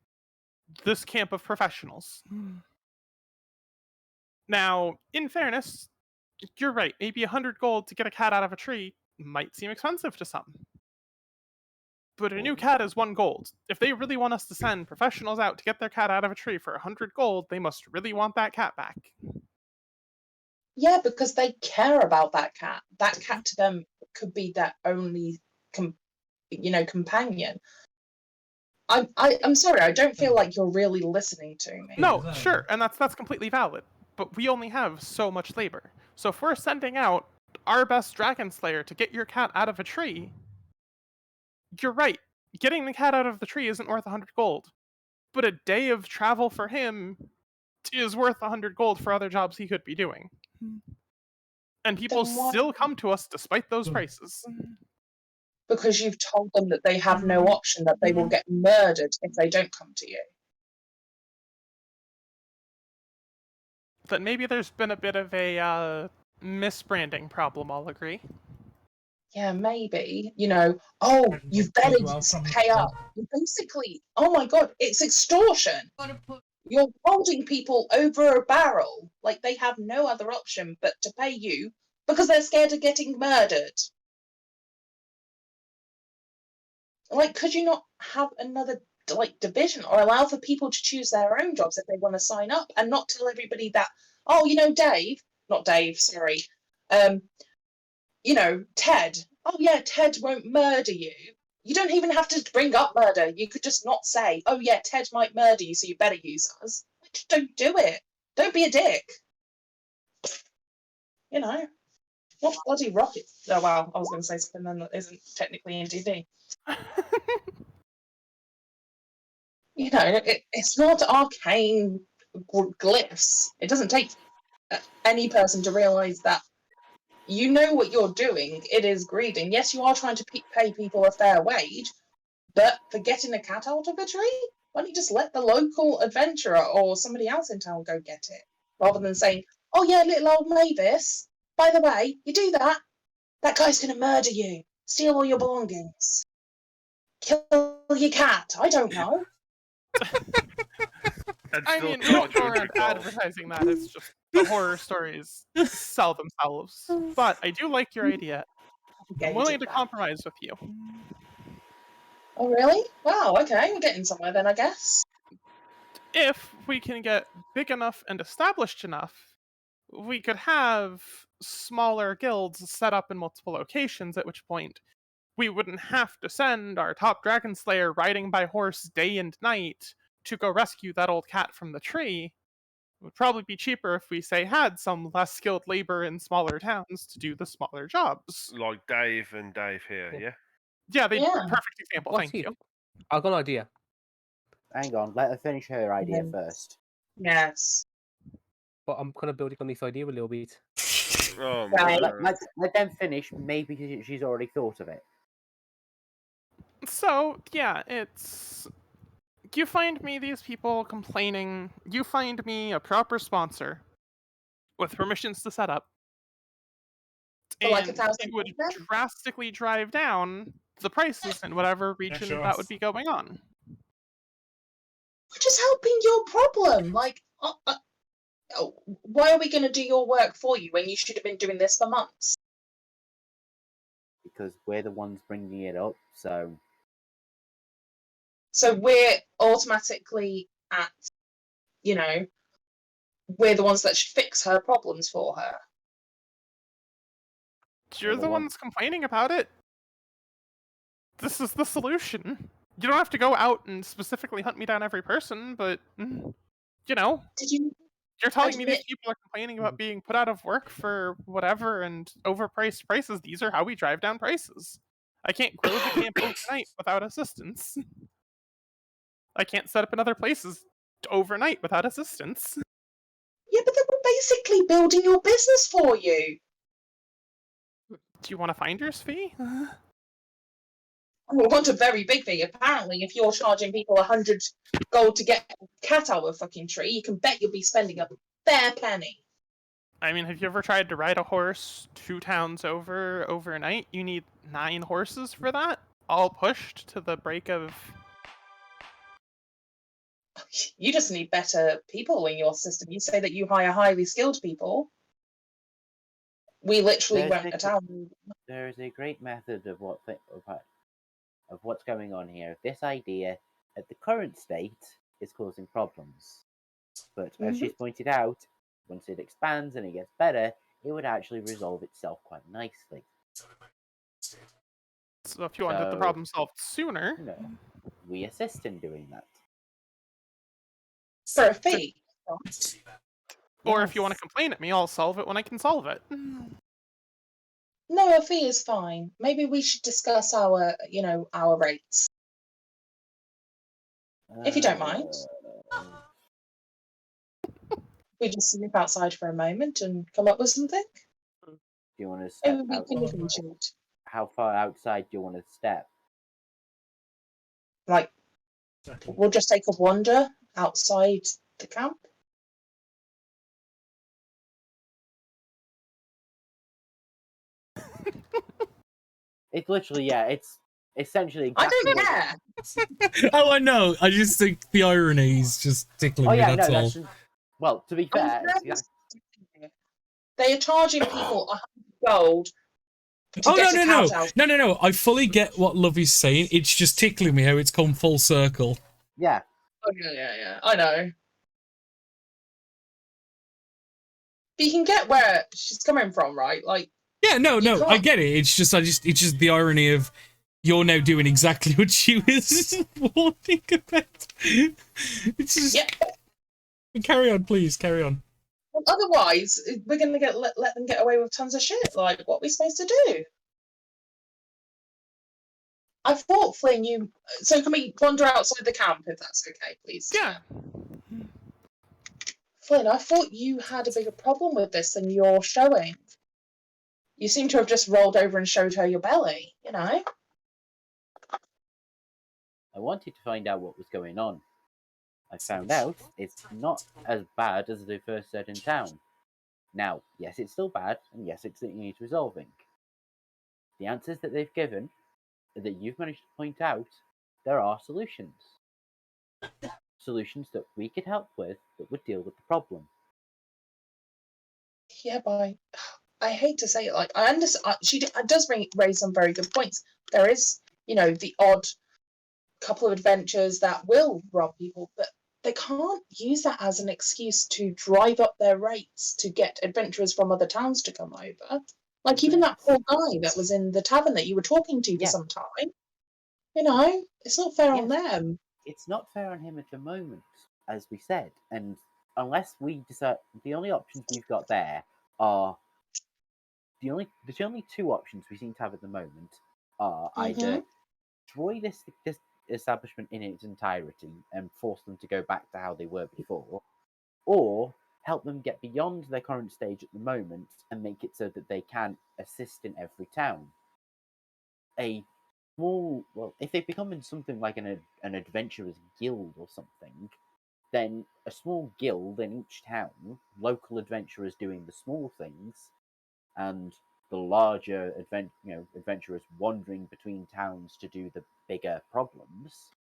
[SPEAKER 5] this camp of professionals. Now, in fairness, you're right, maybe 100 gold to get a cat out of a tree might seem expensive to some. But a new cat is 1 gold. If they really want us to send professionals out to get their cat out of a tree for 100 gold, they must really want that cat back.
[SPEAKER 10] Yeah, because they care about that cat. That cat to them could be their only, companion. I'm sorry, I don't feel like you're really listening to me.
[SPEAKER 5] No, sure, and that's completely valid. But we only have so much labor. So if we're sending out our best dragon slayer to get your cat out of a tree, you're right. Getting the cat out of the tree isn't worth 100 gold. But a day of travel for him is worth 100 gold for other jobs he could be doing. And people still come to us despite those prices.
[SPEAKER 10] Because you've told them that they have no option, that they will get murdered if they don't come to you.
[SPEAKER 5] That maybe there's been a bit of a misbranding problem, I'll agree.
[SPEAKER 10] Yeah, maybe. You've better pay up. Basically, oh my god, it's extortion. You're holding people over a barrel, like they have no other option but to pay you because they're scared of getting murdered. Like, could you not have another division or allow for people to choose their own jobs if they want to sign up and not tell everybody that, Ted. Oh yeah, Ted won't murder you. You don't even have to bring up murder. You could just not say, oh yeah, Ted might murder you, so you better use us. Just don't do it. Don't be a dick. What bloody rocket? Oh wow, I was going to say something then that isn't technically in D&D. It's not arcane glyphs. It doesn't take any person to realise that you know what you're doing. It is greed. And yes, you are trying to pay people a fair wage, but for getting a cat out of a tree, why don't you just let the local adventurer or somebody else in town go get it? Rather than saying, oh yeah, little old Mavis, by the way, you do that, that guy's going to murder you, steal all your belongings, kill your cat, I don't know.
[SPEAKER 5] I mean, we don't go around advertising that. It's just the horror stories sell themselves. But I do like your idea. I'm willing to compromise with you.
[SPEAKER 10] Oh, really? Wow, okay, we're getting somewhere then, I guess.
[SPEAKER 5] If we can get big enough and established enough, we could have smaller guilds set up in multiple locations, at which point we wouldn't have to send our top dragon slayer riding by horse day and night to go rescue that old cat from the tree. It would probably be cheaper if we, say, had some less skilled labor in smaller towns to do the smaller jobs.
[SPEAKER 8] Like Dave and Dave here, yeah?
[SPEAKER 5] Yeah, perfect example, thank you.
[SPEAKER 3] I've got an idea.
[SPEAKER 9] Hang on, let her finish her idea first.
[SPEAKER 10] Yes.
[SPEAKER 3] But I'm kind of building on this idea a little bit.
[SPEAKER 8] Oh,
[SPEAKER 10] Right.
[SPEAKER 9] Let them finish, maybe she's already thought of it.
[SPEAKER 5] So, yeah, it's... You find me these people complaining, you find me a proper sponsor with permissions to set up,
[SPEAKER 10] For like
[SPEAKER 5] and
[SPEAKER 10] 1,000
[SPEAKER 5] it would
[SPEAKER 10] then?
[SPEAKER 5] drastically drive down the prices in whatever region
[SPEAKER 2] sure.
[SPEAKER 5] that would be going on.
[SPEAKER 10] We're just helping your problem. Like, why are we going to do your work for you when you should have been doing this for months?
[SPEAKER 9] Because we're the ones bringing it up, so...
[SPEAKER 10] So we're automatically at, we're the ones that should fix her problems for her.
[SPEAKER 5] You're the ones complaining about it. This is the solution. You don't have to go out and specifically hunt me down every person, but, you're telling me these people are complaining about being put out of work for whatever and overpriced prices. These are how we drive down prices. I can't grow the camp overnight without assistance. I can't set up in other places overnight without assistance.
[SPEAKER 10] Yeah, but then we're basically building your business for you.
[SPEAKER 5] Do you want a finder's fee?
[SPEAKER 10] We want a very big fee. Apparently, if you're charging people 100 gold to get a cat out of a fucking tree, you can bet you'll be spending a fair penny.
[SPEAKER 5] I mean, have you ever tried to ride a horse 2 towns overnight? You need 9 horses for that, all pushed to the break of...
[SPEAKER 10] You just need better people in your system. You say that you hire highly skilled people. We literally went to town.
[SPEAKER 9] There is a great method of what's going on here. This idea, at the current state, is causing problems. But as she's pointed out, once it expands and it gets better, it would actually resolve itself quite nicely.
[SPEAKER 5] So if you wanted the problem solved sooner...
[SPEAKER 9] we assist in doing that.
[SPEAKER 10] For a fee.
[SPEAKER 5] Or if you want to complain at me, I'll solve it when I can solve it.
[SPEAKER 10] No, a fee is fine. Maybe we should discuss our rates. If you don't mind. We just slip outside for a moment and come up with something.
[SPEAKER 9] Do you want to step
[SPEAKER 10] out?
[SPEAKER 9] How far outside do you want to step?
[SPEAKER 10] Like, we'll just take a wander outside the camp.
[SPEAKER 9] It's literally, it's essentially...
[SPEAKER 10] I don't care!
[SPEAKER 2] Oh, I know. I just think the irony is just tickling me, that's all.
[SPEAKER 9] Well, to be fair...
[SPEAKER 10] They are charging people 100 gold.
[SPEAKER 2] No. I fully get what Lovey's saying. It's just tickling me how it's come full circle.
[SPEAKER 9] Yeah.
[SPEAKER 10] Oh, yeah. I know. But you can get where she's coming from, right? Like...
[SPEAKER 2] Yeah, no, I get it. It's just the irony of you're now doing exactly what she was warning about. It's just...
[SPEAKER 10] Yeah.
[SPEAKER 2] Carry on, please, carry on.
[SPEAKER 10] Well, otherwise, we're going to let them get away with tons of shit. Like, what are we supposed to do? I thought, Flynn, you... So can we wander outside the camp, if that's okay, please?
[SPEAKER 5] Yeah.
[SPEAKER 10] Flynn, I thought you had a bigger problem with this than you're showing. You seem to have just rolled over and showed her your belly, you know?
[SPEAKER 9] I wanted to find out what was going on. I found out it's not as bad as they first said in town. Now, yes, it's still bad, and yes, it needs resolving. The answers that they've given, that you've managed to point out, there are solutions. Solutions that we could help with that would deal with the problem.
[SPEAKER 10] Yeah, but I hate to say it, like, I understand, she does raise some very good points. There is, you know, the odd couple of adventures that will rob people, but they can't use that as an excuse to drive up their rates to get adventurers from other towns to come over. Like, even that poor guy that was in the tavern that you were talking to for some time. You know, it's not fair on them.
[SPEAKER 9] It's not fair on him at the moment, as we said, and unless we decide, the only options we've got there are there's only two options we seem to have at the moment are either destroy this establishment in its entirety and force them to go back to how they were before, or help them get beyond their current stage at the moment and make it so that they can assist in every town. If they become in something like an adventurers guild or something, then a small guild in each town, local adventurers doing the small things, and the larger adventurers wandering between towns to do the bigger problems,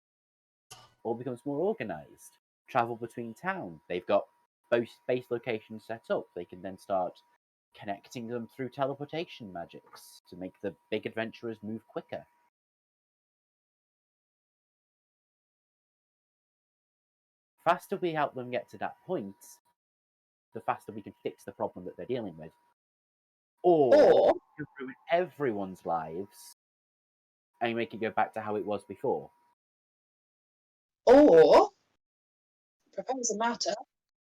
[SPEAKER 9] all becomes more organized. Travel between towns. They've got both base locations set up. They can then start connecting them through teleportation magics to make the big adventurers move quicker. The faster we help them get to that point, the faster we can fix the problem that they're dealing with. Or you ruin everyone's lives and make it go back to how it was before.
[SPEAKER 10] Or, propose a matter,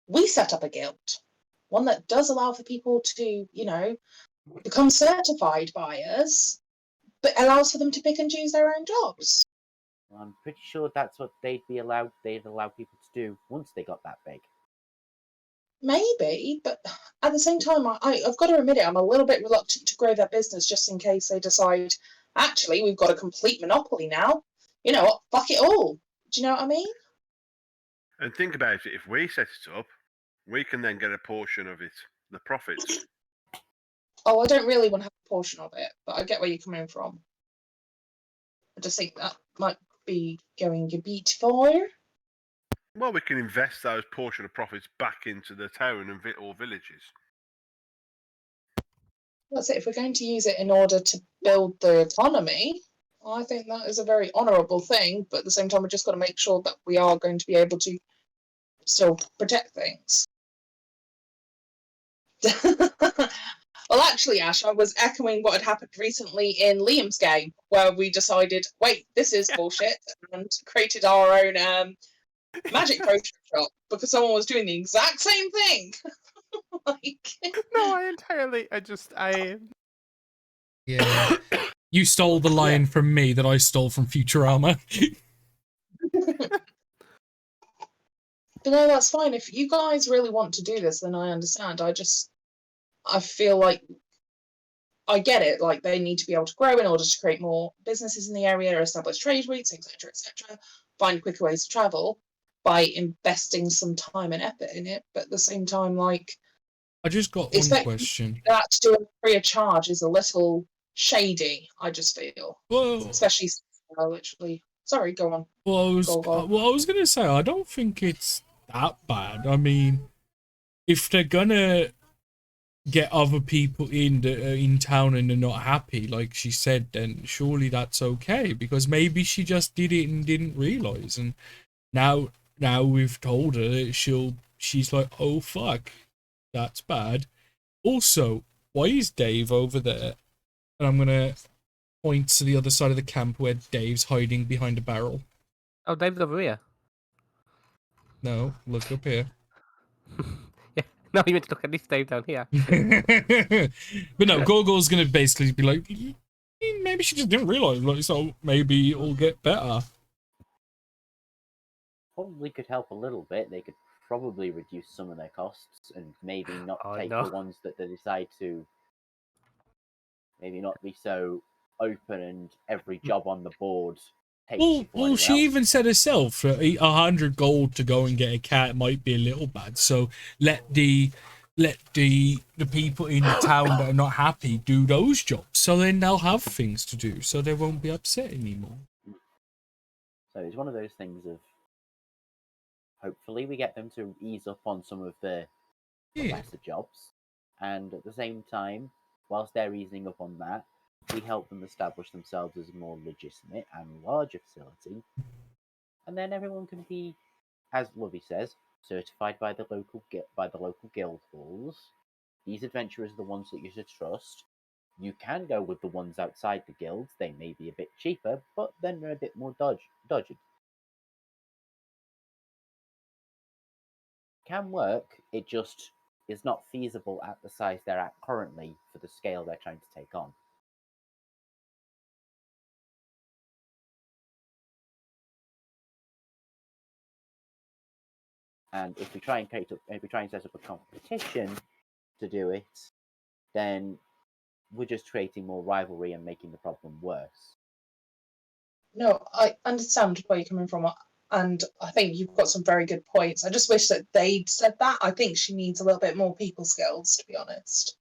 [SPEAKER 10] we set up a guild. One that does allow for people to, you know, become certified buyers, but allows for them to pick and choose their own jobs.
[SPEAKER 9] Well, I'm pretty sure that's what they'd allow people to do once they got that big.
[SPEAKER 10] Maybe, but at the same time, I've got to admit it, I'm a little bit reluctant to grow that business just in case they decide, actually, we've got a complete monopoly now. You know what? Fuck it all. Do you know what I mean?
[SPEAKER 8] And think about it, if we set it up, we can then get a portion of it, the profits.
[SPEAKER 10] Oh, I don't really want to have a portion of it, but I get where you're coming from. I just think that might be going a bit far.
[SPEAKER 8] Well, we can invest those portion of profits back into the town and or villages.
[SPEAKER 10] That's it. If we're going to use it in order to build the economy, I think that is a very honourable thing. But at the same time, we've just got to make sure that we are going to be able to still protect things. Well, actually, Ash, I was echoing what had happened recently in Liam's game, where we decided, wait, this is bullshit, and created our own magic potion shop because someone was doing the exact same thing.
[SPEAKER 2] Yeah. You stole the line from me that I stole from Futurama.
[SPEAKER 10] But no, that's fine. If you guys really want to do this, then I understand. I feel like I get it. Like, they need to be able to grow in order to create more businesses in the area, establish trade routes, etc., etc., find quicker ways to travel by investing some time and effort in it. But at the same time, like,
[SPEAKER 2] I just got one question.
[SPEAKER 10] That to do it free of charge is a little shady, I just feel.
[SPEAKER 2] Well,
[SPEAKER 10] especially literally. Sorry, go on.
[SPEAKER 2] Well, I was gonna say I don't think it's that bad. I mean, if they're gonna get other people in town and they're not happy, like she said, then surely that's okay. Because maybe she just did it and didn't realize, and now we've told her that she's like, oh fuck, that's bad. Also, why is Dave over there? And I'm gonna point to the other side of the camp where Dave's hiding behind a barrel.
[SPEAKER 3] Oh, Dave's over here.
[SPEAKER 2] No, look up here.
[SPEAKER 3] No, you meant to look at this Dave down here.
[SPEAKER 2] But no, Gorgor's gonna basically be like, maybe she just didn't realize, like, so maybe it'll get better.
[SPEAKER 9] Probably could help a little bit. They could probably reduce some of their costs and maybe not take the ones that they decide to maybe not be so open and every job on the board takes
[SPEAKER 2] Well,
[SPEAKER 9] before
[SPEAKER 2] well,
[SPEAKER 9] anyone
[SPEAKER 2] she
[SPEAKER 9] else.
[SPEAKER 2] even said herself that 100 gold to go and get a cat might be a little bad. So let the people in the town that are not happy do those jobs. So then they'll have things to do. So they won't be upset anymore.
[SPEAKER 9] So it's one of those things of hopefully we get them to ease up on some of the lesser jobs, and at the same time, whilst they're easing up on that, we help them establish themselves as a more legitimate and larger facility, and then everyone can be, as Lovey says, certified by the local guild halls. These adventurers are the ones that you should trust. You can go with the ones outside the guilds. They may be a bit cheaper, but then they're a bit more dodgy. Can work, it just is not feasible at the size they're at currently for the scale they're trying to take on. And if we try and set up a competition to do it, then we're just creating more rivalry and making the problem worse.
[SPEAKER 10] No, I understand where you're coming from, and I think you've got some very good points. I just wish that they'd said that. I think she needs a little bit more people skills, to be honest.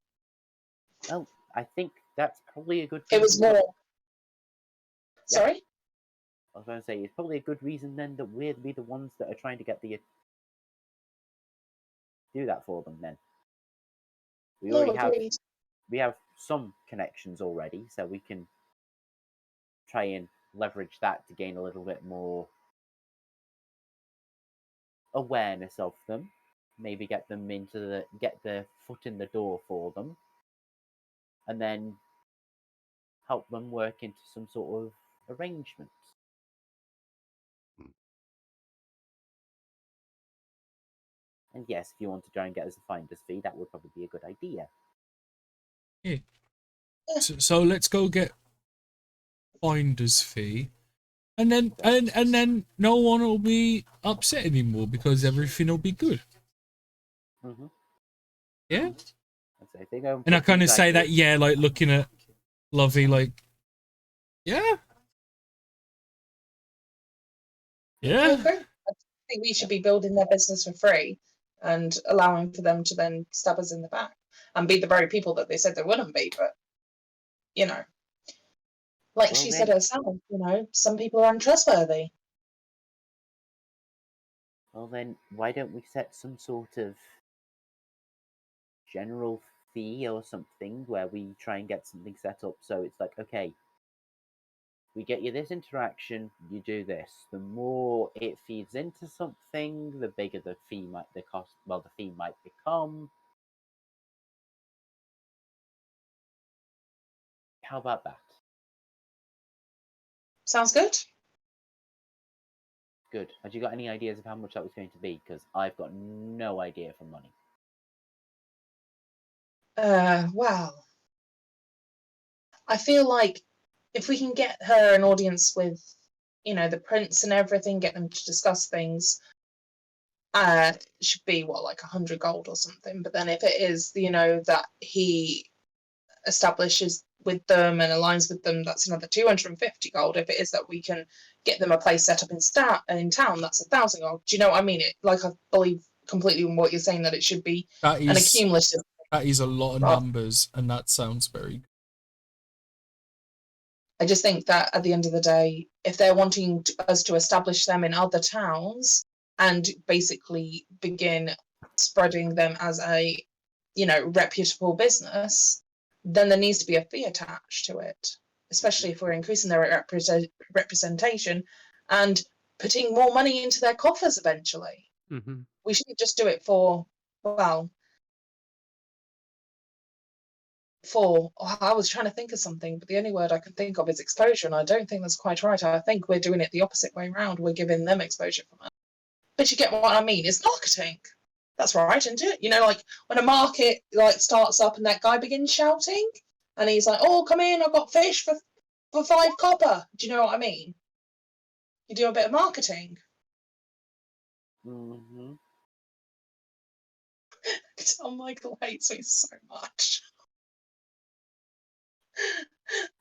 [SPEAKER 9] Well, I think that's probably a good
[SPEAKER 10] It was
[SPEAKER 9] reason.
[SPEAKER 10] more. Sorry?
[SPEAKER 9] I was going to say, it's probably a good reason then that we'd be the ones that are trying to get the do that for them then. We have some connections already, so we can try and leverage that to gain a little bit more awareness of them. Maybe get them get their foot in the door for them, and then help them work into some sort of arrangement. And yes, if you want to try and get us a finder's fee, that would probably be a good idea.
[SPEAKER 2] Yeah. So let's go get finder's fee, and then no one will be upset anymore because everything will be good.
[SPEAKER 9] Mm-hmm.
[SPEAKER 2] Yeah.
[SPEAKER 9] And
[SPEAKER 2] I kind of say that, yeah, like looking at Lovey, like, yeah.
[SPEAKER 10] I agree. I think we should be building their business for free and allowing for them to then stab us in the back and be the very people that they said they wouldn't be. But, you know, like she said herself, you know, some people are untrustworthy.
[SPEAKER 9] Well, then, why don't we set some sort of general fee or something where we try and get something set up so it's like, okay, we get you this interaction, you do this. The more it feeds into something, the bigger the fee might become. How about that?
[SPEAKER 10] Sounds good.
[SPEAKER 9] Good. Have you got any ideas of how much that was going to be? Because I've got no idea for money.
[SPEAKER 10] Well, I feel like if we can get her an audience with, you know, the prince and everything, get them to discuss things, it should be like 100 gold or something. But then if it is, you know, that he establishes with them and aligns with them, that's another 250 gold. If it is that we can get them a place set up in town, that's 1,000 gold. Do you know what I mean? I believe completely in what you're saying, that it should be an accumulative.
[SPEAKER 2] That is a lot of numbers, and that sounds very good.
[SPEAKER 10] I just think that at the end of the day, if they're wanting us to establish them in other towns and basically begin spreading them as a, you know, reputable business, then there needs to be a fee attached to it, especially if we're increasing their representation and putting more money into their coffers eventually.
[SPEAKER 3] Mm-hmm.
[SPEAKER 10] We shouldn't just do it for, well, I was trying to think of something, but the only word I can think of is exposure, and I don't think that's quite right. I think we're doing it the opposite way around. We're giving them exposure from it. But you get what I mean? It's marketing. That's right, isn't it? You know, like when a market like starts up and that guy begins shouting, and he's like, "Oh, come in! I've got fish for 5 copper." Do you know what I mean? You do a bit of marketing.
[SPEAKER 9] Mm-hmm.
[SPEAKER 10] Tell Michael hates me so much.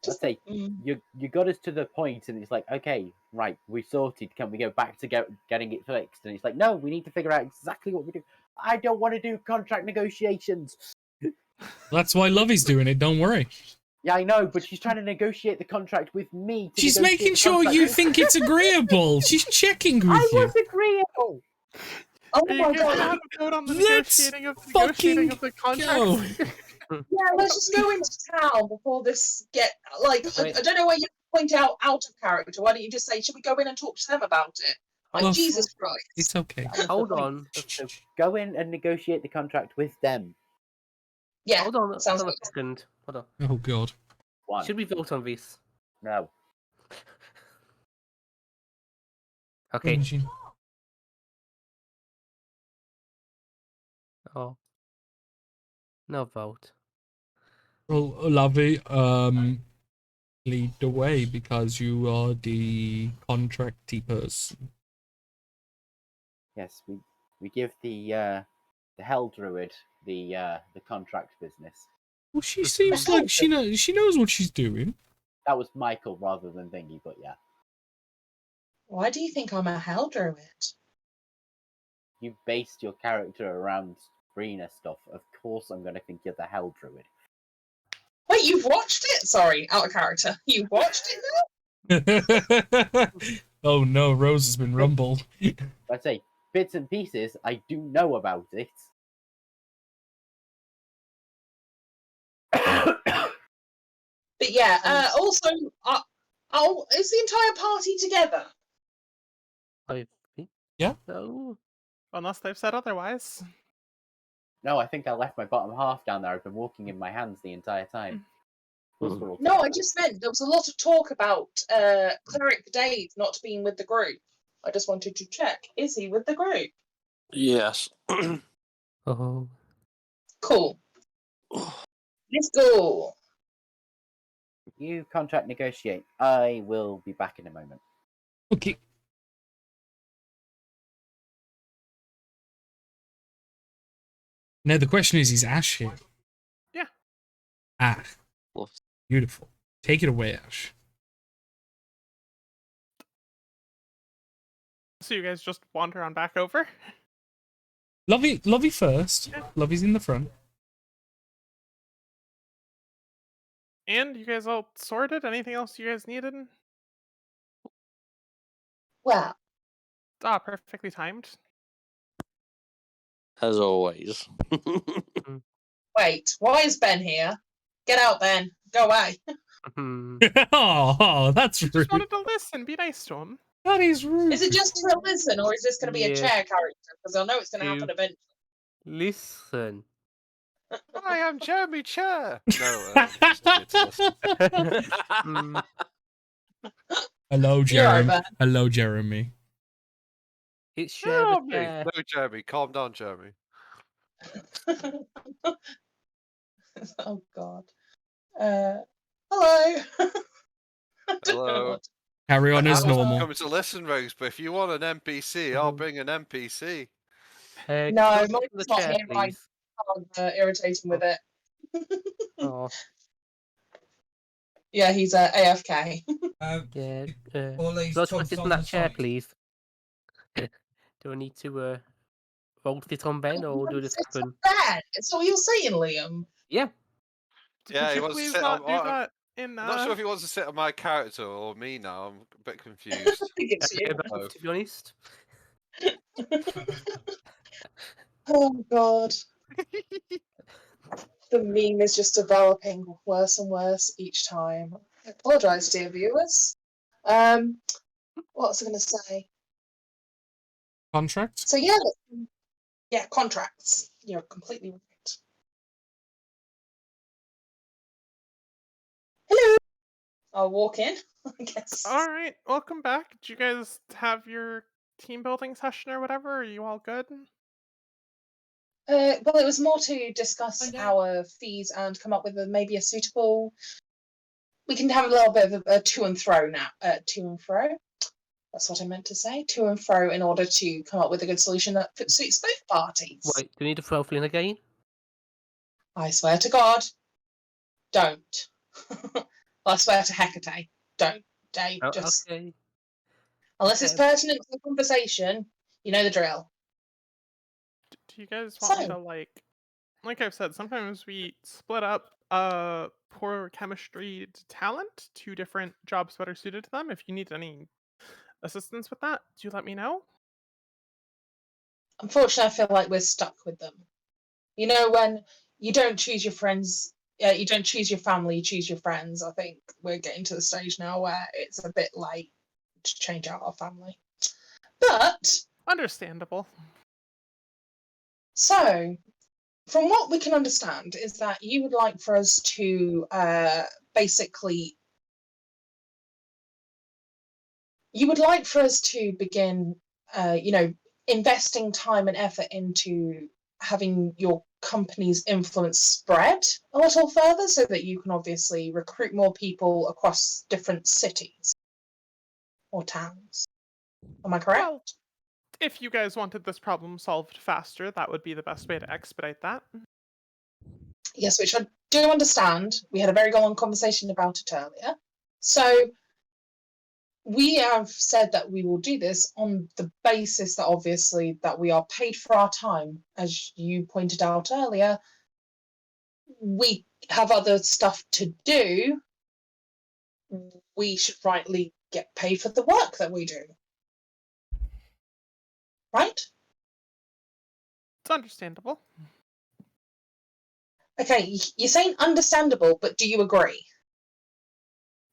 [SPEAKER 9] Let's say you got us to the point, and it's like, okay, right, we sorted. Can we go back to getting it fixed? And it's like, no, we need to figure out exactly what we do. I don't want to do contract negotiations.
[SPEAKER 2] That's why Lovey's doing it. Don't worry.
[SPEAKER 9] Yeah, I know, but she's trying to negotiate the contract with me.
[SPEAKER 2] She's making sure you think it's agreeable. She's checking with
[SPEAKER 9] I
[SPEAKER 2] you.
[SPEAKER 9] was agreeable.
[SPEAKER 10] Oh
[SPEAKER 5] Are you
[SPEAKER 10] my
[SPEAKER 5] guys gonna
[SPEAKER 10] god.
[SPEAKER 5] have a vote on the
[SPEAKER 2] Let's
[SPEAKER 5] negotiating of the contract?
[SPEAKER 10] Yeah, let's just go into town before this I don't know where you point out of character. Why don't you just say, should we go in and talk to them about it? Like,
[SPEAKER 2] Well,
[SPEAKER 10] Jesus Christ.
[SPEAKER 2] It's okay.
[SPEAKER 3] Hold on.
[SPEAKER 9] So go in and negotiate the contract with them.
[SPEAKER 10] Yeah,
[SPEAKER 3] Hold on.
[SPEAKER 10] sounds
[SPEAKER 3] Hold on
[SPEAKER 10] good.
[SPEAKER 3] a second. Hold on.
[SPEAKER 2] Oh god.
[SPEAKER 9] One.
[SPEAKER 3] Should we vote on this?
[SPEAKER 9] No.
[SPEAKER 3] Okay.
[SPEAKER 2] Engine.
[SPEAKER 3] Oh. No vote.
[SPEAKER 2] Well, Lovey, lead the way because you are the contracty person.
[SPEAKER 9] Yes, we give the Hell Druid the contract business.
[SPEAKER 2] Well, she seems like she knows what she's doing.
[SPEAKER 9] That was Michael rather than Thingy, but yeah.
[SPEAKER 10] Why do you think I'm a Hell Druid?
[SPEAKER 9] You based your character around Brina stuff. Of course I'm going to think you're the Hell Druid.
[SPEAKER 10] Wait, you've watched it? Sorry, out of character. You've watched it now?
[SPEAKER 2] Oh no, Rose has been rumbled.
[SPEAKER 9] I'd say bits and pieces, I do know about it.
[SPEAKER 10] But yeah, also, is the entire party together?
[SPEAKER 3] I think.
[SPEAKER 2] Yeah.
[SPEAKER 3] So.
[SPEAKER 5] Unless they've said otherwise.
[SPEAKER 9] No, I think I left my bottom half down there. I've been walking in my hands the entire time.
[SPEAKER 10] No, I just meant there was a lot of talk about Cleric Dave not being with the group. I just wanted to check. Is he with the group?
[SPEAKER 6] Yes.
[SPEAKER 3] Oh.
[SPEAKER 10] Cool. Let's go.
[SPEAKER 9] You contract negotiate. I will be back in a moment.
[SPEAKER 2] Okay. Now the question is Ash here?
[SPEAKER 5] Yeah.
[SPEAKER 2] Ah. Beautiful. Take it away, Ash.
[SPEAKER 5] So you guys just wander on back over?
[SPEAKER 2] Lovey first.
[SPEAKER 5] Yeah.
[SPEAKER 2] Lovey's in the front.
[SPEAKER 5] And you guys all sorted? Anything else you guys needed?
[SPEAKER 10] Well.
[SPEAKER 5] Perfectly timed.
[SPEAKER 6] As always.
[SPEAKER 10] Wait, why is Ben here? Get out, Ben. Go away.
[SPEAKER 2] Oh, that's rude.
[SPEAKER 5] Just wanted to listen. Be nice to him.
[SPEAKER 2] That is rude.
[SPEAKER 10] Is it just to listen, or is this going to be a
[SPEAKER 3] Yeah.
[SPEAKER 10] chair character? Because I know it's going to happen eventually.
[SPEAKER 3] Listen.
[SPEAKER 12] I am Jeremy Chair. No, just here to listen.
[SPEAKER 2] Hello, Jeremy.
[SPEAKER 10] Ben.
[SPEAKER 2] Hello, Jeremy.
[SPEAKER 3] It's
[SPEAKER 12] Jeremy.
[SPEAKER 3] Jeremy.
[SPEAKER 12] No, Jeremy. Calm down, Jeremy.
[SPEAKER 10] Oh God. Hello.
[SPEAKER 12] Hello.
[SPEAKER 2] Carry on
[SPEAKER 12] I
[SPEAKER 2] as
[SPEAKER 12] was
[SPEAKER 2] normal.
[SPEAKER 12] coming to listen, Rose, but if you want an NPC, I'll bring an NPC.
[SPEAKER 10] No,
[SPEAKER 3] Go
[SPEAKER 10] mine's
[SPEAKER 3] to the
[SPEAKER 10] not
[SPEAKER 3] chair,
[SPEAKER 10] here. I
[SPEAKER 3] please.
[SPEAKER 10] can't irritate him with it.
[SPEAKER 3] Oh.
[SPEAKER 10] Yeah, he's AFK.
[SPEAKER 3] Yeah.
[SPEAKER 13] all these
[SPEAKER 3] Let's
[SPEAKER 13] tubs
[SPEAKER 3] sit
[SPEAKER 13] on
[SPEAKER 3] in
[SPEAKER 13] the
[SPEAKER 3] that chair,
[SPEAKER 13] side.
[SPEAKER 3] please. Do I need to roll it on Ben, or do this happen?
[SPEAKER 10] Bad. That's what you're saying, Liam.
[SPEAKER 3] Yeah.
[SPEAKER 12] Yeah,
[SPEAKER 5] Could
[SPEAKER 12] he
[SPEAKER 5] you
[SPEAKER 12] wants to
[SPEAKER 5] please
[SPEAKER 12] sit
[SPEAKER 5] not
[SPEAKER 12] on.
[SPEAKER 5] do that in
[SPEAKER 12] I'm not sure if he wants to sit on my character or me now. I'm a bit confused.
[SPEAKER 10] I think it's you.
[SPEAKER 3] Both, to be honest.
[SPEAKER 10] Oh God. The meme is just developing worse and worse each time. I apologise, dear viewers. What was I going to say?
[SPEAKER 2] Contract?
[SPEAKER 10] So yeah, contracts. You're completely right. Hello. I'll walk in, I guess.
[SPEAKER 5] All right, welcome back. Did you guys have your team building session or whatever? Are you all good?
[SPEAKER 10] Well, it was more to discuss our fees and come up with maybe a suitable. We can have a little bit of a to and fro now. To and fro. That's what I meant to say. To and fro in order to come up with a good solution that suits both parties.
[SPEAKER 3] Wait, do you need to throw in again?
[SPEAKER 10] I swear to God, don't. I swear to Hecate, don't, Dave.
[SPEAKER 3] Oh,
[SPEAKER 10] Just
[SPEAKER 3] okay.
[SPEAKER 10] unless it's
[SPEAKER 3] Okay.
[SPEAKER 10] pertinent to the conversation, you know the drill.
[SPEAKER 5] Do you guys want me
[SPEAKER 10] So-
[SPEAKER 5] to like I've said, sometimes we split up poor chemistry talent to different jobs better suited to them. If you need any assistance with that, do let me know.
[SPEAKER 10] Unfortunately, I feel like we're stuck with them. You know, when you don't choose your friends, you don't choose your family, you choose your friends. I think we're getting to the stage now where it's a bit late to change out our family. But
[SPEAKER 5] Understandable.
[SPEAKER 10] so, from what we can understand, is that you would like for us to basically. You would like for us to begin, investing time and effort into having your company's influence spread a little further so that you can obviously recruit more people across different cities or towns. Am I correct?
[SPEAKER 5] Well, if you guys wanted this problem solved faster, that would be the best way to expedite that.
[SPEAKER 10] Yes, which I do understand. We had a very long conversation about it earlier. So we have said that we will do this on the basis that obviously that we are paid for our time. As you pointed out earlier, we have other stuff to do. We should rightly get paid for the work that we do. Right?
[SPEAKER 5] It's understandable.
[SPEAKER 10] Okay, you're saying understandable, but do you agree?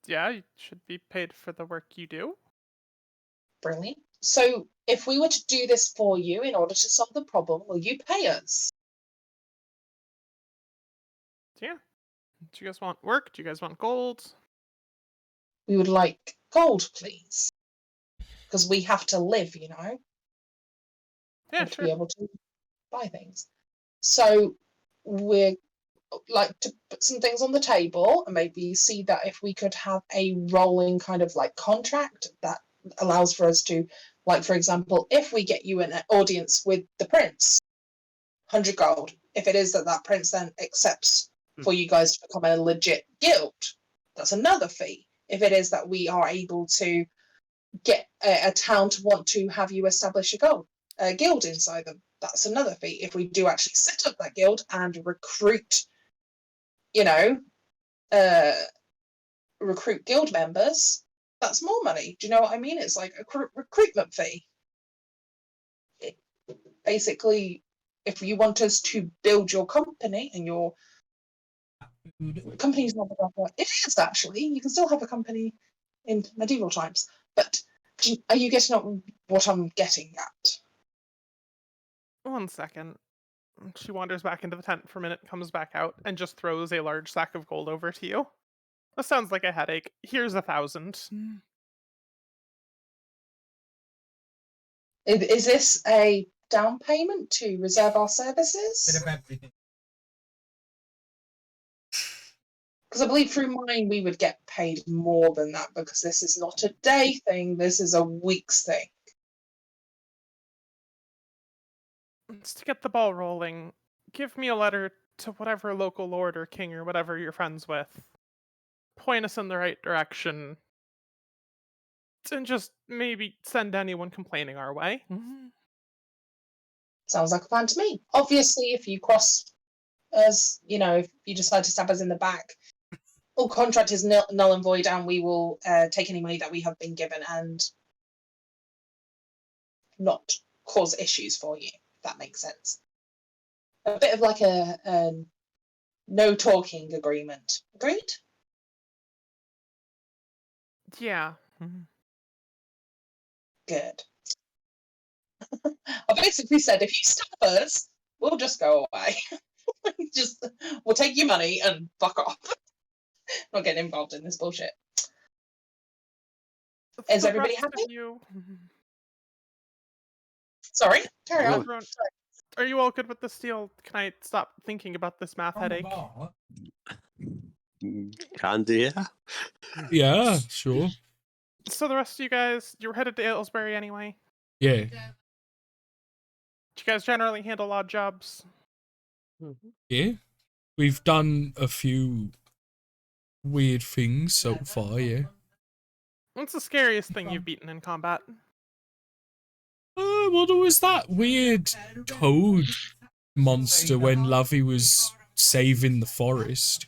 [SPEAKER 5] Yeah, you should be paid for the work you do.
[SPEAKER 10] Brilliant. So if we were to do this for you in order to solve the problem, will you pay us?
[SPEAKER 5] Yeah. Do you guys want work? Do you guys want gold?
[SPEAKER 10] We would like gold, please. Because we have to live, you know?
[SPEAKER 5] Yeah,
[SPEAKER 10] to
[SPEAKER 5] sure.
[SPEAKER 10] be able to buy things. So we're like to put some things on the table and maybe see that if we could have a rolling kind of like contract that allows for us to, like, for example, if we get you an audience with the prince, 100 gold. If it is that that prince then accepts for you guys to become a legit guild, that's another fee. If it is that we are able to get a town to want to have you establish a guild inside them, that's another fee. If we do actually set up that guild and recruit, recruit guild members, that's more money. Do you know what I mean? It's like a recruitment fee. Basically, if you want us to build your company and your company's not it is actually, you can still have a company in medieval times, but are you getting at what I'm getting at?
[SPEAKER 5] 1 second. She wanders back into the tent for a minute, comes back out, and just throws a large sack of gold over to you. That sounds like a headache. Here's 1,000.
[SPEAKER 10] Is this a down payment to reserve our services? Because I believe through mine we would get paid more than that, because this is not a day thing, this is a week's thing.
[SPEAKER 5] It's to get the ball rolling. Give me a letter to whatever local lord or king or whatever you're friends with. Point us in the right direction. And just maybe send anyone complaining our way.
[SPEAKER 10] Sounds like a plan to me. Obviously, if you cross us, if you decide to stab us in the back, all contract is null and void, and we will take any money that we have been given and not cause issues for you, if that makes sense. A bit of like a no talking agreement. Agreed?
[SPEAKER 5] Yeah.
[SPEAKER 10] Good. I basically said if you stop us, we'll just go away. We'll take your money and fuck off. Not getting involved in this bullshit. Is everybody happy? Sorry, carry on.
[SPEAKER 5] Are you all good with this deal? Can I stop thinking about this math headache?
[SPEAKER 6] Can do, yeah.
[SPEAKER 2] Yeah, sure.
[SPEAKER 5] So the rest of you guys, you're headed to Alesbury anyway?
[SPEAKER 2] Yeah.
[SPEAKER 5] Do you guys generally handle odd jobs?
[SPEAKER 2] Yeah. We've done a few weird things so far, yeah.
[SPEAKER 5] What's the scariest thing you've beaten in combat?
[SPEAKER 2] Well, there was that weird toad monster when Lavi was saving the forest.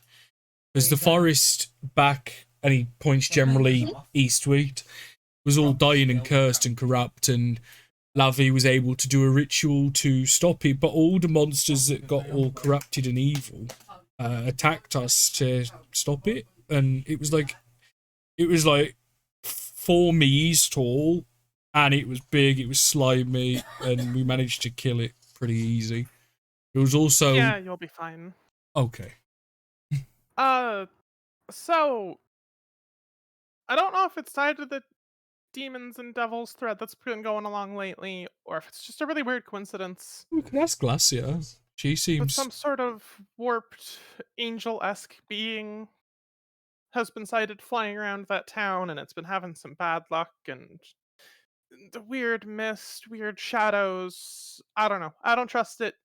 [SPEAKER 2] Because the forest back, and he points generally eastward, was all dying and cursed and corrupt, and Lavi was able to do a ritual to stop it, but all the monsters that got all corrupted and evil attacked us to stop it, and it was like 4 me's tall, and it was big, it was slimy, and we managed to kill it pretty easy. It was also...
[SPEAKER 5] Yeah, you'll be fine.
[SPEAKER 2] Okay.
[SPEAKER 5] So... I don't know if it's tied to the demons and devils thread that's been going along lately, or if it's just a really weird coincidence.
[SPEAKER 2] We could ask Glacia. She
[SPEAKER 5] But
[SPEAKER 2] seems...
[SPEAKER 5] some sort of warped angel-esque being has been sighted flying around that town, and it's been having some bad luck, and the weird mist, weird shadows. I don't know. I don't trust it.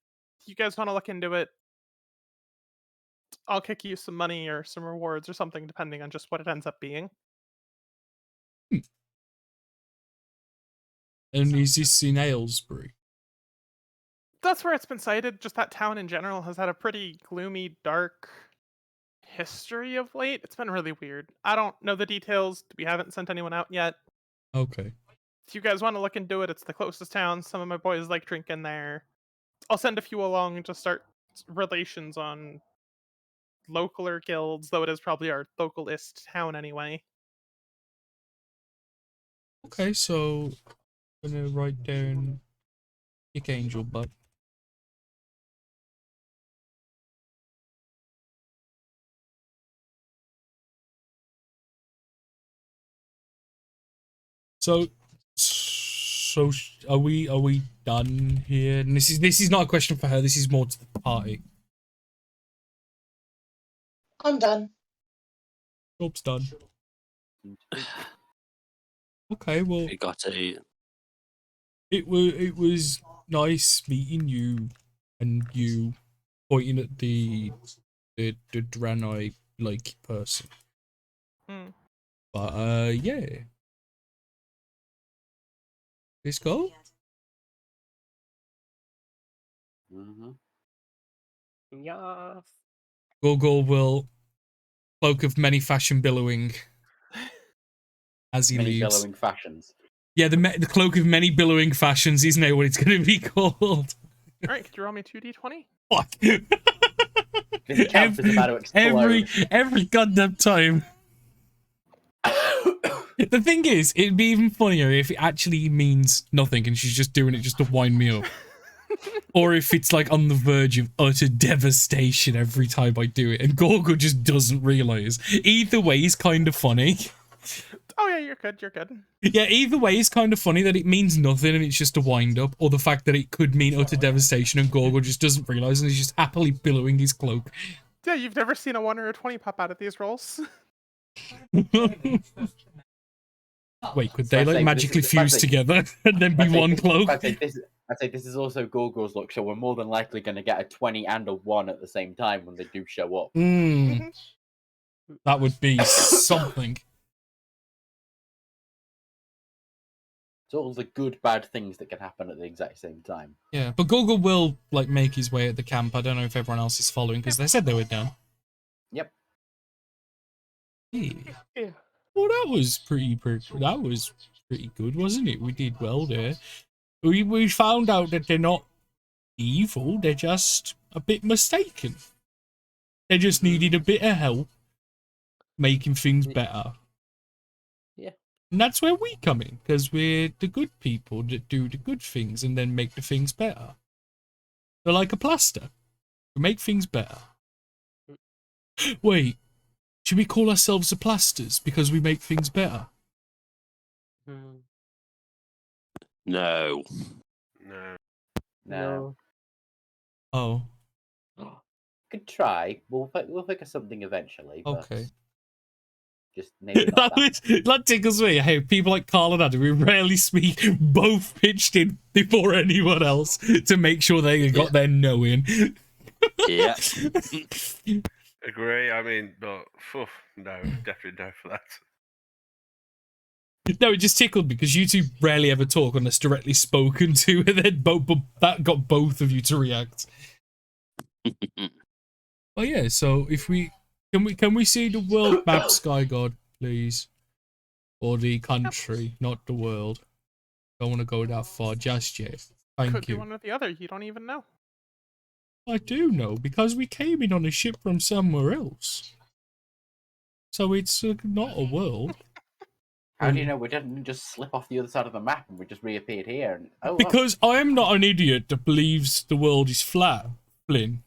[SPEAKER 5] You guys want to look into it? I'll kick you some money or some rewards or something, depending on just what it ends up being.
[SPEAKER 2] And is this in Aylesbury?
[SPEAKER 5] That's where it's been cited. Just that town in general has had a pretty gloomy, dark history of late. It's been really weird. I don't know the details. We haven't sent anyone out yet.
[SPEAKER 2] Okay.
[SPEAKER 5] If you guys want to look into it, it's the closest town. Some of my boys like drinking there. I'll send a few along to start relations on localer guilds, though it is probably our localist town anyway.
[SPEAKER 2] Okay, so I'm gonna write down Kick Angel Butt. So are we done here? And this is not a question for her. This is more to the party.
[SPEAKER 10] I'm done.
[SPEAKER 2] Job's done. Okay, well,
[SPEAKER 6] We got to.
[SPEAKER 2] it was nice meeting you, and you pointing at the Draenei like person. But yeah. Let's go.
[SPEAKER 9] Yes.
[SPEAKER 2] Gorgor will cloak of many fashion billowing as he
[SPEAKER 11] Many
[SPEAKER 2] leaves.
[SPEAKER 11] billowing fashions.
[SPEAKER 2] Yeah, the cloak of many billowing fashions. Isn't it what it's going to be called?
[SPEAKER 5] All right, could you roll me 2d20?
[SPEAKER 2] Fuck.
[SPEAKER 11] This camp is about to explode.
[SPEAKER 2] every goddamn time. The thing is, it'd be even funnier if it actually means nothing and she's just doing it just to wind me up. Or if it's like on the verge of utter devastation every time I do it and Gorgo just doesn't realise. Either way is kind of funny.
[SPEAKER 5] Oh yeah, you're good, you're good.
[SPEAKER 2] Yeah, either way is kind of funny that it means nothing and it's just a wind up, or the fact that it could mean utter devastation and Gorgo just doesn't realise and he's just happily billowing his cloak.
[SPEAKER 5] Yeah, you've never seen a 1 or a 20 pop out of these rolls.
[SPEAKER 2] Wait, could they like magically fuse together and then be one cloak?
[SPEAKER 11] I'd say this is also Gorgor's luck, so we're more than likely going to get a 20 and a 1 at the same time when they do show up.
[SPEAKER 2] That would be something.
[SPEAKER 11] It's all the good, bad things that can happen at the exact same time.
[SPEAKER 2] Yeah, but Gorgo will like make his way at the camp. I don't know if everyone else is following because they said they were down.
[SPEAKER 11] Yep.
[SPEAKER 2] Yeah. Well, that was pretty good, wasn't it? We did well there. We found out that they're not evil, they're just a bit mistaken. They just needed a bit of help making things better.
[SPEAKER 9] Yeah.
[SPEAKER 2] And that's where we come in, because we're the good people that do the good things and then make the things better. They're like a plaster. We make things better. Wait, should we call ourselves the plasters because we make things better?
[SPEAKER 6] No.
[SPEAKER 11] No.
[SPEAKER 2] Oh.
[SPEAKER 11] Could try. We'll figure something eventually. But
[SPEAKER 2] Okay.
[SPEAKER 11] Just maybe not that.
[SPEAKER 2] That tickles me. Hey, people like Carl and Adam, we rarely speak, both pitched in before anyone else to make sure they got their no in.
[SPEAKER 6] Yeah.
[SPEAKER 8] Agree. I mean, but no, definitely no for that.
[SPEAKER 2] No, it just tickled me because you two rarely ever talk unless directly spoken to, and then that got both of you to react. Oh yeah, so if we can we see the world map, Sky God, please, or the country, not the world. Don't want to go that far just yet. Thank
[SPEAKER 5] Could be
[SPEAKER 2] you.
[SPEAKER 5] one or the other. You don't even know.
[SPEAKER 2] I do know because we came in on a ship from somewhere else, so it's not a world.
[SPEAKER 9] How do you know we didn't just slip off the other side of the map and we just reappeared here? And
[SPEAKER 2] Because I am not an idiot that believes the world is flat, Flynn.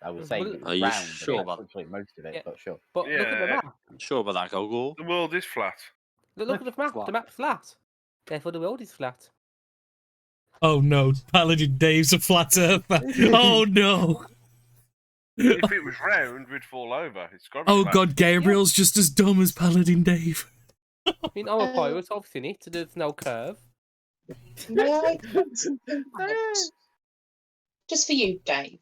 [SPEAKER 9] I was saying it's
[SPEAKER 6] Are you
[SPEAKER 9] round,
[SPEAKER 6] sure
[SPEAKER 9] and
[SPEAKER 6] about
[SPEAKER 9] actually most of it,
[SPEAKER 3] Yeah.
[SPEAKER 9] but sure.
[SPEAKER 3] But look at the map.
[SPEAKER 6] Sure about that, Gogol?
[SPEAKER 8] The world is flat.
[SPEAKER 3] Look at the map. The map's flat. Therefore, the world is flat.
[SPEAKER 2] Oh no, Paladin Dave's a flat earther. Oh no.
[SPEAKER 8] If it was round, we'd fall over. It's got to be
[SPEAKER 2] Oh
[SPEAKER 8] flat.
[SPEAKER 2] god, Gabriel's just as dumb as Paladin Dave.
[SPEAKER 3] I mean, I'm a pirate, obviously, in it, so there's no curve.
[SPEAKER 10] May I point something out? Just for you, Dave.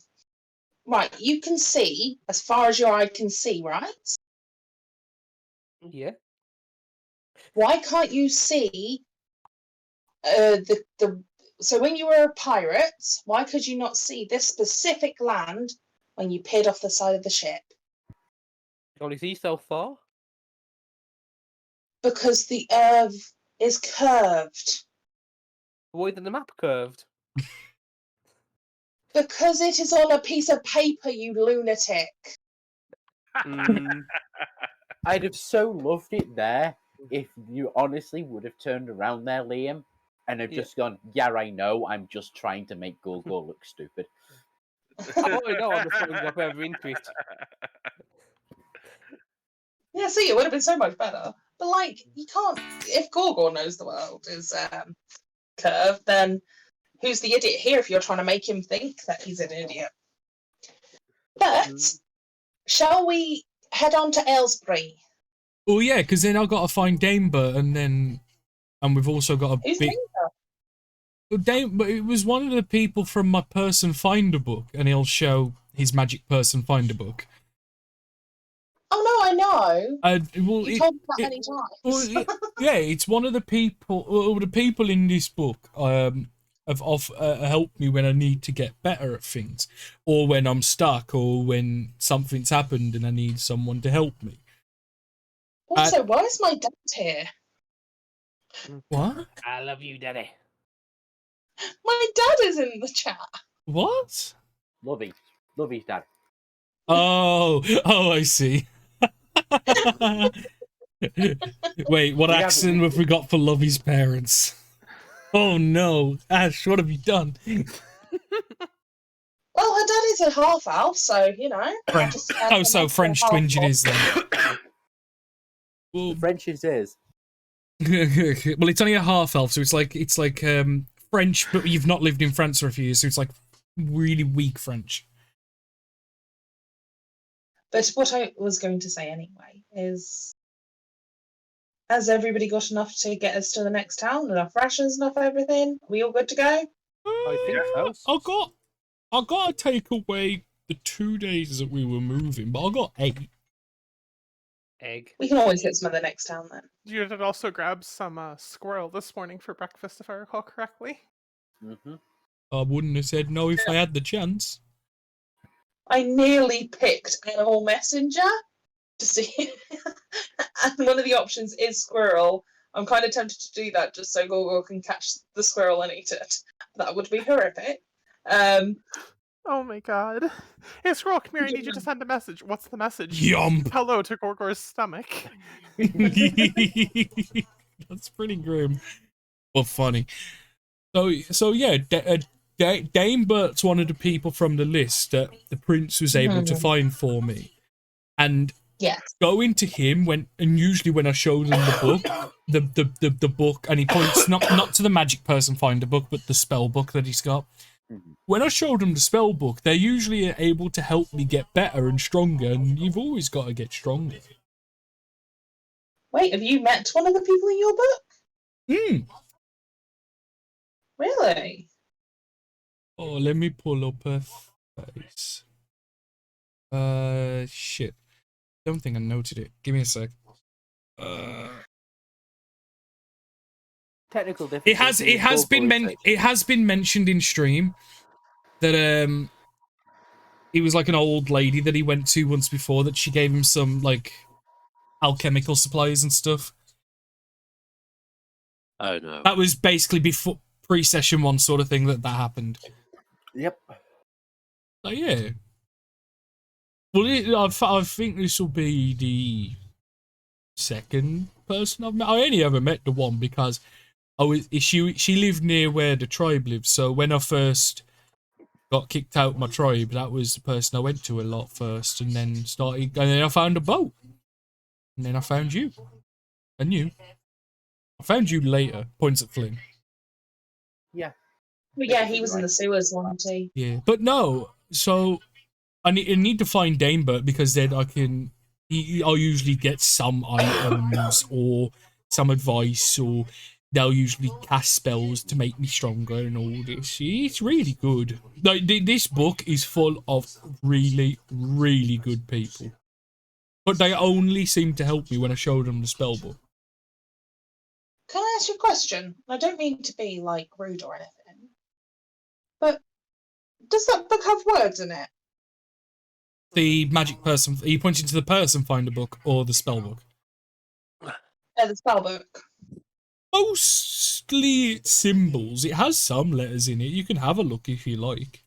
[SPEAKER 10] Right, you can see as far as your eye can see, right?
[SPEAKER 3] Yeah.
[SPEAKER 10] Why can't you see the so when you were a pirate, why could you not see this specific land when you peered off the side of the ship?
[SPEAKER 3] You only see so far.
[SPEAKER 10] Because the earth is curved.
[SPEAKER 3] Why isn't the map curved?
[SPEAKER 10] Because it is on a piece of paper, you lunatic.
[SPEAKER 9] I'd have so loved it there if you honestly would have turned around there, Liam, and have just gone, yeah, I know, I'm just trying to make Gorgo look stupid.
[SPEAKER 3] Oh, I know, I'm just putting up over into it.
[SPEAKER 10] Yeah, see, it would have been so much better. But, like, you can't... If Gorgor knows the world is curved, then who's the idiot here if you're trying to make him think that he's an idiot? But, shall we head on to Alesbury?
[SPEAKER 2] Oh yeah, because then I've got to find Damebert, and we've also got a
[SPEAKER 10] Who's
[SPEAKER 2] big... But it was one of the people from my Person Finder book, and he'll show his Magic Person Finder book.
[SPEAKER 10] Oh, no, I know.
[SPEAKER 2] Well,
[SPEAKER 10] You told me that many times.
[SPEAKER 2] Well, yeah, it's one of the people. Well, the people in this book have helped me when I need to get better at things, or when I'm stuck, or when something's happened and I need someone to help me.
[SPEAKER 10] Also, why is my dad here?
[SPEAKER 2] What?
[SPEAKER 3] I love you, Daddy.
[SPEAKER 10] My dad is in the chat.
[SPEAKER 2] What?
[SPEAKER 9] Lovey's dad.
[SPEAKER 2] Oh, I see. Wait, what accent have we got for Lovey's parents? Oh no, Ash, what have you done?
[SPEAKER 10] Well, her dad is a half elf, so you know.
[SPEAKER 2] So French twinge it is then.
[SPEAKER 9] Well, French it is.
[SPEAKER 2] Well, it's only a half elf, so it's like French, but you've not lived in France for a few years, so it's like really weak French.
[SPEAKER 10] But what I was going to say anyway is, has everybody got enough to get us to the next town? Enough rations, enough everything? Are we all good to go?
[SPEAKER 3] I think so.
[SPEAKER 2] I got to take away the 2 days that we were moving, but I got 8.
[SPEAKER 3] Egg.
[SPEAKER 10] We can always get some of the next town then.
[SPEAKER 5] You did also grab some squirrel this morning for breakfast, if I recall correctly.
[SPEAKER 2] I wouldn't have said no if I had the chance.
[SPEAKER 10] I nearly picked Animal Messenger to see, and one of the options is squirrel. I'm kind of tempted to do that just so Gorgo can catch the squirrel and eat it. That would be horrific.
[SPEAKER 5] Oh my god. Hey, Squirrel, come here, I need you to send a message. What's the message?
[SPEAKER 2] Yum.
[SPEAKER 5] Hello to Gorgor's stomach.
[SPEAKER 2] That's pretty grim. But funny. So yeah, Dame Bert's one of the people from the list that the prince was able to find for me. And going to him usually when I show them the book, and he points not to the Magic Person Finder book, but the spell book that he's got. When I show them the spell book, they're usually able to help me get better and stronger, and you've always got to get stronger.
[SPEAKER 10] Wait, have you met one of the people in your book? Really?
[SPEAKER 2] Oh, let me pull up her face. Shit. Don't think I noted it. Give me a sec.
[SPEAKER 9] Technical difficulty.
[SPEAKER 2] It has been mentioned in stream that it was like an old lady that he went to once before that she gave him some like alchemical supplies and stuff.
[SPEAKER 6] Oh no.
[SPEAKER 2] That was basically before pre-session 1 sort of thing that happened.
[SPEAKER 9] Yep.
[SPEAKER 2] Oh yeah. Well, I think this will be the second person I've met. I only ever met the one because she lived near where the tribe lives. So when I first got kicked out of my tribe, that was the person I went to a lot first, and then I found a boat, and then I found you, and you. I found you later. Points at Flynn.
[SPEAKER 9] Yeah.
[SPEAKER 10] But yeah, he was in the sewers, wasn't he?
[SPEAKER 2] Yeah, but no. So I need to find Danebert because then I'll usually get some items or some advice, or they'll usually cast spells to make me stronger and all this. It's really good. Like this book is full of really, really good people, but they only seem to help me when I show them the spell book.
[SPEAKER 10] Can I ask you a question? I don't mean to be like rude or anything, but does that book have words in it?
[SPEAKER 2] The magic person. Are you pointing to the person finder book or the spell book?
[SPEAKER 10] The spell book.
[SPEAKER 2] Mostly it's symbols. It has some letters in it. You can have a look if you like.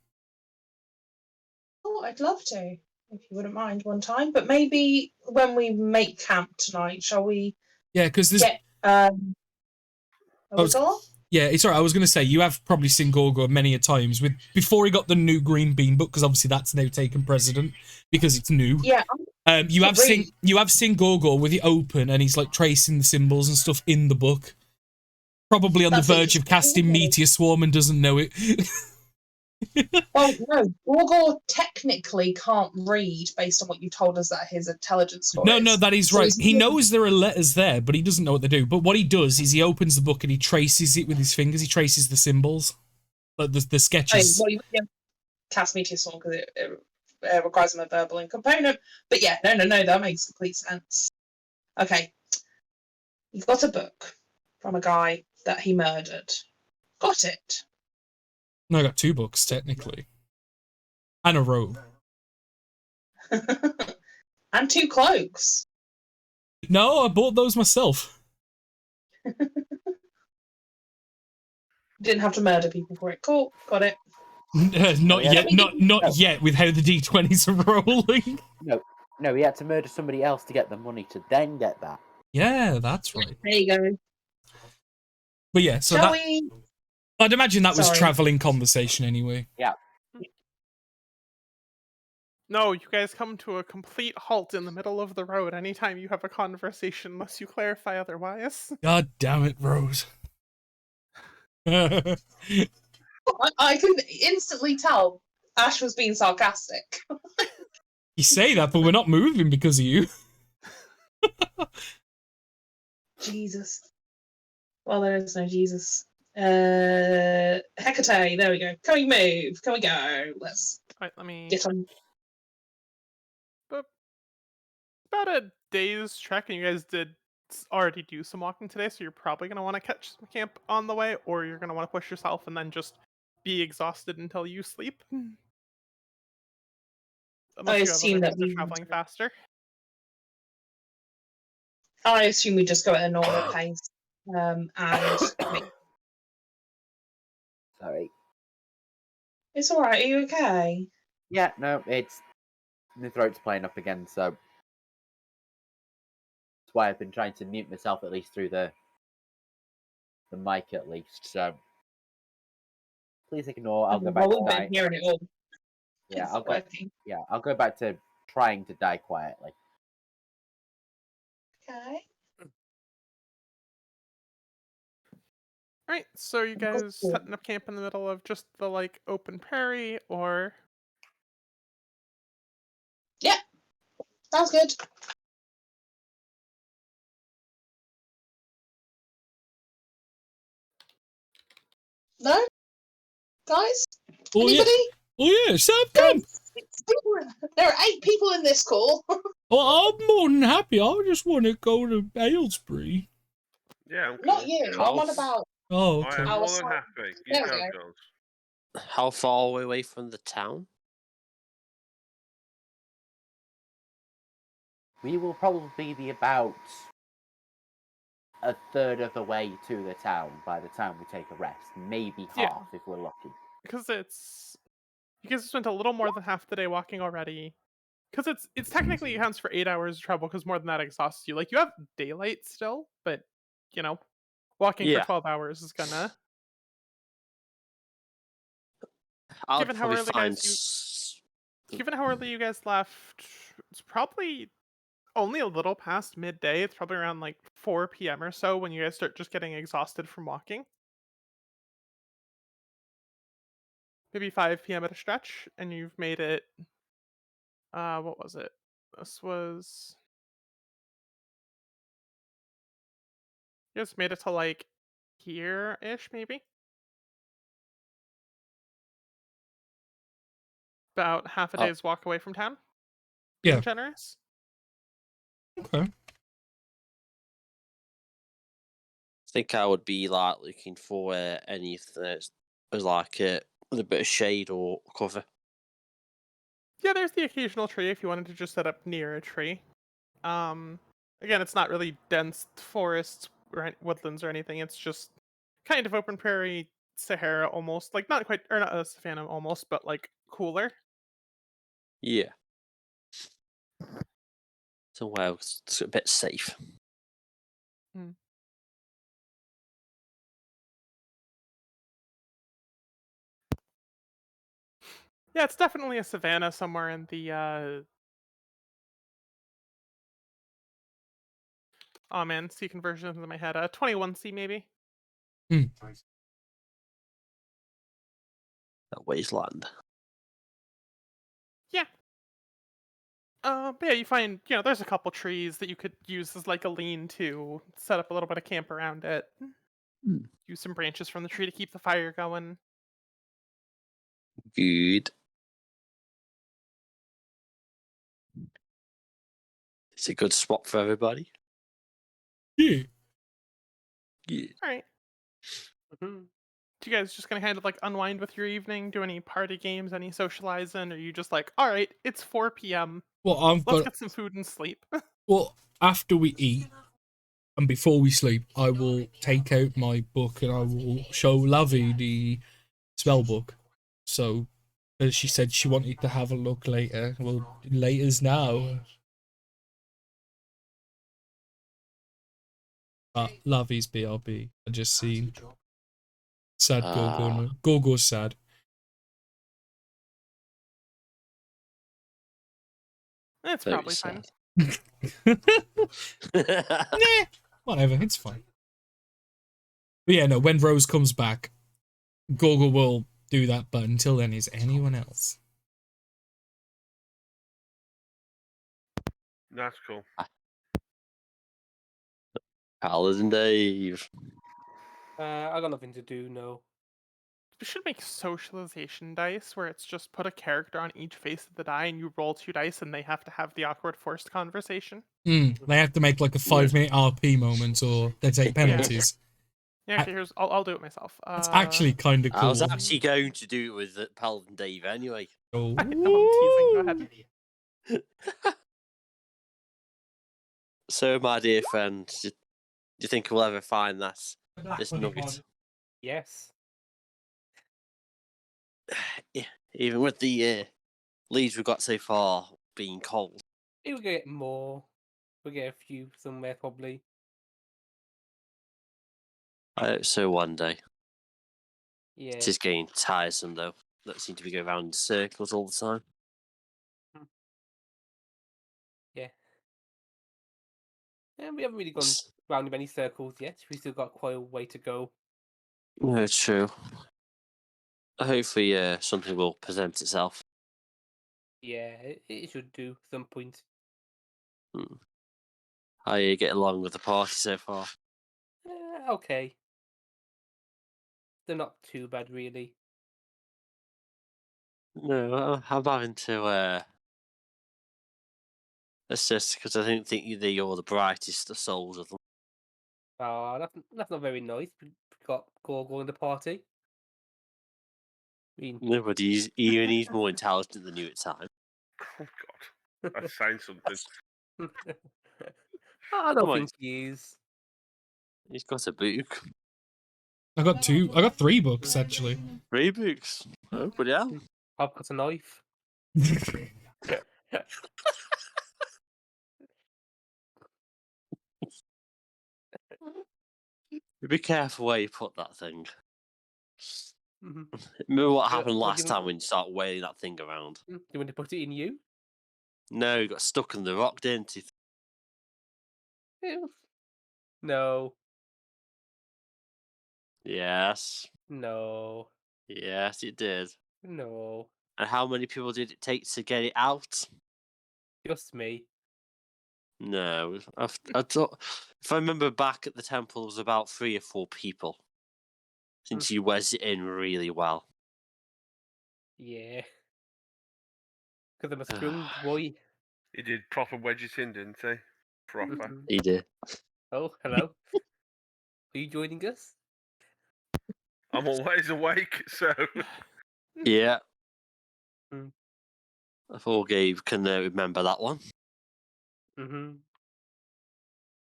[SPEAKER 10] Oh, I'd love to, if you wouldn't mind one time. But maybe when we make camp tonight, shall we?
[SPEAKER 2] Yeah, because there's. Yeah, it's alright. I was going to say, you have probably seen Gorgor many a times before he got the new green bean book, because obviously that's now taken precedent because it's new.
[SPEAKER 10] Yeah.
[SPEAKER 2] You have seen Gorgor with it open, and he's like tracing the symbols and stuff in the book. Probably on the verge of casting Meteor Swarm and doesn't know it.
[SPEAKER 10] Well, no, Gorgor technically can't read based on what you told us that his intelligence score is.
[SPEAKER 2] No, that is right. He knows there are letters there, but he doesn't know what they do. But what he does is he opens the book and he traces it with his fingers. He traces the symbols, like the sketches.
[SPEAKER 10] Well, you wouldn't cast Meteor Swarm because it requires a verbal component. But yeah, no, that makes complete sense. Okay, you've got a book from a guy that he murdered. Got it.
[SPEAKER 2] No, I got 2 books, technically. And a robe.
[SPEAKER 10] And 2 cloaks.
[SPEAKER 2] No, I bought those myself.
[SPEAKER 10] Didn't have to murder people for it. Cool, got it.
[SPEAKER 2] Not yet, not yet, with how the D20s are rolling.
[SPEAKER 9] No, he had to murder somebody else to get the money to then get that.
[SPEAKER 2] Yeah, that's right.
[SPEAKER 10] There you go.
[SPEAKER 2] But yeah, so
[SPEAKER 10] Shall we...
[SPEAKER 2] I'd imagine that was travelling conversation anyway.
[SPEAKER 9] Yeah.
[SPEAKER 7] No, you guys come to a complete halt in the middle of the road anytime you have a conversation, unless you clarify otherwise.
[SPEAKER 2] God damn it, Rose.
[SPEAKER 10] I can instantly tell Ash was being sarcastic.
[SPEAKER 2] You say that, but we're not moving because of you.
[SPEAKER 10] Jesus. Well, there is no Jesus. Hecate, there we go. Can we move? Can we go? Let's
[SPEAKER 7] let me
[SPEAKER 10] get on.
[SPEAKER 7] But about a day's trek, and you guys did already do some walking today, so you're probably going to want to catch some camp on the way, or you're going to want to push yourself and then just be exhausted until you sleep. Unless
[SPEAKER 10] I
[SPEAKER 7] you
[SPEAKER 10] assume
[SPEAKER 7] have
[SPEAKER 10] that
[SPEAKER 7] other means of traveling faster.
[SPEAKER 10] I assume we just go at a normal pace. And
[SPEAKER 9] Sorry.
[SPEAKER 10] It's alright, are you okay?
[SPEAKER 9] Yeah, no, it's my throat's playing up again, so that's why I've been trying to mute myself at least through the mic at least. So please ignore. I'll go back to die.
[SPEAKER 10] Hearing it all.
[SPEAKER 9] Yeah, I'll go back to trying to die quietly.
[SPEAKER 10] Okay.
[SPEAKER 7] Alright, so are you guys setting up camp in the middle of just the, like, open prairie, or...?
[SPEAKER 10] Yeah, sounds good. No? Guys?
[SPEAKER 2] Oh,
[SPEAKER 10] Anybody?
[SPEAKER 2] Yeah. Oh yeah, Sam, come!
[SPEAKER 10] There are 8 people in this call.
[SPEAKER 2] Well, I'm more than happy. I just want to go to Aylesbury.
[SPEAKER 8] Yeah, I'm
[SPEAKER 10] Not
[SPEAKER 8] cool.
[SPEAKER 10] you. I'm on about.
[SPEAKER 2] Oh,
[SPEAKER 8] I
[SPEAKER 2] okay.
[SPEAKER 8] am
[SPEAKER 10] Our
[SPEAKER 8] more than
[SPEAKER 10] side.
[SPEAKER 8] happy. You
[SPEAKER 10] There we
[SPEAKER 8] go,
[SPEAKER 10] go.
[SPEAKER 8] girls.
[SPEAKER 6] How far are we away from the town?
[SPEAKER 9] We will probably be about a third of the way to the town by the time we take a rest. Maybe
[SPEAKER 5] Yeah.
[SPEAKER 9] half if we're lucky.
[SPEAKER 5] Because you guys spent a little more than half the day walking already. Because it's technically counts for 8 hours of travel. Because more than that exhausts you. Like you have daylight still, but walking for
[SPEAKER 6] Yeah.
[SPEAKER 5] 12 hours is gonna.
[SPEAKER 6] I'll
[SPEAKER 5] Given how
[SPEAKER 6] probably
[SPEAKER 5] early
[SPEAKER 6] find.
[SPEAKER 5] Given how early you guys left, it's probably only a little past midday. It's probably around like 4 p.m. or so when you guys start just getting exhausted from walking. Maybe 5 p.m. at a stretch, and you've made it. What was it? This was. You guys made it to like here-ish, maybe? About half a
[SPEAKER 6] Oh.
[SPEAKER 5] day's walk away from town.
[SPEAKER 2] Yeah.
[SPEAKER 5] Being generous.
[SPEAKER 2] Okay.
[SPEAKER 6] I think I would be like looking for anything that's like with a bit of shade or cover.
[SPEAKER 5] Yeah, there's the occasional tree if you wanted to just set up near a tree. Again, it's not really dense forests or woodlands or anything. It's just kind of open prairie, Sahara almost, like not quite, or not a savanna almost, but like cooler.
[SPEAKER 6] Yeah. So well, it's a bit safe.
[SPEAKER 5] Yeah, it's definitely a savanna somewhere in the oh man, C conversions in my head. 21C maybe.
[SPEAKER 2] Hmm.
[SPEAKER 6] That wasteland.
[SPEAKER 5] Yeah. But yeah, you find, there's a couple trees that you could use as like a lean-to, set up a little bit of camp around it. Use some branches from the tree to keep the fire going.
[SPEAKER 6] Good. It's a good spot for everybody.
[SPEAKER 2] Yeah.
[SPEAKER 6] Yeah.
[SPEAKER 5] Alright. Do you guys just gonna kind of like unwind with your evening? Do any party games, any socializing? Or are you just like, alright, it's 4 p.m.
[SPEAKER 2] Well,
[SPEAKER 5] Let's get some food and sleep.
[SPEAKER 2] Well, after we eat and before we sleep, I will take out my book and I will show Lovey the spell book. So, as she said, she wanted to have a look later. Well, later's now. Lovey's BRB. I just seen. Sad Gorgo. Gorgo's sad.
[SPEAKER 5] It's
[SPEAKER 6] Very
[SPEAKER 5] probably fine.
[SPEAKER 2] Nah, whatever, it's fine. But yeah, no, when Rose comes back, Gorgo will do that, but until then, is anyone else?
[SPEAKER 8] That's cool.
[SPEAKER 6] Alice and Dave.
[SPEAKER 3] I got nothing to do, no.
[SPEAKER 5] We should make socialization dice where it's just put a character on each face of the die and you roll 2 dice and they have to have the awkward forced conversation.
[SPEAKER 2] They have to make like a 5-minute RP moment or they take penalties.
[SPEAKER 5] Yeah, okay, I'll do it myself.
[SPEAKER 2] It's actually kind of cool.
[SPEAKER 6] I was actually going to do it with Paladin Dave anyway.
[SPEAKER 2] Oh.
[SPEAKER 5] I know I'm teasing, go ahead.
[SPEAKER 6] So, my dear friend, do you think we'll ever find this nugget?
[SPEAKER 3] Yes.
[SPEAKER 6] Yeah, even with the leads we've got so far being cold.
[SPEAKER 3] We'll get more. We'll get a few somewhere probably.
[SPEAKER 6] I hope so one day.
[SPEAKER 3] Yeah.
[SPEAKER 6] It is getting tiresome though. That seem to be going around in circles all the time.
[SPEAKER 3] Yeah. And we haven't really gone round in many circles yet. We've still got quite a way to go.
[SPEAKER 6] No, it's true. Hopefully something will present itself.
[SPEAKER 3] Yeah, it should do at some point.
[SPEAKER 6] How are you getting along with the party so far?
[SPEAKER 3] Okay. They're not too bad, really.
[SPEAKER 6] No, I'm having to assist because I don't think you're the brightest of souls of them.
[SPEAKER 3] Oh, that's not very nice. We got Gorgo in the party. I mean,
[SPEAKER 6] No, but he's more intelligent than you at times.
[SPEAKER 8] Oh God, that's saying something.
[SPEAKER 3] I don't
[SPEAKER 6] Come on,
[SPEAKER 3] think he is.
[SPEAKER 6] he's got a book.
[SPEAKER 2] I got 3 books actually.
[SPEAKER 6] 3 books. Oh, but yeah.
[SPEAKER 3] I've got a knife.
[SPEAKER 6] Be careful where you put that thing.
[SPEAKER 3] Mhm.
[SPEAKER 6] Remember what
[SPEAKER 3] Yeah,
[SPEAKER 6] happened
[SPEAKER 3] what do
[SPEAKER 6] last
[SPEAKER 3] you
[SPEAKER 6] time
[SPEAKER 3] want-
[SPEAKER 6] when you start wailing that thing around?
[SPEAKER 3] You want to put it in you?
[SPEAKER 6] No, you got stuck in the rock, didn't you?
[SPEAKER 3] Ew. No.
[SPEAKER 6] Yes.
[SPEAKER 3] No.
[SPEAKER 6] Yes, it did.
[SPEAKER 3] No.
[SPEAKER 6] And how many people did it take to get it out?
[SPEAKER 3] Just me.
[SPEAKER 6] No, I thought, if I remember back at the temple, there was about 3 or 4 people. Since you wedged it in really well.
[SPEAKER 3] Yeah. Because I'm a strong boy.
[SPEAKER 8] He did proper wedges in, didn't he? Proper.
[SPEAKER 6] He did.
[SPEAKER 3] Oh, hello. Are you joining us?
[SPEAKER 8] I'm always awake, so.
[SPEAKER 6] Yeah.
[SPEAKER 3] Mm.
[SPEAKER 6] I thought Gabe can remember that one.
[SPEAKER 3] Mm-hmm.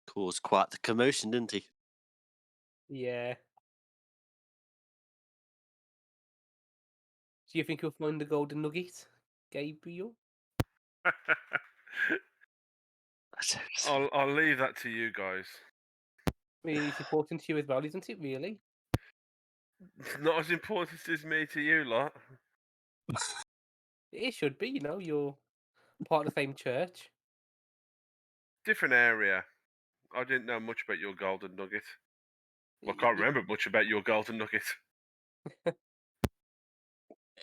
[SPEAKER 6] Caused quite the commotion, didn't he?
[SPEAKER 3] Yeah. Do you think you'll find the golden nugget, Gabriel?
[SPEAKER 8] I'll leave that to you guys.
[SPEAKER 3] I mean, it's important to you as well, isn't it, really?
[SPEAKER 8] It's not as important as me to you lot.
[SPEAKER 3] It should be, you're part of the same church.
[SPEAKER 8] Different area. I didn't know much about your golden nugget. Well, I can't remember much about your golden nugget.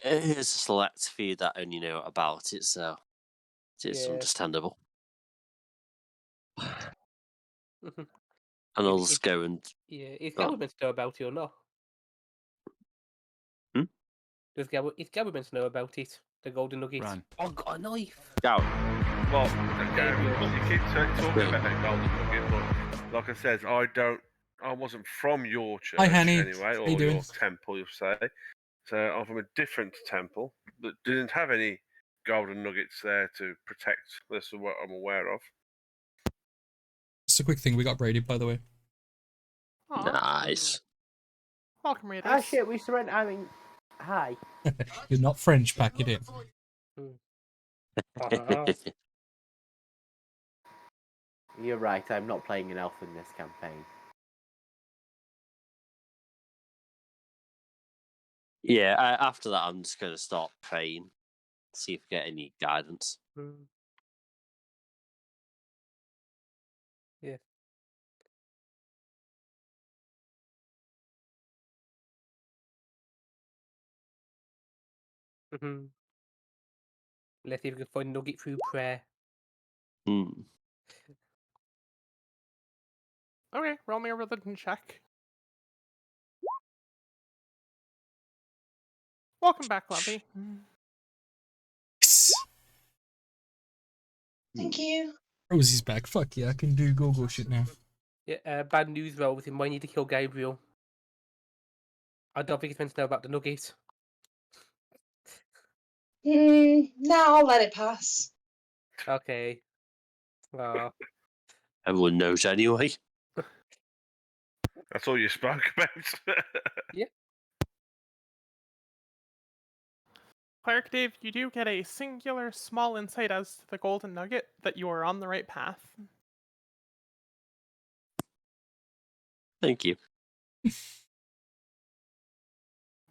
[SPEAKER 6] It is a select few that only know about it, so it's
[SPEAKER 3] Yeah.
[SPEAKER 6] understandable.
[SPEAKER 3] Mhm.
[SPEAKER 6] And others go and...
[SPEAKER 3] Yeah, is
[SPEAKER 6] Oh.
[SPEAKER 3] government know about it or not?
[SPEAKER 6] Hmm?
[SPEAKER 3] Is government know about it? The golden nugget?
[SPEAKER 12] Run.
[SPEAKER 3] Oh, got a knife!
[SPEAKER 6] Go.
[SPEAKER 8] Well, you keep talking about that golden nugget, but like I said, I wasn't from your church
[SPEAKER 2] Hanny.
[SPEAKER 8] anyway,
[SPEAKER 2] How
[SPEAKER 8] or
[SPEAKER 2] you doing?
[SPEAKER 8] your temple, you say. So I'm from a different temple that didn't have any golden nuggets there to protect. This is what I'm aware of.
[SPEAKER 2] Just a quick thing, we got raided, by the way.
[SPEAKER 5] Aw,
[SPEAKER 6] Nice.
[SPEAKER 5] welcome, Raiders.
[SPEAKER 9] Ah, shit, we surrendered. I mean, hi.
[SPEAKER 2] You're not French, pack it in.
[SPEAKER 9] You're right, I'm not playing an elf in this campaign.
[SPEAKER 6] Yeah, after that, I'm just going to start praying. See if I get any guidance.
[SPEAKER 3] Yeah. Mm-hmm. Let's see if we can find nugget through prayer.
[SPEAKER 6] Hmm.
[SPEAKER 5] Okay, roll me a religion check. Welcome back, Lovey.
[SPEAKER 10] Thank you.
[SPEAKER 2] Rosie's back. Fuck yeah, I can do go-go shit now.
[SPEAKER 3] Yeah, bad news though, with him. I need to kill Gabriel. I don't think he's meant to know about the nugget.
[SPEAKER 10] No, I'll let it pass.
[SPEAKER 3] Okay. Oh.
[SPEAKER 6] Everyone knows anyway.
[SPEAKER 8] That's all you spoke about.
[SPEAKER 3] Yeah.
[SPEAKER 5] Cleric Dave, you do get a singular small insight as to the golden nugget that you are on the right path.
[SPEAKER 6] Thank you.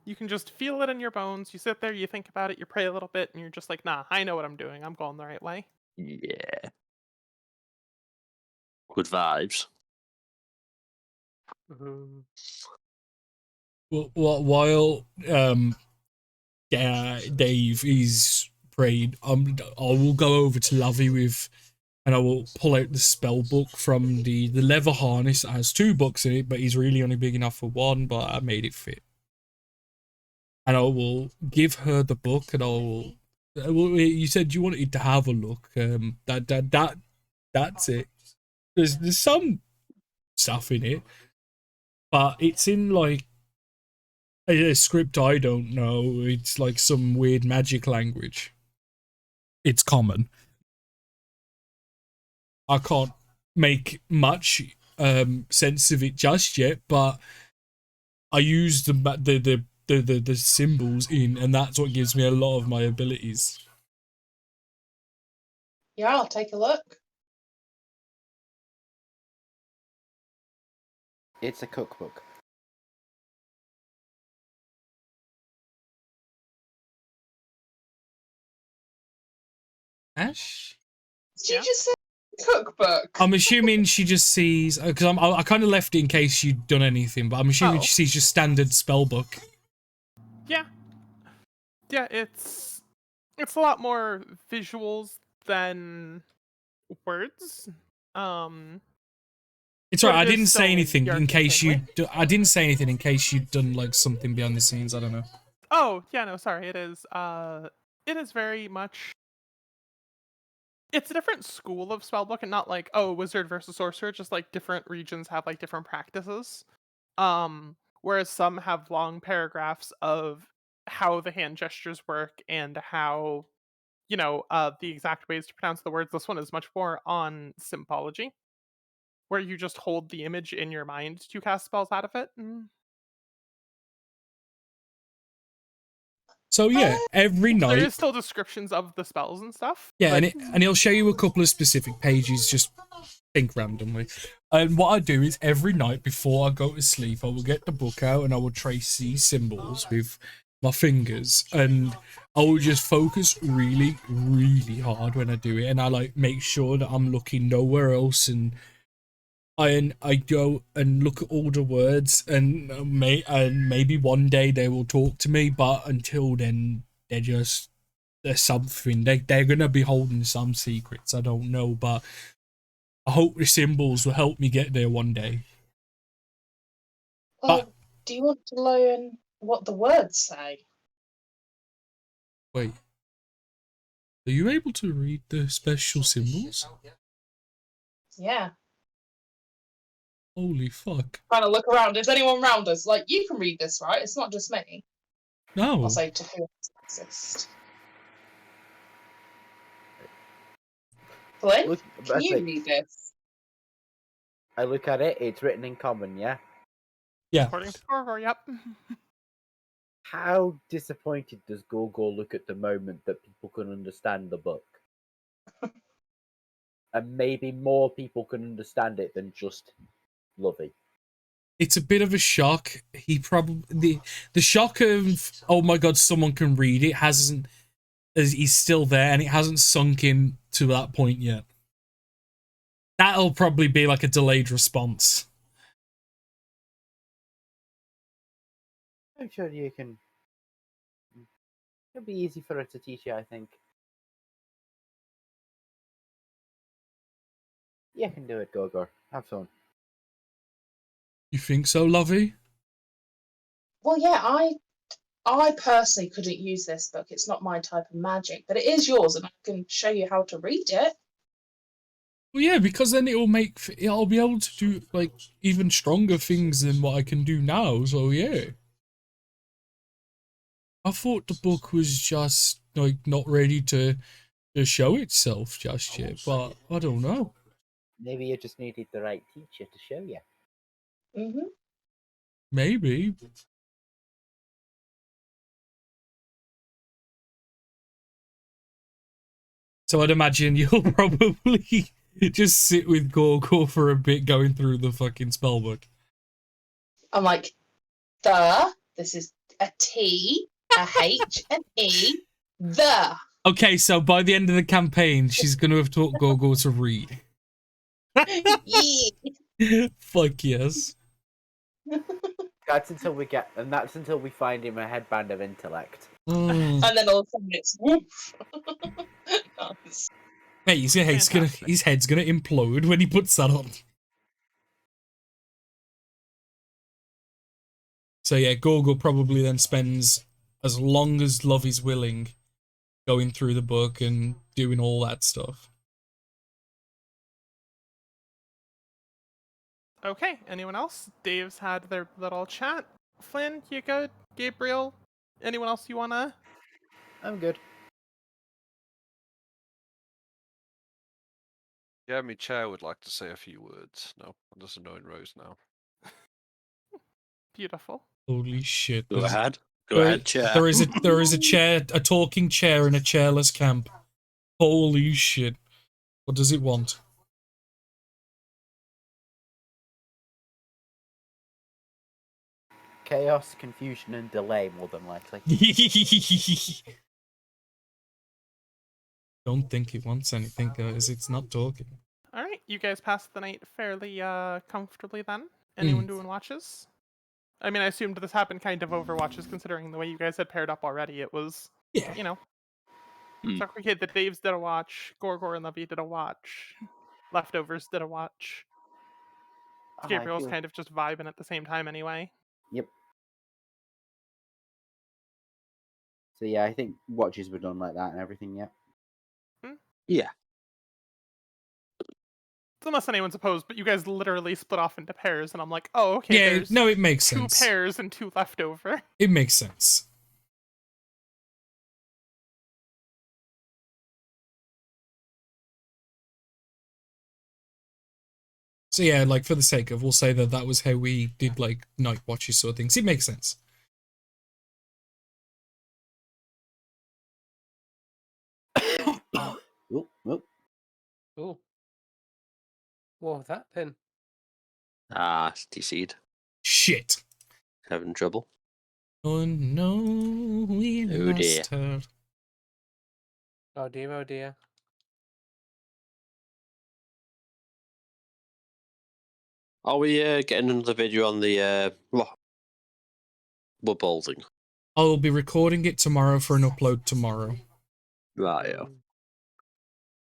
[SPEAKER 5] You can just feel it in your bones. You sit there, you think about it, you pray a little bit, and you're just like, nah, I know what I'm doing. I'm going the right way.
[SPEAKER 6] Yeah. Good vibes.
[SPEAKER 3] Mm-hmm.
[SPEAKER 2] Well, while Dave is praying, I will go over to Lovey with, and I will pull out the spell book from the leather harness. It has 2 books in it, but he's really only big enough for 1. But I made it fit. and I will give her the book, and I will. Well, you said you wanted to have a look. That's it. There's some stuff in it, but it's in like a script I don't know. It's like some weird magic language. It's common. I can't make much sense of it just yet, but I use the symbols in, and that's what gives me a lot of my abilities.
[SPEAKER 10] Yeah, I'll take a look.
[SPEAKER 11] It's a cookbook.
[SPEAKER 2] Ash?
[SPEAKER 10] Did you just say cookbook?
[SPEAKER 2] I'm assuming she just sees, because I kind of left it in case you'd done anything, but I'm assuming she sees just standard spell book.
[SPEAKER 7] Yeah. Yeah, it's a lot more visuals than words.
[SPEAKER 2] It's
[SPEAKER 7] but
[SPEAKER 2] right. I
[SPEAKER 7] it is
[SPEAKER 2] didn't say
[SPEAKER 7] still
[SPEAKER 2] anything in
[SPEAKER 7] yarn the
[SPEAKER 2] case
[SPEAKER 7] same
[SPEAKER 2] you.
[SPEAKER 7] way.
[SPEAKER 2] I didn't say anything in case you'd done like something behind the scenes. I don't know.
[SPEAKER 7] Oh, yeah, no, sorry. It is very much. It's a different school of spellbook, and not like, oh, wizard versus sorcerer. Just like different regions have like different practices. Whereas some have long paragraphs of how the hand gestures work and how, the exact ways to pronounce the words. This one is much more on symbology, where you just hold the image in your mind to cast spells out of it.
[SPEAKER 2] So yeah, every
[SPEAKER 7] There
[SPEAKER 2] night.
[SPEAKER 7] is still descriptions of the spells and stuff.
[SPEAKER 2] Yeah,
[SPEAKER 7] but...
[SPEAKER 2] and he'll show you a couple of specific pages. Just think randomly. And what I do is every night before I go to sleep, I will get the book out and I will trace these symbols with my fingers, and I will just focus really, really hard when I do it, and I like make sure that I'm looking nowhere else, and I go and look at all the words, and maybe one day they will talk to me, but until then they're something. They're gonna be holding some secrets. I don't know, but I hope the symbols will help me get there one day.
[SPEAKER 10] Well, do you want to learn what the words say?
[SPEAKER 2] Wait, are you able to read the special symbols?
[SPEAKER 10] Yeah.
[SPEAKER 2] Holy fuck.
[SPEAKER 10] Trying to look around. Is anyone around us? Like, you can read this, right? It's not just me.
[SPEAKER 2] No.
[SPEAKER 10] I'll say to who exist. Flynn, can you read this?
[SPEAKER 11] I look at it, it's written in common, yeah?
[SPEAKER 2] Yeah.
[SPEAKER 7] According to Gorgor, yep.
[SPEAKER 11] How disappointed does Gorgor look at the moment that people can understand the book? And maybe more people can understand it than just Lovey.
[SPEAKER 2] It's a bit of a shock. He probably the shock of, oh my god, someone can read it hasn't. He's still there, and it hasn't sunk in to that point yet. That'll probably be like a delayed response.
[SPEAKER 11] I'm sure you can. It'll be easy for her to teach you, I think. You can do it, Gorgor. Have fun.
[SPEAKER 2] You think so, Lovey?
[SPEAKER 10] Well, yeah, I personally couldn't use this book. It's not my type of magic, but it is yours, and I can show you how to read it.
[SPEAKER 2] Well, yeah, because then I'll be able to do like even stronger things than what I can do now. So yeah, I thought the book was just like not ready to show itself just yet, but I don't know.
[SPEAKER 11] Maybe you just needed the right teacher to show you.
[SPEAKER 10] Mm-hmm.
[SPEAKER 2] Maybe. So I'd imagine you'll probably just sit with Gorgor for a bit going through the fucking spellbook.
[SPEAKER 10] I'm like, this is a T, a H, an E, the.
[SPEAKER 2] Okay, so by the end of the campaign, she's going to have taught Gorgor to read.
[SPEAKER 10] Yeah.
[SPEAKER 2] Fuck yes.
[SPEAKER 11] That's until we find him a headband of intellect.
[SPEAKER 10] And then all of a sudden it's woof. Nice.
[SPEAKER 2] Mate, his head's gonna implode when he puts that on. So yeah, Gorgor probably then spends as long as love is willing, going through the book and doing all that stuff.
[SPEAKER 7] Okay, anyone else? Dave's had their little chat. Flynn, you good? Gabriel? Anyone else you wanna?
[SPEAKER 11] I'm good.
[SPEAKER 12] Yeah, me chair would like to say a few words. No, I'm just annoying Rose now.
[SPEAKER 7] Beautiful.
[SPEAKER 2] Holy shit!
[SPEAKER 6] Go ahead. Go
[SPEAKER 2] there-
[SPEAKER 6] ahead, chair.
[SPEAKER 2] There is a chair, a talking chair in a chairless camp. Holy shit! What does it want?
[SPEAKER 11] Chaos, confusion, and delay, more than likely.
[SPEAKER 2] Don't think it wants anything, guys. It's not talking.
[SPEAKER 7] Alright, you guys passed the night fairly comfortably then. Anyone doing watches? I mean, I assumed this happened kind of over watches, considering the way you guys had paired up already. It was,
[SPEAKER 2] Yeah.
[SPEAKER 7] you know. So okay, the Daves did a watch, Gorgor and Levy did a watch, Leftovers did a watch.
[SPEAKER 11] I
[SPEAKER 7] Gabriel's
[SPEAKER 11] feel-
[SPEAKER 7] kind of just vibing at the same time anyway.
[SPEAKER 11] Yep. So yeah, I think watches were done like that and everything, yeah.
[SPEAKER 6] Yeah.
[SPEAKER 7] So unless anyone's opposed, but you guys literally split off into pairs, and I'm like, oh, okay,
[SPEAKER 2] Yeah,
[SPEAKER 7] there's
[SPEAKER 2] no, it makes
[SPEAKER 7] two
[SPEAKER 2] sense.
[SPEAKER 7] pairs and 2 left over.
[SPEAKER 2] It makes sense. So yeah, like for the sake of, we'll say that that was how we did like night watches sort of things. It makes sense.
[SPEAKER 11] Oop, oop.
[SPEAKER 3] Oh. What was that then?
[SPEAKER 6] Ah, DC'd.
[SPEAKER 2] Shit.
[SPEAKER 6] Having trouble.
[SPEAKER 2] Oh no, we
[SPEAKER 6] Oh, dear.
[SPEAKER 2] lost her.
[SPEAKER 3] Oh dear, oh dear.
[SPEAKER 6] Are we getting another video on the Blood Bowl thing?
[SPEAKER 2] I'll be recording it tomorrow for an upload tomorrow.
[SPEAKER 6] Right, yeah.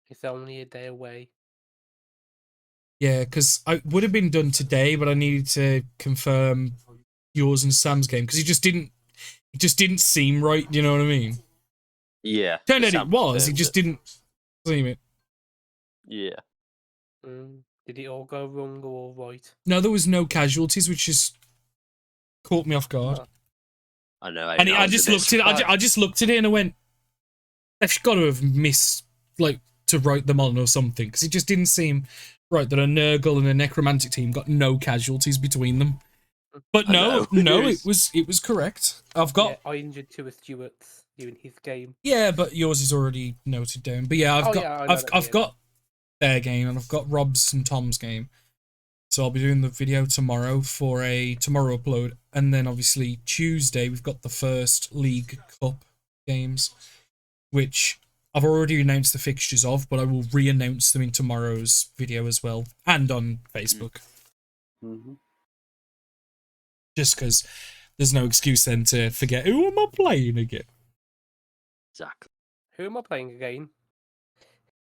[SPEAKER 3] It's only a day away.
[SPEAKER 2] Yeah, because I would have been done today, but I needed to confirm yours and Sam's game because it just didn't seem right. Do you know what I mean?
[SPEAKER 6] Yeah.
[SPEAKER 2] Turned out
[SPEAKER 6] Sam
[SPEAKER 2] it was. It
[SPEAKER 6] confirmed
[SPEAKER 2] just didn't seem it.
[SPEAKER 6] Yeah.
[SPEAKER 3] Did it all go wrong or all right?
[SPEAKER 2] No, there was no casualties, which just caught me off guard.
[SPEAKER 3] Oh.
[SPEAKER 6] I know.
[SPEAKER 2] And I just looked at it. I just looked at it and I went, "They've got to have missed like to write them on or something," because it just didn't seem right that a Nurgle and a Necromantic team got no casualties between them. But no, it was correct. I've got.
[SPEAKER 3] Yeah, I injured 2 of Stuart's during his game.
[SPEAKER 2] Yeah, but yours is already noted down. But yeah, I've got their game and I've got Rob's and Tom's game. So I'll be doing the video tomorrow for a tomorrow upload, and then obviously Tuesday we've got the first League Cup games, which I've already announced the fixtures of, but I will re-announce them in tomorrow's video as well, and on Facebook.
[SPEAKER 11] Mm-hmm.
[SPEAKER 2] Just because there's no excuse then to forget, who am I playing again?
[SPEAKER 6] Exactly.
[SPEAKER 3] Who am I playing again?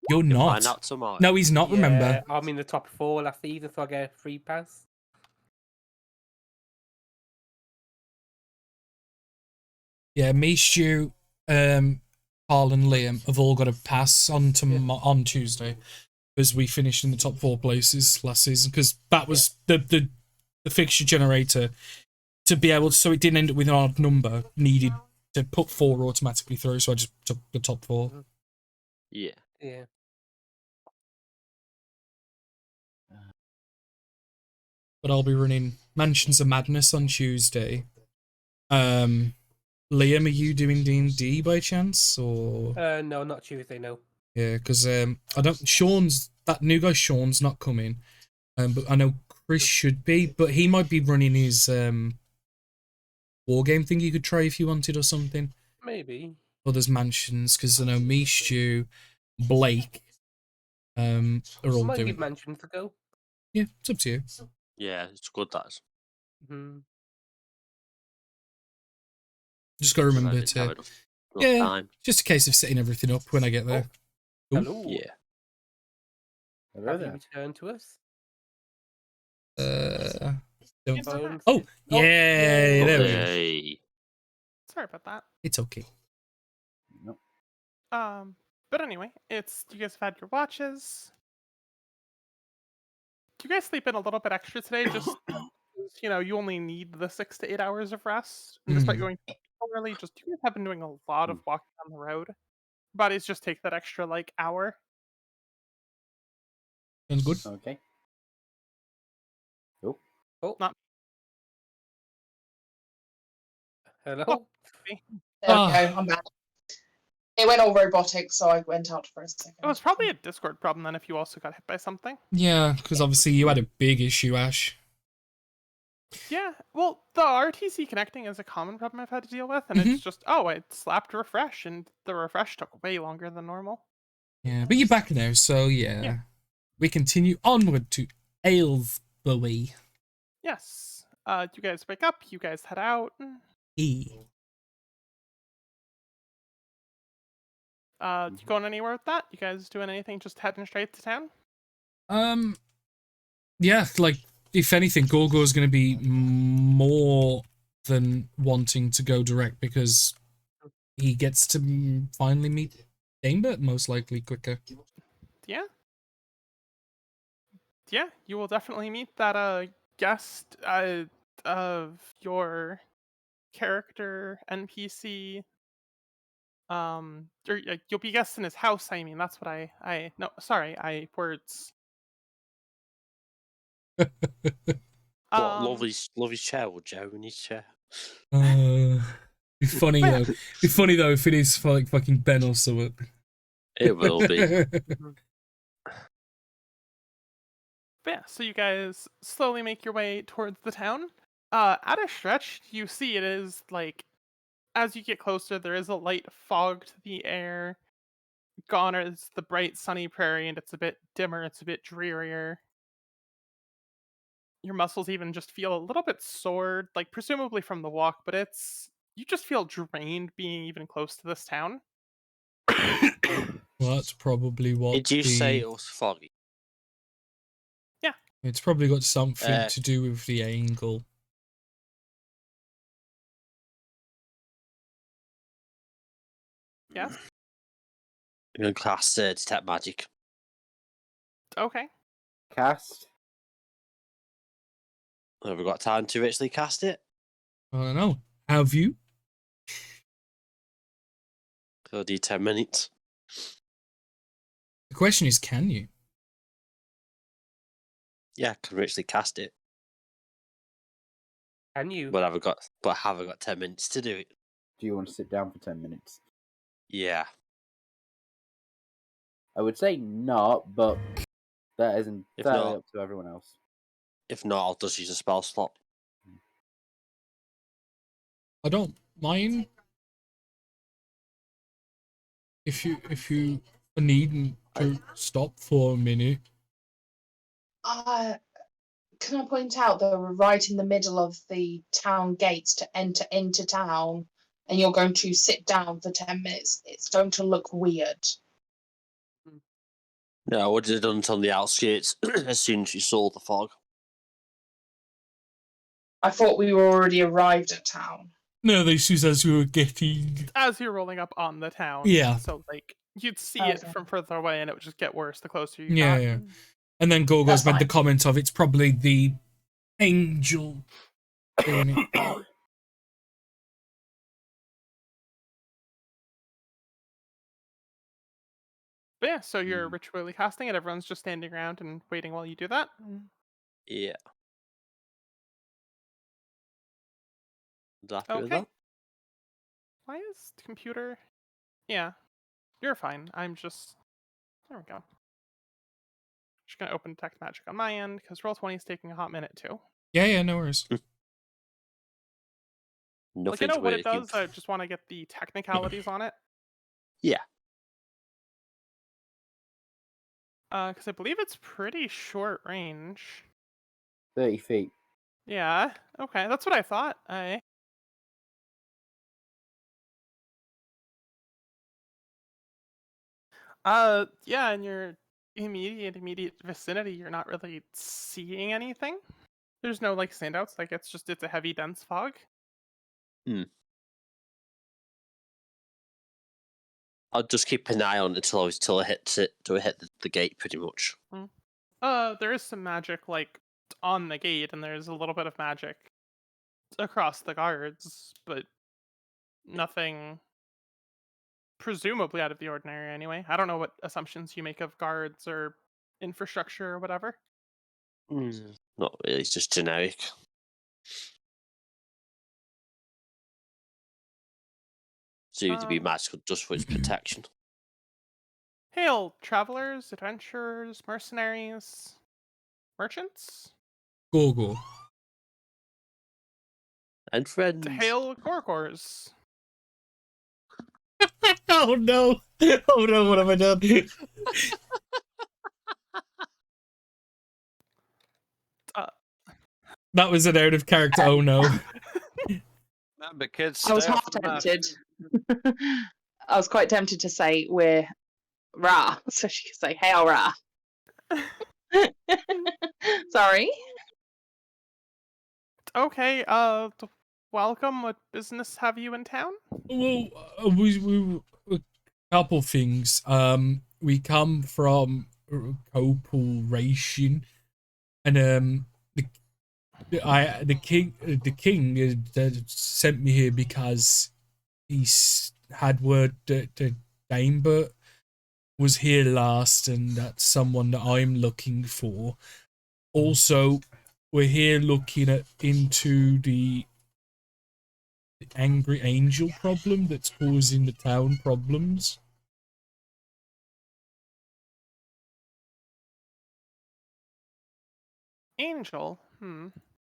[SPEAKER 2] You're not.
[SPEAKER 6] Find out tomorrow.
[SPEAKER 2] No, he's not, remember.
[SPEAKER 3] I'm in the top 4 last season, so I get a free pass.
[SPEAKER 2] Yeah, me, Stu, Carl and Liam have all got a pass on on Tuesday because we finished in the top 4 places last season, because that was the fixture generator to be able to, so it didn't end up with an odd number, needed to put 4 automatically through, so I just took the top 4.
[SPEAKER 6] Yeah.
[SPEAKER 3] Yeah.
[SPEAKER 2] But I'll be running Mansions of Madness on Tuesday. Liam, are you doing D&D by chance, or?
[SPEAKER 3] No, not Tuesday, no.
[SPEAKER 2] Yeah, because I don't. That new guy Sean's not coming, but I know Chris should be. But he might be running his war game thing. You could try if you wanted or something.
[SPEAKER 3] Maybe.
[SPEAKER 2] Or there's Mansions, because I know me, Stu, Blake, are all
[SPEAKER 3] might
[SPEAKER 2] doing.
[SPEAKER 3] give Mansions a go.
[SPEAKER 2] Yeah, it's up to you.
[SPEAKER 6] Yeah, it's good, that is.
[SPEAKER 2] Just got to remember
[SPEAKER 6] Have
[SPEAKER 2] to.
[SPEAKER 6] enough
[SPEAKER 2] Yeah,
[SPEAKER 6] time.
[SPEAKER 2] just a case of setting everything up when I get there. Ooh.
[SPEAKER 3] Hello.
[SPEAKER 6] Yeah.
[SPEAKER 3] Have you returned to us?
[SPEAKER 2] Don't.
[SPEAKER 3] Bones.
[SPEAKER 2] Oh, yeah, there we go.
[SPEAKER 6] Hey.
[SPEAKER 5] Sorry about that.
[SPEAKER 2] It's okay.
[SPEAKER 11] Nope.
[SPEAKER 5] But anyway, you guys have had your watches. Do you guys sleep in a little bit extra today? Just you only need the 6 to 8 hours of rest. And despite going early, you guys have been doing a lot of walking on the road. Bodies just take that extra hour.
[SPEAKER 2] Sounds good.
[SPEAKER 11] Okay. Cool.
[SPEAKER 3] Oh,
[SPEAKER 5] Not
[SPEAKER 3] hello.
[SPEAKER 5] me.
[SPEAKER 10] There we go. I'm back. It went all robotic, so I went out for a second.
[SPEAKER 5] It was probably a Discord problem then if you also got hit by something.
[SPEAKER 2] Yeah, because obviously you had a big issue, Ash.
[SPEAKER 5] Yeah, well, the RTC connecting is a common problem I've had to deal with, and it's just, I slapped refresh, and the refresh took way longer than normal.
[SPEAKER 2] Yeah, but you're back now, so yeah. We continue onward to Aylesbury.
[SPEAKER 5] Yes. You guys wake up, you guys head out.
[SPEAKER 2] E.
[SPEAKER 5] You going anywhere with that? You guys doing anything just heading straight to town?
[SPEAKER 2] Yeah, like, if anything, Gorgo's going to be more than wanting to go direct because he gets to finally meet Damebert most likely quicker.
[SPEAKER 5] Yeah. Yeah, you will definitely meet that guest of your character NPC. Or you'll be guest in his house. I mean, that's what words.
[SPEAKER 6] Love his chair, or Joe in his chair.
[SPEAKER 2] Be funny though. Be funny though if it is for like fucking Ben or something.
[SPEAKER 6] It will be.
[SPEAKER 5] But yeah, so you guys slowly make your way towards the town. At a stretch, you see it is as you get closer, there is a light fog to the air. Gone is the bright sunny prairie, and it's a bit dimmer, it's a bit drearier. Your muscles even just feel a little bit sore, presumably from the walk, but you just feel drained being even close to this town.
[SPEAKER 2] Well, that's probably what.
[SPEAKER 6] Did you say it was foggy?
[SPEAKER 5] Yeah.
[SPEAKER 2] It's probably got something to do with the angle.
[SPEAKER 5] Yeah.
[SPEAKER 6] I'm going to class detect magic.
[SPEAKER 5] Okay.
[SPEAKER 11] Cast.
[SPEAKER 6] Have we got time to actually cast it?
[SPEAKER 2] I don't know. Have you?
[SPEAKER 6] I'll do 10 minutes.
[SPEAKER 2] The question is, can you?
[SPEAKER 6] Yeah, I can actually cast it.
[SPEAKER 3] Can you?
[SPEAKER 6] But have I got 10 minutes to do it?
[SPEAKER 11] Do you want to sit down for 10 minutes?
[SPEAKER 6] Yeah.
[SPEAKER 11] I would say not, but that is entirely up to everyone else.
[SPEAKER 6] If not, I'll just use a spell slot.
[SPEAKER 2] I don't mind if you are needing to stop for a minute.
[SPEAKER 10] Can I point out that we're right in the middle of the town gates to enter into town, and you're going to sit down for 10 minutes? It's going to look weird.
[SPEAKER 6] No, I would have done it on the outskirts as soon as you saw the fog.
[SPEAKER 10] I thought we were already arrived at town.
[SPEAKER 2] No, this is as we were getting.
[SPEAKER 5] As you're rolling up on the town.
[SPEAKER 2] Yeah.
[SPEAKER 5] So, you'd see it from further away, and it would just get worse the closer you got.
[SPEAKER 2] Yeah. And then Gorgo's made the comment of it's probably the angel doing it.
[SPEAKER 5] But yeah, so you're ritually casting it. Everyone's just standing around and waiting while you do that.
[SPEAKER 6] Yeah. Happy with
[SPEAKER 5] Okay.
[SPEAKER 6] that?
[SPEAKER 5] Why is the computer? Yeah, you're fine. I'm just. There we go. Just gonna open Detect Magic on my end because Roll20 is taking a hot minute too.
[SPEAKER 2] Yeah, no worries.
[SPEAKER 5] You know what it does? I just want to get the technicalities on it.
[SPEAKER 6] Yeah.
[SPEAKER 5] Because I believe it's pretty short range.
[SPEAKER 11] 30 feet.
[SPEAKER 5] Yeah. Okay, that's what I thought. Yeah, in your immediate vicinity, you're not really seeing anything. There's no standouts. It's a heavy, dense fog.
[SPEAKER 6] I'll just keep an eye on it until I hit the gate, pretty much.
[SPEAKER 7] There is some magic like on the gate, and there's a little bit of magic across the guards, but nothing presumably out of the ordinary anyway. I don't know what assumptions you make of guards or infrastructure or whatever.
[SPEAKER 6] Not really, it's just generic. Seems to be magical just for its protection.
[SPEAKER 7] Hail, travelers, adventurers, mercenaries, merchants?
[SPEAKER 2] Gorgor.
[SPEAKER 6] And friends.
[SPEAKER 7] Hail, Gorgors.
[SPEAKER 2] Oh no! Oh no, what have I done? That was an out of character, oh no.
[SPEAKER 12] Remember, kids,
[SPEAKER 10] I was
[SPEAKER 12] stay off
[SPEAKER 10] half
[SPEAKER 12] the map.
[SPEAKER 10] tempted. I was quite tempted to say we're Ra, so she could say Hail Ra. Sorry.
[SPEAKER 7] Okay, welcome. What business have you in town?
[SPEAKER 2] Well, we a couple things. We come from corporation, and the king sent me here because he's had word that Dambert was here last, and that's someone that I'm looking for. Also, we're here looking into the angry angel problem that's causing the town problems.
[SPEAKER 7] Angel?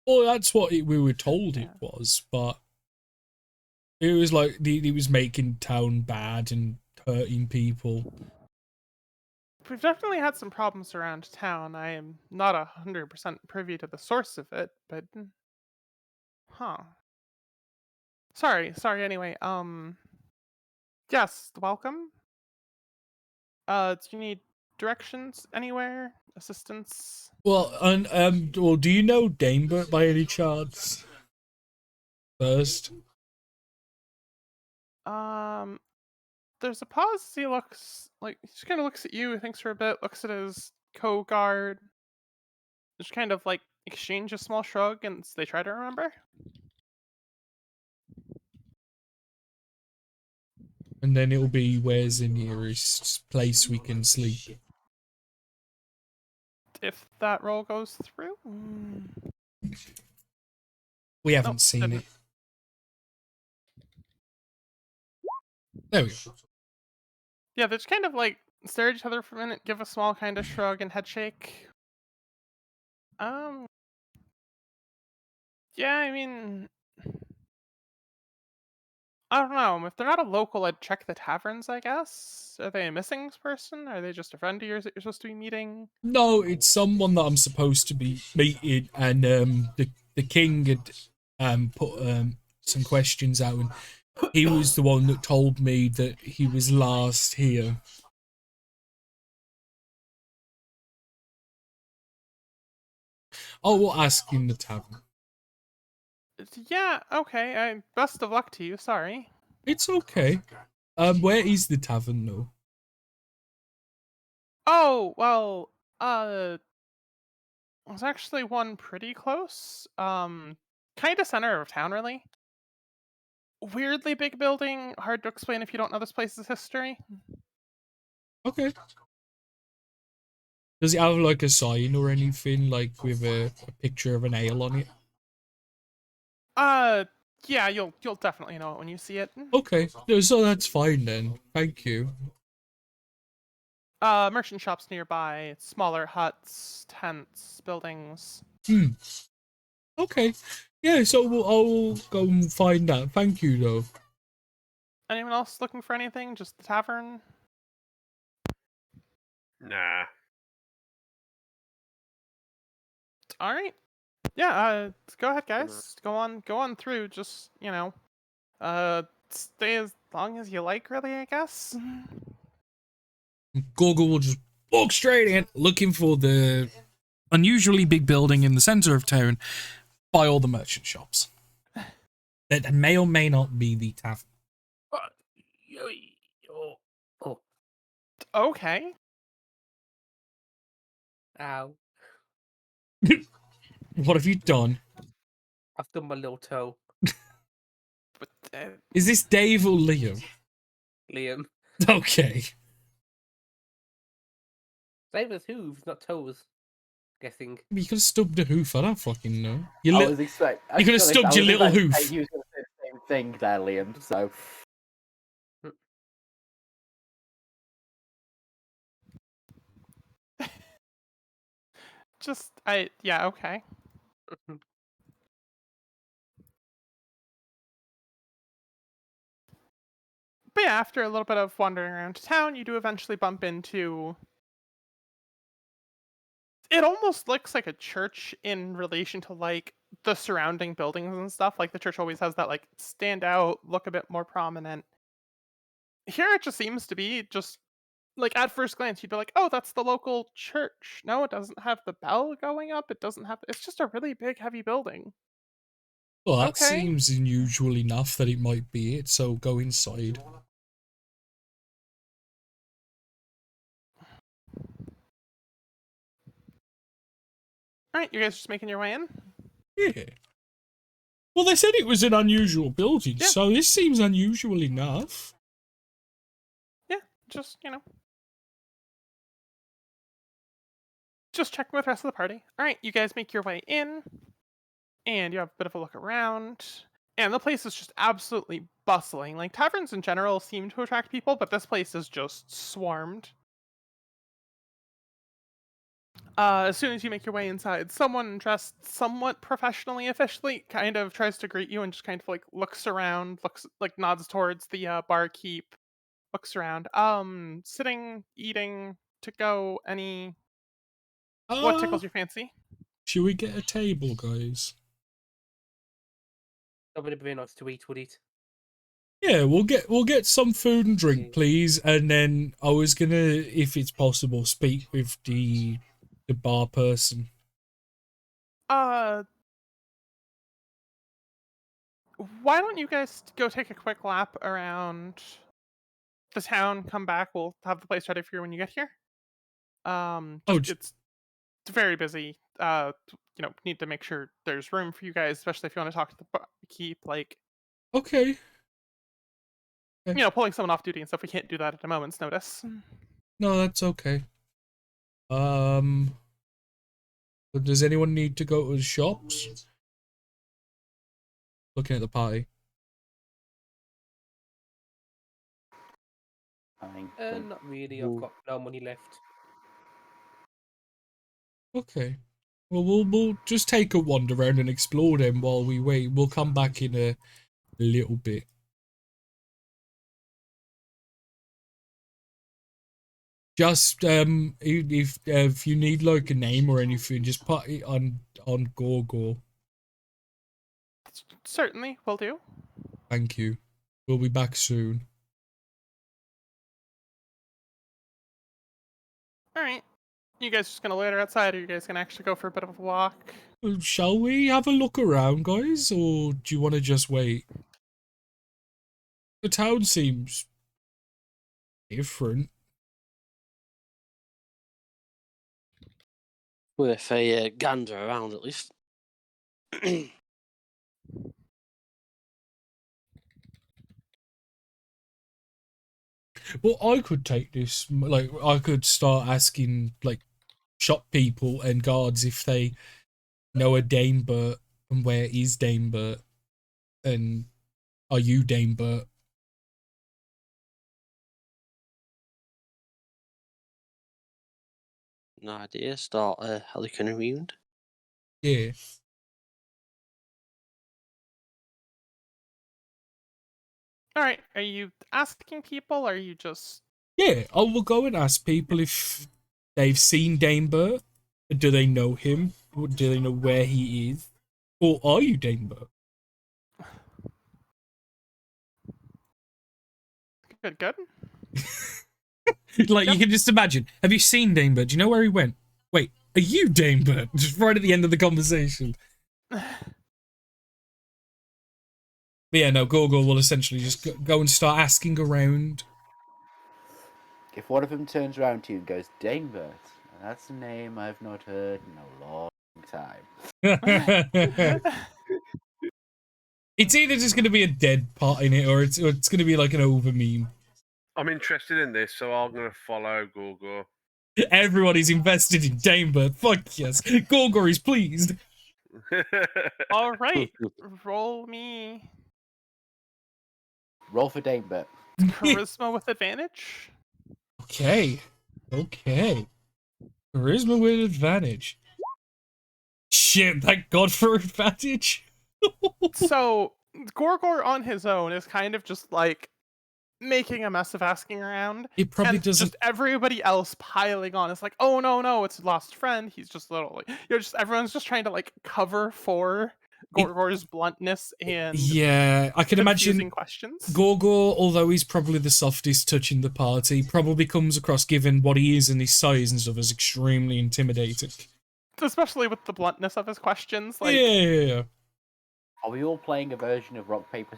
[SPEAKER 2] Well, that's what we were told it was, but it was like he was making town bad and hurting people.
[SPEAKER 7] We've definitely had some problems around town. I am not 100% privy to the source of it, but Sorry, anyway, yes, welcome. Do you need directions anywhere? Assistance?
[SPEAKER 2] Well, well, do you know Dambert by any chance? First?
[SPEAKER 7] There's a pause. He looks like he just kind of looks at you, thinks for a bit, looks at his co-guard, just kind of like exchange a small shrug, and they try to remember.
[SPEAKER 2] And then it'll be, where's the nearest place we can sleep?
[SPEAKER 7] If that roll goes through.
[SPEAKER 2] We haven't seen it. There we go.
[SPEAKER 7] Yeah, they just kind of like stare at each other for a minute, give a small kind of shrug and head shake. Yeah, I mean, I don't know. If they're not a local, I'd check the taverns, I guess. Are they a missing person? Are they just a friend of yours that you're supposed to be meeting?
[SPEAKER 2] No, it's someone that I'm supposed to be meeting, and the king had put some questions out, and he was the one that told me that he was last here. Oh, we'll ask in the tavern.
[SPEAKER 7] Yeah, okay. Best of luck to you. Sorry.
[SPEAKER 2] It's okay. Where is the tavern, though?
[SPEAKER 7] Oh, well, there's actually one pretty close. Kind of center of town, really. Weirdly big building. Hard to explain if you don't know this place's history.
[SPEAKER 2] Okay. Does it have like a sign or anything, like with a picture of an ale on it?
[SPEAKER 7] Yeah, you'll definitely know it when you see it.
[SPEAKER 2] Okay, so that's fine then. Thank you.
[SPEAKER 7] Merchant shops nearby, smaller huts, tents, buildings.
[SPEAKER 2] Okay. Yeah, so I'll go and find that. Thank you, though.
[SPEAKER 7] Anyone else looking for anything? Just the tavern?
[SPEAKER 8] Nah.
[SPEAKER 7] Alright. Yeah, go ahead, guys. Go on through. Just, stay as long as you like, really, I guess.
[SPEAKER 2] Gorgo will just walk straight in, looking for the unusually big building in the center of town by all the merchant shops. That may or may not be the tavern.
[SPEAKER 5] Okay.
[SPEAKER 3] Ow.
[SPEAKER 2] What have you done?
[SPEAKER 3] I've done my little toe.
[SPEAKER 5] But,
[SPEAKER 2] Is this Dave or Liam?
[SPEAKER 3] Liam.
[SPEAKER 2] Okay.
[SPEAKER 3] Same as hooves, not toes. Guessing.
[SPEAKER 2] You could have stubbed a hoof. I don't fucking know.
[SPEAKER 11] I was
[SPEAKER 2] You could have stubbed your little hoof.
[SPEAKER 11] You was going to say the same thing there, Liam. So.
[SPEAKER 5] Yeah, okay. But yeah, after a little bit of wandering around town, you do eventually bump into... It almost looks like a church in relation to, like, the surrounding buildings and stuff. Like, the church always has that, like, stand out, look a bit more prominent. Here it just seems to be just, like, at first glance, you'd be like, oh, that's the local church. No, it doesn't have the bell going up. It doesn't have... It's just a really big, heavy building.
[SPEAKER 2] Well, that
[SPEAKER 5] Okay.
[SPEAKER 2] seems unusual enough that it might be it, so go inside.
[SPEAKER 5] Alright, you guys just making your way in?
[SPEAKER 2] Yeah. Well, they said it was an unusual building, so this seems unusual enough.
[SPEAKER 5] Yeah, just, you know. Just checking with the rest of the party. Alright, you guys make your way in, and you have a bit of a look around. And the place is just absolutely bustling. Like, taverns in general seem to attract people, but this place is just swarmed. As soon as you make your way inside, someone dressed somewhat professionally, officially, kind of tries to greet you and just kind of, like, looks around, nods towards the barkeep, looks around. Sitting, eating, to go, what tickles your fancy?
[SPEAKER 2] Should we get a table, guys?
[SPEAKER 3] Somebody very nice to eat, would it?
[SPEAKER 2] Yeah, we'll get some food and drink, please, and then I was gonna, if it's possible, speak with the bar person.
[SPEAKER 5] Why don't you guys go take a quick lap around the town, come back, we'll have the place ready for you when you get here. It's very busy. Need to make sure there's room for you guys, especially if you want to talk to the barkeep, like...
[SPEAKER 2] Okay.
[SPEAKER 5] Pulling someone off duty and stuff, we can't do that at a moment's notice.
[SPEAKER 2] No, that's okay. But does anyone need to go to the shops? Looking at the party.
[SPEAKER 3] Not really. I've got no money left.
[SPEAKER 2] Okay. Well, we'll just take a wander around and explore them while we wait. We'll come back in a little bit. Just if you need like a name or anything, just put it on Gorgor.
[SPEAKER 5] Certainly, will do.
[SPEAKER 2] Thank you. We'll be back soon.
[SPEAKER 5] Alright. You guys just gonna loiter outside, or are you guys gonna actually go for a bit of a walk?
[SPEAKER 2] Shall we have a look around, guys, or do you want to just wait? The town seems different.
[SPEAKER 6] Worth a gander around at least.
[SPEAKER 2] Well, I could take this, like, I could start asking, like, shop people and guards if they know a Dame Bert and where is Dame Bert and are you Dame Bert?
[SPEAKER 6] No idea. Start a Allagan around.
[SPEAKER 2] Yeah.
[SPEAKER 5] Alright, are you asking people, or are you just...
[SPEAKER 2] Yeah, I will go and ask people if they've seen Dame Bert. Do they know him? Do they know where he is? Or are you Dame Bert?
[SPEAKER 5] Good.
[SPEAKER 2] Like, you can just imagine. Have you seen Dame Bert? Do you know where he went? Wait, are you Dame Bert? Just right at the end of the conversation. But yeah, no, Gorgor will essentially just go and start asking around.
[SPEAKER 11] if one of them turns around to you and goes, Danebert, that's a name I've not heard in a long time.
[SPEAKER 2] It's either just going to be a dead part in it, or it's going to be like an over meme.
[SPEAKER 8] I'm interested in this, so I'm going to follow Gorgor.
[SPEAKER 2] Everyone is invested in Danebert. Fuck yes. Gorgor is pleased.
[SPEAKER 5] All right, roll me
[SPEAKER 11] Roll for Danebert.
[SPEAKER 5] charisma with advantage.
[SPEAKER 2] Okay. Charisma with advantage. Shit, thank God for advantage.
[SPEAKER 5] So Gorgor on his own is kind of just like making a mess of asking around.
[SPEAKER 2] It probably
[SPEAKER 5] and
[SPEAKER 2] doesn't.
[SPEAKER 5] Just everybody else piling on. It's like, oh no, it's lost friend. He's just little. Like, everyone's just trying to like cover for Gorgor's bluntness and
[SPEAKER 2] Yeah, I can imagine
[SPEAKER 5] questions.
[SPEAKER 2] Gorgor, although he's probably the softest touch in the party, probably comes across, given what he is and his size and stuff, as extremely intimidating.
[SPEAKER 5] Especially with the bluntness of his questions. Like,
[SPEAKER 2] yeah.
[SPEAKER 11] Are we all playing a version of rock paper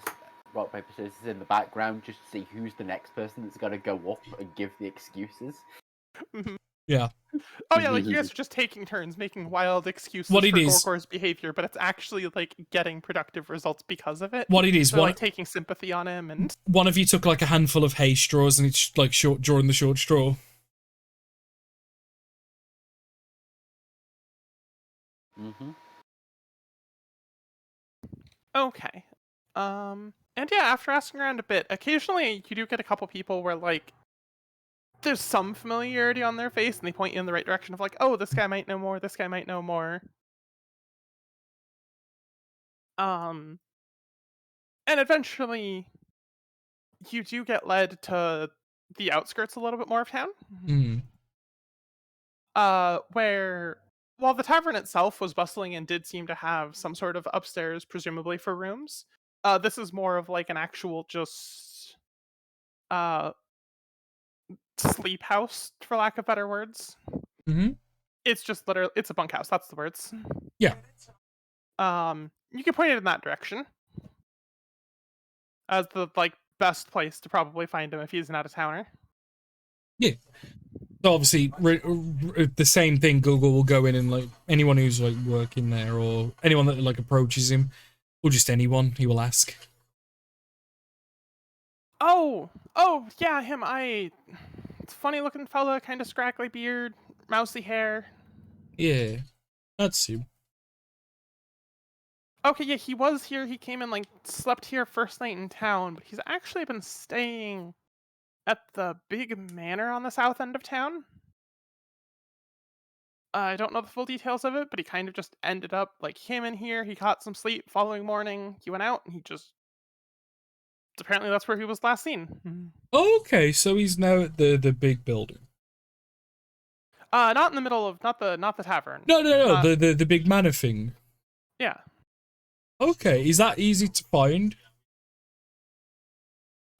[SPEAKER 11] scissors in the background just to see who's the next person that's got to go up and give the excuses?
[SPEAKER 2] Yeah.
[SPEAKER 5] Oh yeah, like you guys are just taking turns making wild excuses
[SPEAKER 2] What
[SPEAKER 5] for
[SPEAKER 2] it is-
[SPEAKER 5] Gorgor's behavior, but it's actually like getting productive results because of it.
[SPEAKER 2] What it is,
[SPEAKER 5] so,
[SPEAKER 2] what-
[SPEAKER 5] like taking sympathy on him and
[SPEAKER 2] One of you took like a handful of hay straws and it's like drawing the short straw.
[SPEAKER 11] Mm-hmm.
[SPEAKER 5] okay. And yeah, after asking around a bit, occasionally you do get a couple people where like there's some familiarity on their face and they point you in the right direction of like, oh, this guy might know more, this guy might know more. And eventually you do get led to the outskirts a little bit more of town.
[SPEAKER 2] Mm.
[SPEAKER 5] Where while the tavern itself was bustling and did seem to have some sort of upstairs, presumably for rooms, this is more of like an actual just sleep house, for lack of better words.
[SPEAKER 2] Mm-hmm.
[SPEAKER 5] It's just literally, it's a bunkhouse, that's the words.
[SPEAKER 2] Yeah.
[SPEAKER 5] You can point it in that direction as the like best place to probably find him if he's an out-of-towner.
[SPEAKER 2] Yeah. So obviously, the same thing. Google will go in and like anyone who's like working there or anyone that like approaches him, or just anyone, he will ask.
[SPEAKER 5] Oh, yeah, him. It's funny looking fella, kind of scraggly beard, mousy hair.
[SPEAKER 2] Yeah, that's him.
[SPEAKER 5] Okay, yeah, he was here. He came and like slept here first night in town, but he's actually been staying at the big manor on the south end of town. I don't know the full details of it, but he kind of just ended up like he came in here, he caught some sleep. Following morning, he went out and he just apparently that's where he was last seen.
[SPEAKER 2] Okay, so he's now at the big building.
[SPEAKER 5] Not in the middle of not the tavern.
[SPEAKER 2] No, the big manor thing.
[SPEAKER 5] Yeah.
[SPEAKER 2] Okay, is that easy to find?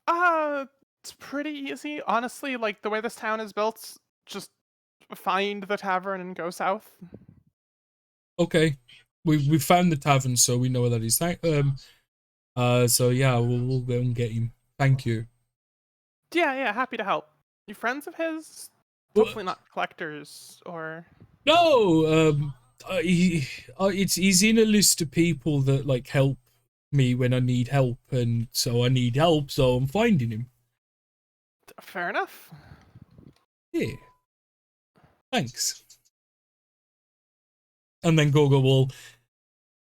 [SPEAKER 5] It's pretty easy. Honestly, like the way this town is built, just find the tavern and go south.
[SPEAKER 2] Okay, we found the tavern, so we know where that is. So yeah, we'll go and get him. Thank you.
[SPEAKER 5] Yeah, happy to help. You friends of his? Hopefully not collectors or.
[SPEAKER 2] No, he's in a list of people that like help me when I need help, and so I need help, so I'm finding him.
[SPEAKER 5] Fair enough.
[SPEAKER 2] Yeah. Thanks. And then Gogo will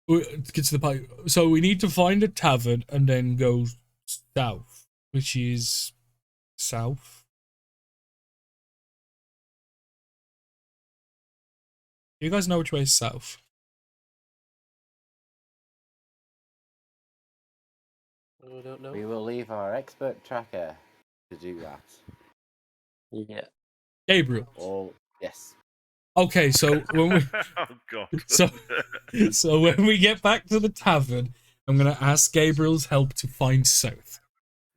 [SPEAKER 2] get to the point. So we need to find a tavern and then go south, which is south. You guys know which way is south?
[SPEAKER 6] I don't know.
[SPEAKER 11] We will leave our expert tracker to do that.
[SPEAKER 6] Yeah.
[SPEAKER 2] Gabriel.
[SPEAKER 11] Oh, yes.
[SPEAKER 2] Okay, so when we
[SPEAKER 8] Oh god.
[SPEAKER 2] so when we get back to the tavern, I'm gonna ask Gabriel's help to find south.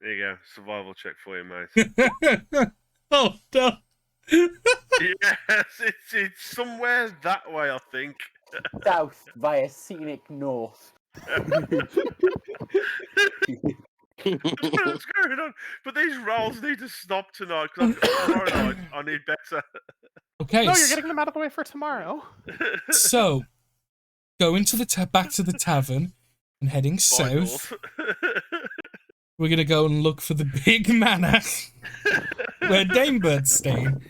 [SPEAKER 8] There you go. Survival check for you, mate.
[SPEAKER 2] Oh no.
[SPEAKER 8] Yes, it's somewhere that way, I think.
[SPEAKER 11] South via scenic north.
[SPEAKER 8] What's going on? But these rolls need to stop tonight because tomorrow night I need better.
[SPEAKER 2] Okay.
[SPEAKER 7] No, you're getting them out of the way for tomorrow.
[SPEAKER 2] So, going to the back to the tavern and heading south. We're gonna go and look for the big manor where Damebird's staying.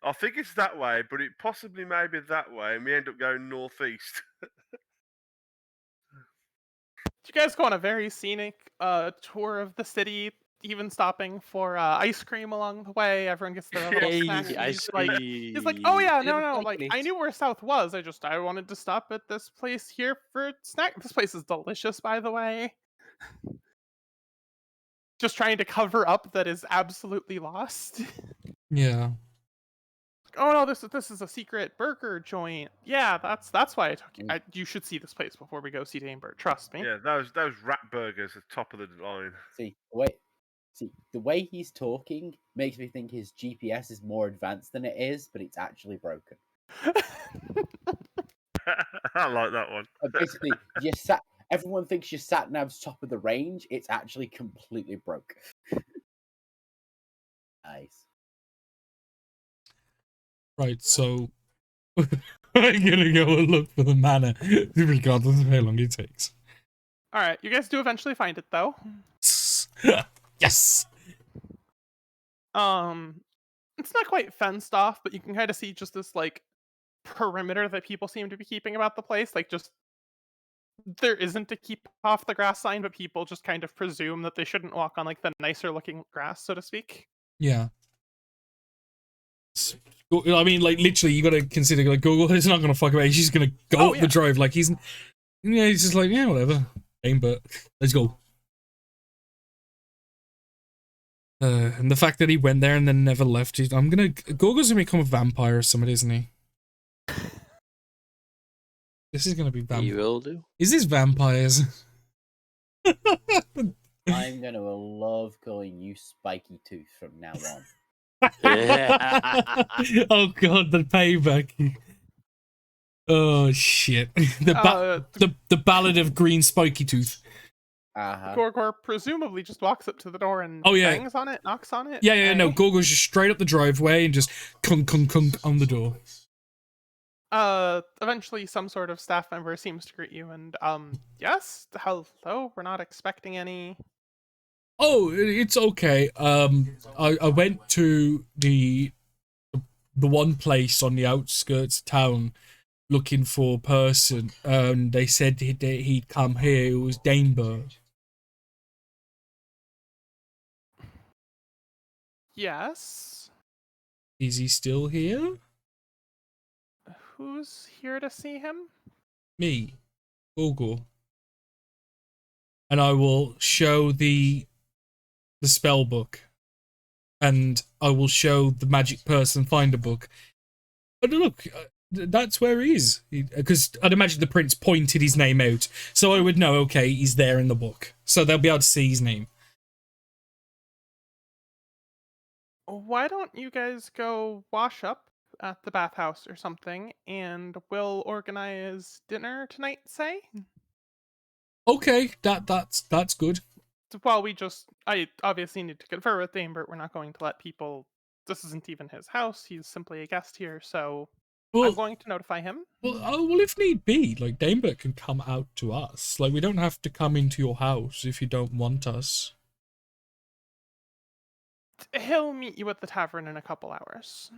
[SPEAKER 8] I think it's that way, but it possibly may be that way, and we end up going northeast.
[SPEAKER 7] You guys go on a very scenic tour of the city, even stopping for ice cream along the way. Everyone gets their little snacks.
[SPEAKER 6] Ice
[SPEAKER 7] He's like, oh yeah, no,
[SPEAKER 3] Little
[SPEAKER 7] like
[SPEAKER 3] bikinis.
[SPEAKER 7] I knew where South was. I wanted to stop at this place here for a snack. This place is delicious, by the way. Just trying to cover up that is absolutely lost.
[SPEAKER 2] Yeah.
[SPEAKER 7] Oh no, this is a secret burger joint. Yeah, that's why I took you. You should see this place before we go see Damebird. Trust me.
[SPEAKER 8] Yeah, those rat burgers are top of the line.
[SPEAKER 11] See, the way he's talking makes me think his GPS is more advanced than it is, but it's actually broken.
[SPEAKER 8] I like that one.
[SPEAKER 11] Basically, everyone thinks your sat nav's top of the range. It's actually completely broke. Nice.
[SPEAKER 2] Right, so I'm gonna go and look for the manor, regardless of how long it takes.
[SPEAKER 7] All right, you guys do eventually find it though.
[SPEAKER 2] Yes.
[SPEAKER 7] It's not quite fenced off, but you can kind of see just this like perimeter that people seem to be keeping about the place. Like just there isn't a keep off the grass sign, but people just kind of presume that they shouldn't walk on like the nicer looking grass, so to speak.
[SPEAKER 2] Yeah. I mean, like literally, you got to consider like Google is not gonna fuck about. She's gonna go up the drive like he's just like whatever. But let's go. And the fact that he went there and then never left, Gorgo's gonna become a vampire or something, isn't he? This is gonna be vampire.
[SPEAKER 6] You will do.
[SPEAKER 2] Is this vampires?
[SPEAKER 11] I'm gonna love calling you Spiky Tooth from now on.
[SPEAKER 2] Oh god, the payback. Oh shit. The Ballad of Green Spiky Tooth.
[SPEAKER 7] Gorgor presumably just walks up to the door and bangs on it, knocks on it.
[SPEAKER 2] Yeah, no, Gorgo's just straight up the driveway and just kunk on the door.
[SPEAKER 7] Eventually some sort of staff member seems to greet you and yes, hello, we're not expecting any.
[SPEAKER 2] Oh, it's okay. I went to the one place on the outskirts of town looking for a person, and they said he'd come here. It was Damebird.
[SPEAKER 7] Yes.
[SPEAKER 2] Is he still here?
[SPEAKER 7] Who's here to see him?
[SPEAKER 2] Me, Google. And I will show the spell book, and I will show the magic person finder book. But look, that's where he is. Because I'd imagine the prince pointed his name out, so I would know. Okay, he's there in the book, so they'll be able to see his name.
[SPEAKER 7] Why don't you guys go wash up at the bathhouse or something, and we'll organize dinner tonight, say?
[SPEAKER 2] Okay, that's good.
[SPEAKER 7] Well, I obviously need to confer with Damebert. We're not going to let people. This isn't even his house. He's simply a guest here, so I'm going to notify him.
[SPEAKER 2] Well, if need be, like Damebert can come out to us. Like we don't have to come into your house if you don't want us.
[SPEAKER 7] He'll meet you at the tavern in a couple hours.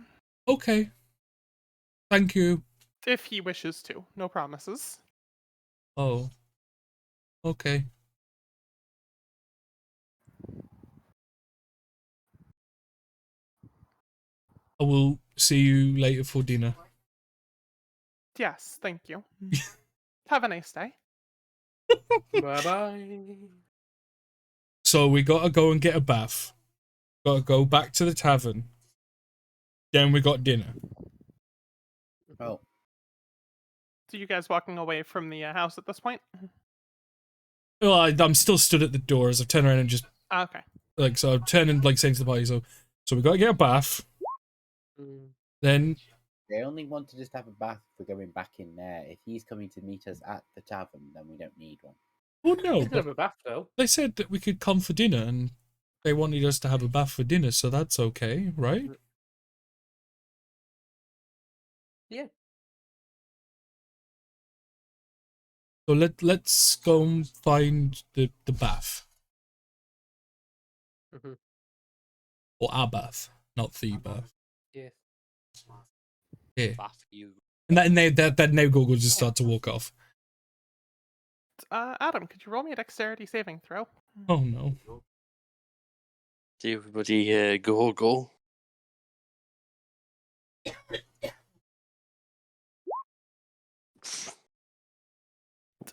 [SPEAKER 2] Okay. Thank you.
[SPEAKER 7] If he wishes to. No promises.
[SPEAKER 2] Oh. Okay. I will see you later for dinner.
[SPEAKER 7] Yes, thank you. Have a nice day.
[SPEAKER 3] Bye-bye.
[SPEAKER 2] So we gotta go and get a bath. Gotta go back to the tavern. Then we got dinner.
[SPEAKER 11] Oh.
[SPEAKER 7] So you guys walking away from the house at this point?
[SPEAKER 2] Well, I'm still stood at the door as I've turned around and just...
[SPEAKER 7] Okay.
[SPEAKER 2] Like, so I'm turning, like, saying to the party, so we gotta get a bath. Then...
[SPEAKER 11] They only want to just have a bath if we're going back in there. If he's coming to meet us at the tavern, then we don't need one.
[SPEAKER 2] Oh no,
[SPEAKER 3] You could
[SPEAKER 2] but
[SPEAKER 3] have a bath though.
[SPEAKER 2] they said that we could come for dinner, and they wanted us to have a bath for dinner, so that's okay, right?
[SPEAKER 3] Yeah.
[SPEAKER 2] So let's go and find the bath.
[SPEAKER 3] Mm-hmm.
[SPEAKER 2] Or our bath, not the bath.
[SPEAKER 3] Yes.
[SPEAKER 2] Yeah.
[SPEAKER 6] Bath you.
[SPEAKER 2] And that now Google just start to walk off.
[SPEAKER 7] Adam, could you roll me a dexterity saving throw?
[SPEAKER 2] Oh no.
[SPEAKER 6] Do everybody Google?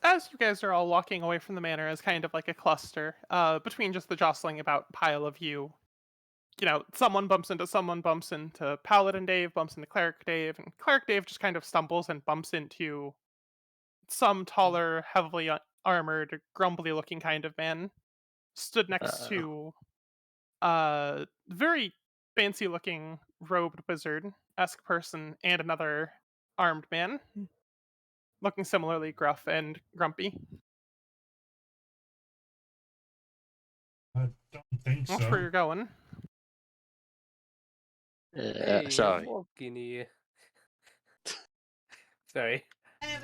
[SPEAKER 7] As you guys are all walking away from the manor as kind of like a cluster, between just the jostling about pile of you know, someone bumps into Paladin Dave, bumps into Cleric Dave, and Cleric Dave just kind of stumbles and bumps into some taller, heavily armored, grumbly-looking kind of man, stood next to a very fancy-looking robed wizard-esque person and another armed man, looking similarly gruff and grumpy.
[SPEAKER 2] I don't think
[SPEAKER 7] That's where you're going.
[SPEAKER 3] Hey,
[SPEAKER 6] Sorry.
[SPEAKER 3] I'm walking here. Sorry.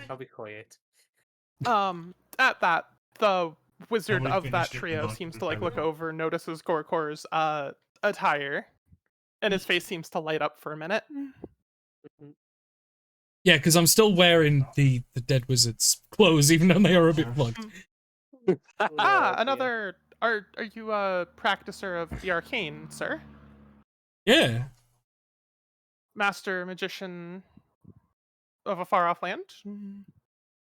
[SPEAKER 3] I'll be quiet.
[SPEAKER 7] At that, the wizard of that trio seems to like look over, notices Gorkor's attire, and his face seems to light up for a minute.
[SPEAKER 2] Yeah, because I'm still wearing the dead wizard's clothes, even though they are a bit plugged.
[SPEAKER 7] Another. Are you a practicer of the arcane, sir?
[SPEAKER 2] Yeah.
[SPEAKER 7] Master magician of a far off land?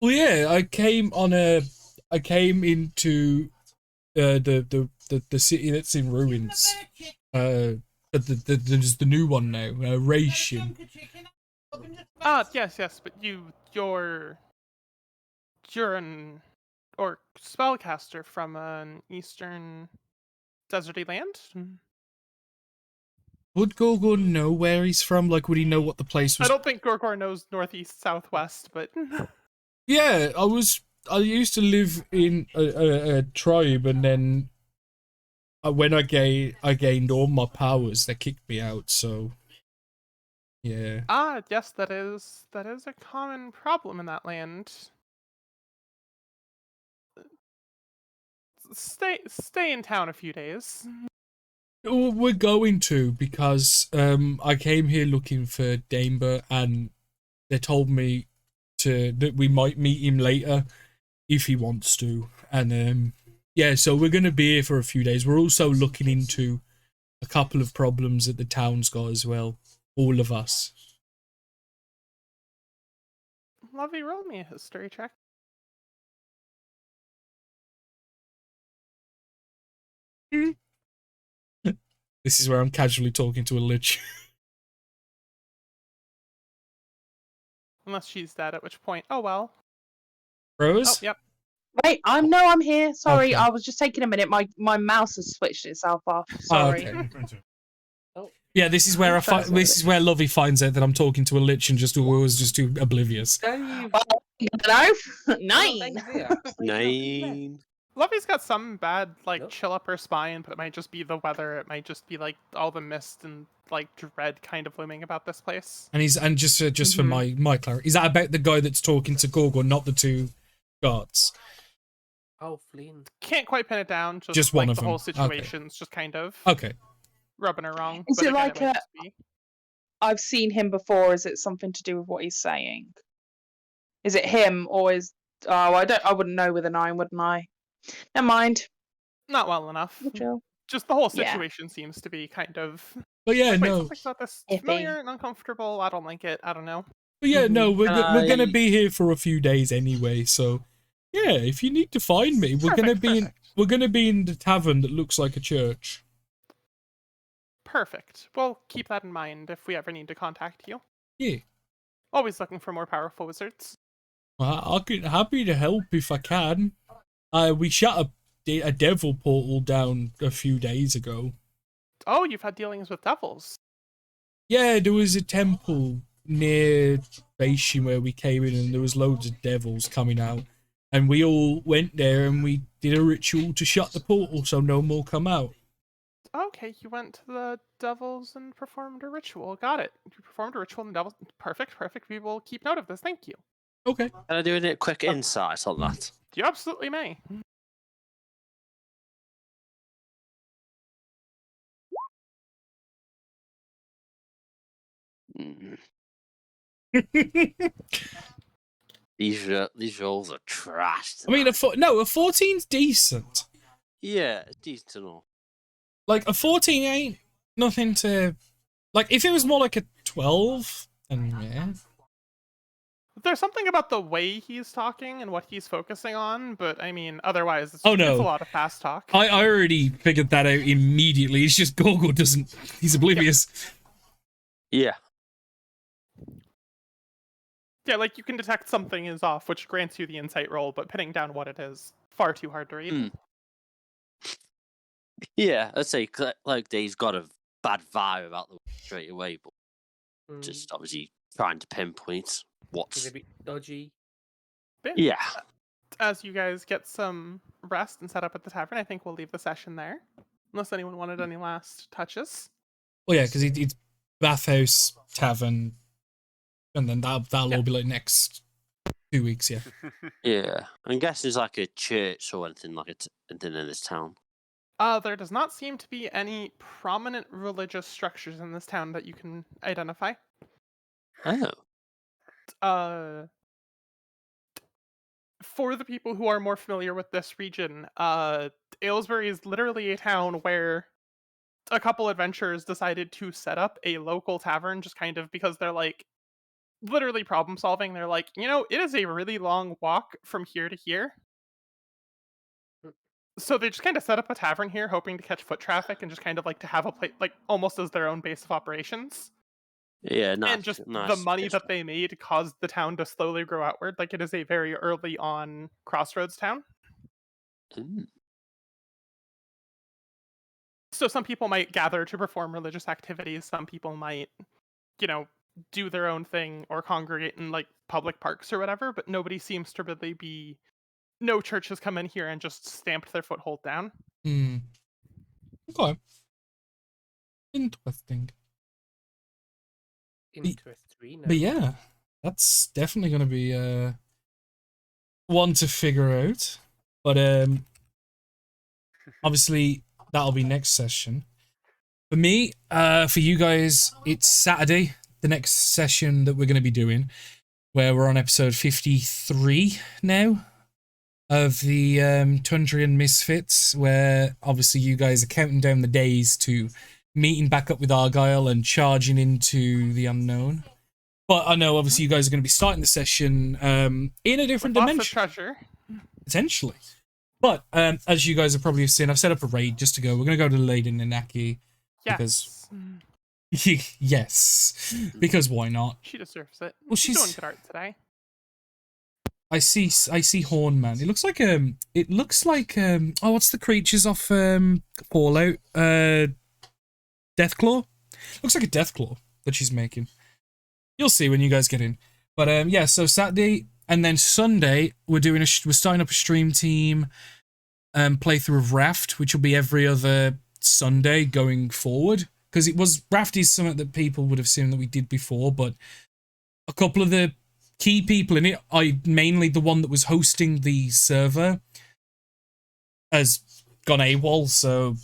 [SPEAKER 2] Well, yeah, I came into the city that's in ruins. There's the new one now, Ration.
[SPEAKER 7] Yes, but you're an orc spellcaster from an eastern deserty land?
[SPEAKER 2] Would Gorgon know where he's from? Like, would he know what the place was?
[SPEAKER 7] I don't think Gorgor knows northeast, southwest, but
[SPEAKER 2] Yeah, I used to live in a tribe, and then when I gained all my powers, they kicked me out. So, yeah.
[SPEAKER 7] Yes, that is a common problem in that land. Stay in town a few days.
[SPEAKER 2] Well, we're going to, because I came here looking for Daimber, and they told me that we might meet him later if he wants to. And yeah, so we're going to be here for a few days. We're also looking into a couple of problems that the town's got as well. All of us.
[SPEAKER 7] Lovey, roll me a history check.
[SPEAKER 2] This is where I'm casually talking to a lich.
[SPEAKER 7] Unless she's dead, at which point, oh well.
[SPEAKER 2] Rose?
[SPEAKER 7] Oh, yep.
[SPEAKER 10] Wait, I'm here. Sorry,
[SPEAKER 2] Okay.
[SPEAKER 10] I was just taking a minute. My mouse has switched itself off. Sorry.
[SPEAKER 2] Oh, okay. Yeah, this is where this is where Lovey finds out that I'm talking to a lich and was just too oblivious.
[SPEAKER 10] No, 9.
[SPEAKER 6] 9.
[SPEAKER 7] Lovey's got some bad, like, chill up her spine, but it might just be the weather. It might just be, like, all the mist and, like, dread kind of looming about this place.
[SPEAKER 2] And just for my clarity, is that about the guy that's talking to Gorgon, not the two guards?
[SPEAKER 3] Oh, Flynn.
[SPEAKER 7] Can't quite pin it down.
[SPEAKER 2] Just one of
[SPEAKER 7] the
[SPEAKER 2] them.
[SPEAKER 7] whole
[SPEAKER 2] Okay.
[SPEAKER 7] situation's just kind of
[SPEAKER 2] Okay.
[SPEAKER 7] rubbing her wrong.
[SPEAKER 10] Is
[SPEAKER 7] but
[SPEAKER 10] it
[SPEAKER 7] again,
[SPEAKER 10] like
[SPEAKER 7] might
[SPEAKER 10] a?
[SPEAKER 7] just be-
[SPEAKER 10] I've seen him before. Is it something to do with what he's saying? Is it him or is? Oh, I wouldn't know with a 9, wouldn't I? Never mind.
[SPEAKER 7] Not well enough.
[SPEAKER 10] Chill.
[SPEAKER 7] Just the whole
[SPEAKER 10] Yeah.
[SPEAKER 7] situation seems to be kind of.
[SPEAKER 2] But yeah,
[SPEAKER 7] Wait,
[SPEAKER 2] no.
[SPEAKER 7] something about this
[SPEAKER 10] Iffy.
[SPEAKER 7] familiar and uncomfortable. I don't like it. I don't know.
[SPEAKER 2] But yeah, no, we're gonna
[SPEAKER 6] I-
[SPEAKER 2] be here for a few days anyway. So yeah, if you need to find me, we're gonna be in the tavern that looks like a church.
[SPEAKER 7] Perfect. We'll keep that in mind if we ever need to contact you.
[SPEAKER 2] Yeah.
[SPEAKER 7] Always looking for more powerful wizards.
[SPEAKER 2] I'll be happy to help if I can. We shut a devil portal down a few days ago.
[SPEAKER 7] Oh, you've had dealings with devils.
[SPEAKER 2] Yeah, there was a temple near Bashin where we came in, and there was loads of devils coming out. And we all went there and we did a ritual to shut the portal so no more come out.
[SPEAKER 7] Okay, you went to the devils and performed a ritual. Got it. You performed a ritual in the devils. Perfect, perfect. We will keep note of this. Thank you.
[SPEAKER 2] Okay.
[SPEAKER 6] Can I do a quick insight on that?
[SPEAKER 7] You absolutely may.
[SPEAKER 6] Mm. These rolls are trash.
[SPEAKER 2] I mean, a 14's decent.
[SPEAKER 6] Yeah, decent enough.
[SPEAKER 2] Like, a 14 ain't nothing to... Like, if it was more like a 12, then yeah.
[SPEAKER 7] There's something about the way he's talking and what he's focusing on, but I mean, otherwise, it's,
[SPEAKER 2] Oh, no.
[SPEAKER 7] it's a lot of fast talk.
[SPEAKER 2] I already figured that out immediately. It's just Gorgo doesn't... He's oblivious.
[SPEAKER 6] Yeah.
[SPEAKER 7] Yeah, like you can detect something is off, which grants you the insight roll, but pinning down what it is, far too hard to read.
[SPEAKER 6] Yeah, I'd say like Dave's got a bad vibe about the straight away, but just obviously trying to pinpoint what's
[SPEAKER 3] a bit dodgy.
[SPEAKER 6] Yeah.
[SPEAKER 7] As you guys get some rest and set up at the tavern, I think we'll leave the session there. Unless anyone wanted any last touches.
[SPEAKER 2] Well, yeah, because it's bathhouse, tavern, and then that'll all be like next 2 weeks, yeah.
[SPEAKER 6] Yeah. I guess there's like a church or anything anything in this town.
[SPEAKER 7] There does not seem to be any prominent religious structures in this town that you can identify.
[SPEAKER 6] Oh.
[SPEAKER 7] For the people who are more familiar with this region, Alesbury is literally a town where a couple adventurers decided to set up a local tavern just kind of because they're like literally problem solving. They're like, it is a really long walk from here to here. So they just kind of set up a tavern here, hoping to catch foot traffic and just kind of like to have a place, like almost as their own base of operations.
[SPEAKER 6] Yeah, nice.
[SPEAKER 7] And just
[SPEAKER 6] nice.
[SPEAKER 7] the money that they made caused the town to slowly grow outward. Like it is a very early on crossroads town.
[SPEAKER 6] Ooh.
[SPEAKER 7] So some people might gather to perform religious activities. Some people might, do their own thing or congregate in like public parks or whatever. But nobody seems to really be. No church has come in here and just stamped their foothold down.
[SPEAKER 2] Okay. Interesting. But yeah, that's definitely going to be one to figure out. But obviously that'll be next session. For me, for you guys, it's Saturday, the next session that we're going to be doing, where we're on episode 53 now of the Tundrian Misfits, where obviously you guys are counting down the days to meeting back up with Argyle and charging into the unknown. But I know obviously you guys are going to be starting the session in a different dimension.
[SPEAKER 7] Lots of treasure.
[SPEAKER 2] Potentially. But as you guys have probably seen, I've set up a raid just to go. We're going to go to Lady Nanaki.
[SPEAKER 7] Yes.
[SPEAKER 2] Because... yes. Because why not?
[SPEAKER 7] She deserves it.
[SPEAKER 2] Well,
[SPEAKER 7] she's doing good art today.
[SPEAKER 2] I see Horn Man. It looks like oh, what's the creatures off Fallout? Deathclaw? Looks like a Deathclaw that she's making. You'll see when you guys get in. But yeah, so Saturday and then Sunday we're starting up a stream team playthrough of Raft, which will be every other Sunday going forward. Because Raft is something that people would have seen that we did before, but a couple of the key people in it, mainly the one that was hosting the server, has gone AWOL, so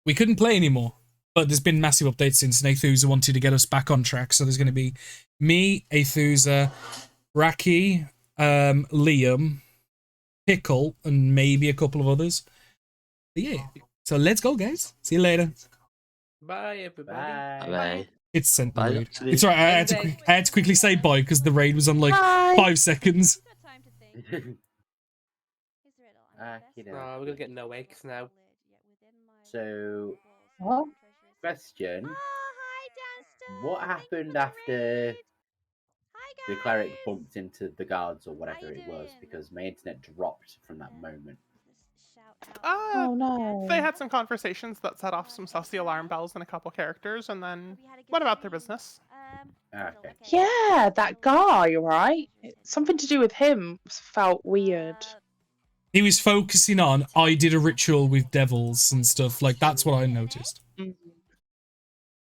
[SPEAKER 2] we couldn't play anymore. But there's been massive updates since, and Aethusa wanted to get us back on track, so there's going to be me, Aethusa, Raki, Liam, Pickle, and maybe a couple of others. But yeah, so let's go, guys. See you later.
[SPEAKER 3] Bye, everybody.
[SPEAKER 6] Bye.
[SPEAKER 2] It's sent the
[SPEAKER 6] Bye,
[SPEAKER 2] raid.
[SPEAKER 6] actually.
[SPEAKER 2] It's right. I had to quickly say bye because the raid was on like 5 seconds.
[SPEAKER 3] We're gonna get no eggs now.
[SPEAKER 9] So,
[SPEAKER 10] What?
[SPEAKER 9] question: what happened after the cleric bumped into the guards or whatever it was? Because my internet dropped from that moment.
[SPEAKER 10] Oh no.
[SPEAKER 7] They had some conversations that set off some sussy alarm bells and a couple characters, and then went about their business.
[SPEAKER 9] Okay.
[SPEAKER 10] Yeah, that guy, right? Something to do with him felt weird.
[SPEAKER 2] He was focusing on, I did a ritual with devils and stuff. Like, that's what I noticed.
[SPEAKER 10] Mhm.